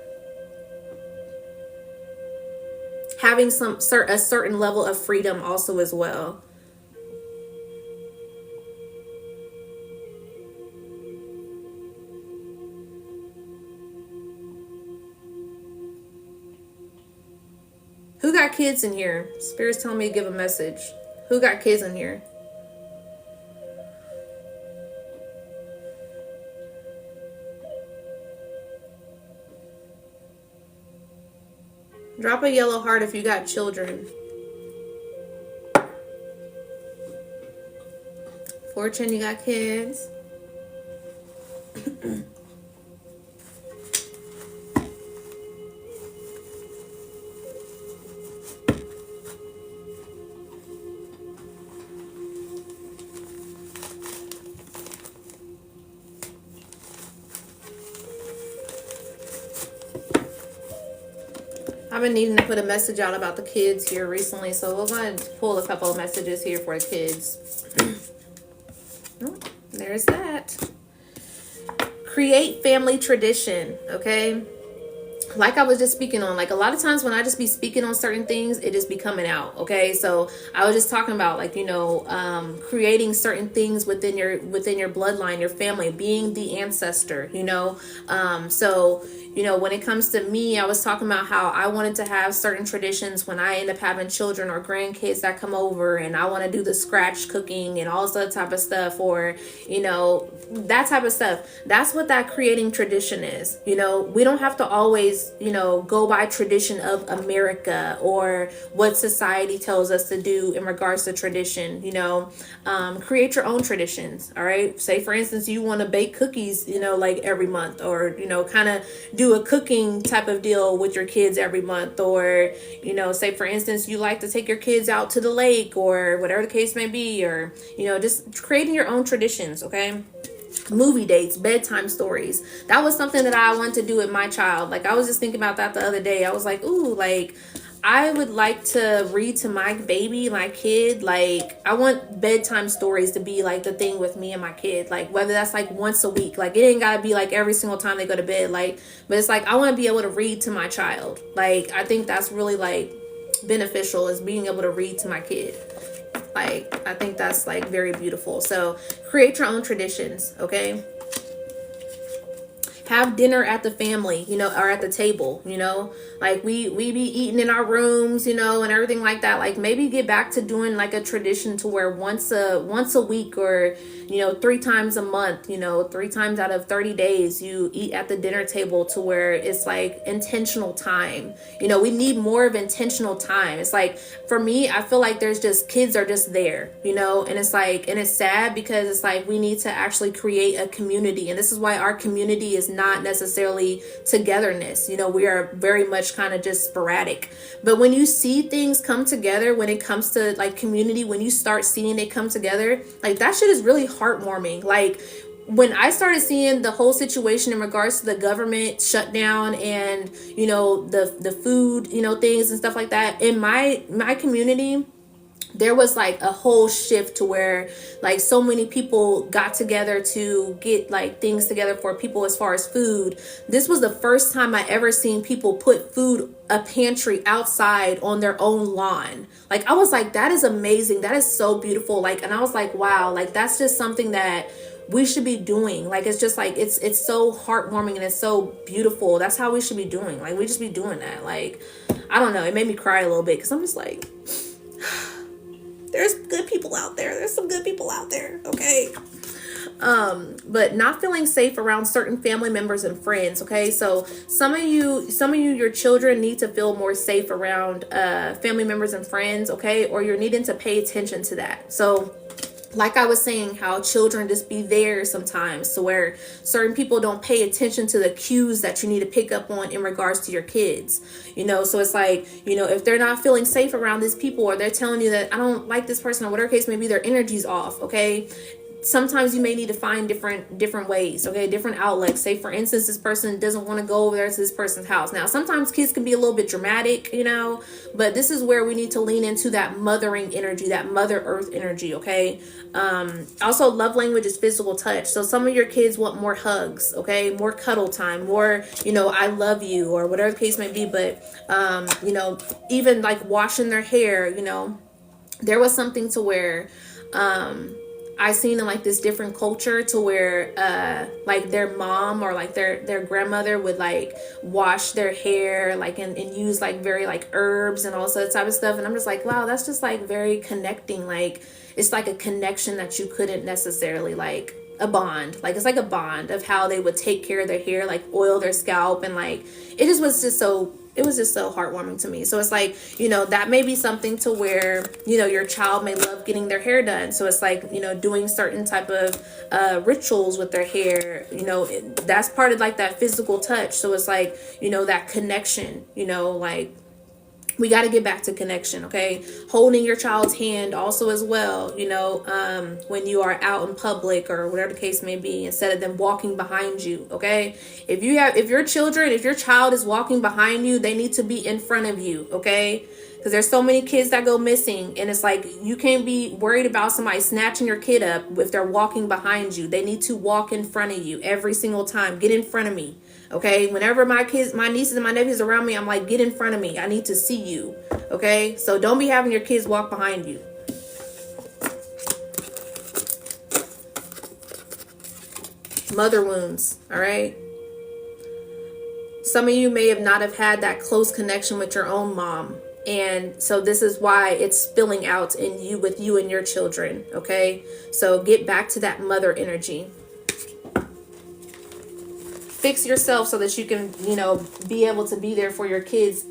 Having a certain level of freedom also as well. Who got kids in here? Spirit's telling me to give a message. Who got kids in here? Drop a yellow heart if you got children. Fortune, you got kids. I've been needing to put a message out about the kids here recently, so we're going to pull a couple of messages here for the kids. Oh, there's that. Create family tradition, okay? Like I was just speaking on, like a lot of times when I just be speaking on certain things, it just be coming out. Okay. So I was just talking about like, creating certain things within your bloodline, your family, being the ancestor, so when it comes to me, I was talking about how I wanted to have certain traditions when I end up having children or grandkids that come over, and I want to do the scratch cooking and all this other type of stuff, or, that type of stuff. That's what that creating tradition is. We don't have to always, go by tradition of America or what society tells us to do in regards to tradition. Create your own traditions. All right. Say, for instance, you want to bake cookies, like every month, or, kind of do a cooking type of deal with your kids every month, or, say, for instance, you like to take your kids out to the lake or whatever the case may be, or, just creating your own traditions. Okay. Movie dates, bedtime stories. That was something that I wanted to do with my child. Like I was just thinking about that the other day. I was like, ooh, like I would like to read to my baby, my kid. Like I want bedtime stories to be like the thing with me and my kid. Like whether that's like once a week, like it ain't gotta be like every single time they go to bed. Like, but it's like I want to be able to read to my child. Like I think that's really like beneficial, is being able to read to my kid. Like, I think that's like very beautiful. So create your own traditions, okay? Have dinner at the family, or at the table, like we be eating in our rooms, and everything like that. Like, maybe get back to doing like a tradition to where once a week, or 3 times a month, 3 times out of 30 days, you eat at the dinner table, to where it's like intentional time. We need more of intentional time. It's like, for me, I feel like there's just, kids are just there, and it's like, and it's sad, because it's like, we need to actually create a community. And this is why our community is not necessarily togetherness. We are very much kind of just sporadic. But when you see things come together, when it comes to like community, when you start seeing it come together, like, that shit is really heartwarming. Like, when I started seeing the whole situation in regards to the government shutdown, and the food things and stuff like that in my community, there was like a whole shift to where like so many people got together to get like things together for people as far as food. This was the first time I ever seen people put a pantry outside on their own lawn. Like, I was like, that is amazing. That is so beautiful. Like, and I was like, wow, like, that's just something that we should be doing. Like, it's just like, it's so heartwarming, and it's so beautiful. That's how we should be doing. Like, we just be doing that. Like, I don't know. It made me cry a little bit, because I'm just like, there's good people out there. There's some good people out there. Okay. But not feeling safe around certain family members and friends. Okay. So some of you, your children need to feel more safe around, family members and friends. Okay. Or you're needing to pay attention to that. So, like I was saying, how children just be there sometimes, to where certain people don't pay attention to the cues that you need to pick up on in regards to your kids. So it's like, if they're not feeling safe around these people, or they're telling you that I don't like this person, or whatever case, maybe their energy's off. Okay. Sometimes you may need to find different ways, okay, different outlets. Say, for instance, this person doesn't want to go over there to this person's house. Now, sometimes kids can be a little bit dramatic, but this is where we need to lean into that mothering energy, that Mother Earth energy, okay? Also, love language is physical touch. So some of your kids want more hugs, okay, more cuddle time, more, I love you, or whatever the case may be. But, even like washing their hair, there was something to where, I seen in like this different culture, to where like their mom, or like their grandmother would like wash their hair, like and use like very like herbs and all that type of stuff. And I'm just like, wow, that's just like very connecting. Like, it's like a connection that you couldn't necessarily, like a bond. Like, it's like a bond of how they would take care of their hair, like oil their scalp, and like it was just so heartwarming to me. So it's like, that may be something to where, your child may love getting their hair done. So it's like, doing certain type of rituals with their hair, that's part of like that physical touch. So it's like, that connection, like, we got to get back to connection. Okay. Holding your child's hand also as well, when you are out in public, or whatever the case may be, instead of them walking behind you. Okay. If your child is walking behind you, they need to be in front of you. Okay. Because there's so many kids that go missing, and it's like, you can't be worried about somebody snatching your kid up if they're walking behind you. They need to walk in front of you every single time. Get in front of me. Okay. Whenever my nieces and my nephews are around me, I'm like, get in front of me. I need to see you. Okay. So don't be having your kids walk behind you. Mother wounds. All right. Some of you may have not have had that close connection with your own mom. And so this is why it's spilling out in you, with you and your children. Okay. So get back to that mother energy. Fix yourself so that you can, be able to be there for your kids,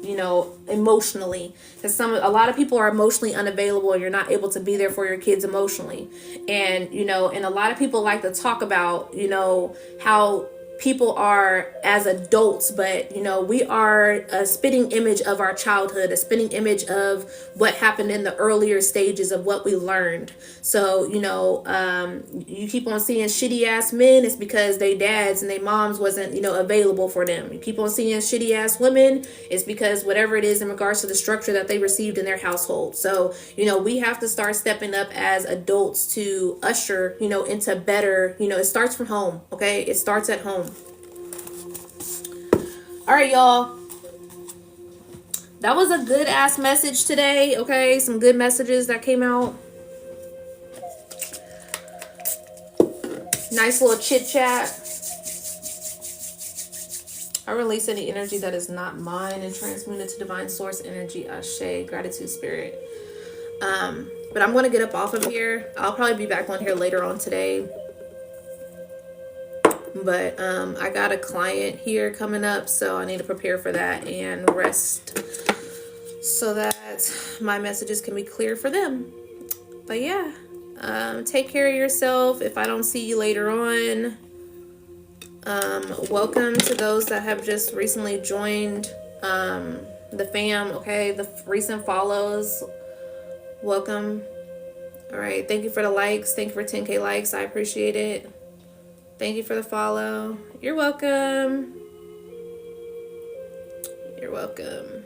emotionally. Because a lot of people are emotionally unavailable, and you're not able to be there for your kids emotionally. And, and a lot of people like to talk about, how people are as adults, but we are a spitting image of our childhood, a spitting image of what happened in the earlier stages of what we learned. So you keep on seeing shitty ass men, it's because they dads and they moms wasn't available for them. You keep on seeing shitty ass women, it's because whatever it is in regards to the structure that they received in their household. So we have to start stepping up as adults to usher into better. It starts from home. Okay, it starts at home. All right, y'all. That was a good ass message today. Okay, some good messages that came out. Nice little chit chat. I release any energy that is not mine and transmute it to divine source energy. Ashe. Gratitude, spirit. But I'm going to get up off of here. I'll probably be back on here later on today. But I got a client here coming up, so I need to prepare for that and rest so that my messages can be clear for them. But yeah, take care of yourself. If I don't see you later on, welcome to those that have just recently joined the fam. Okay, the recent follows, welcome. All right, thank you for the likes. Thank you for 10K likes. I appreciate it. Thank you for the follow. You're welcome. You're welcome.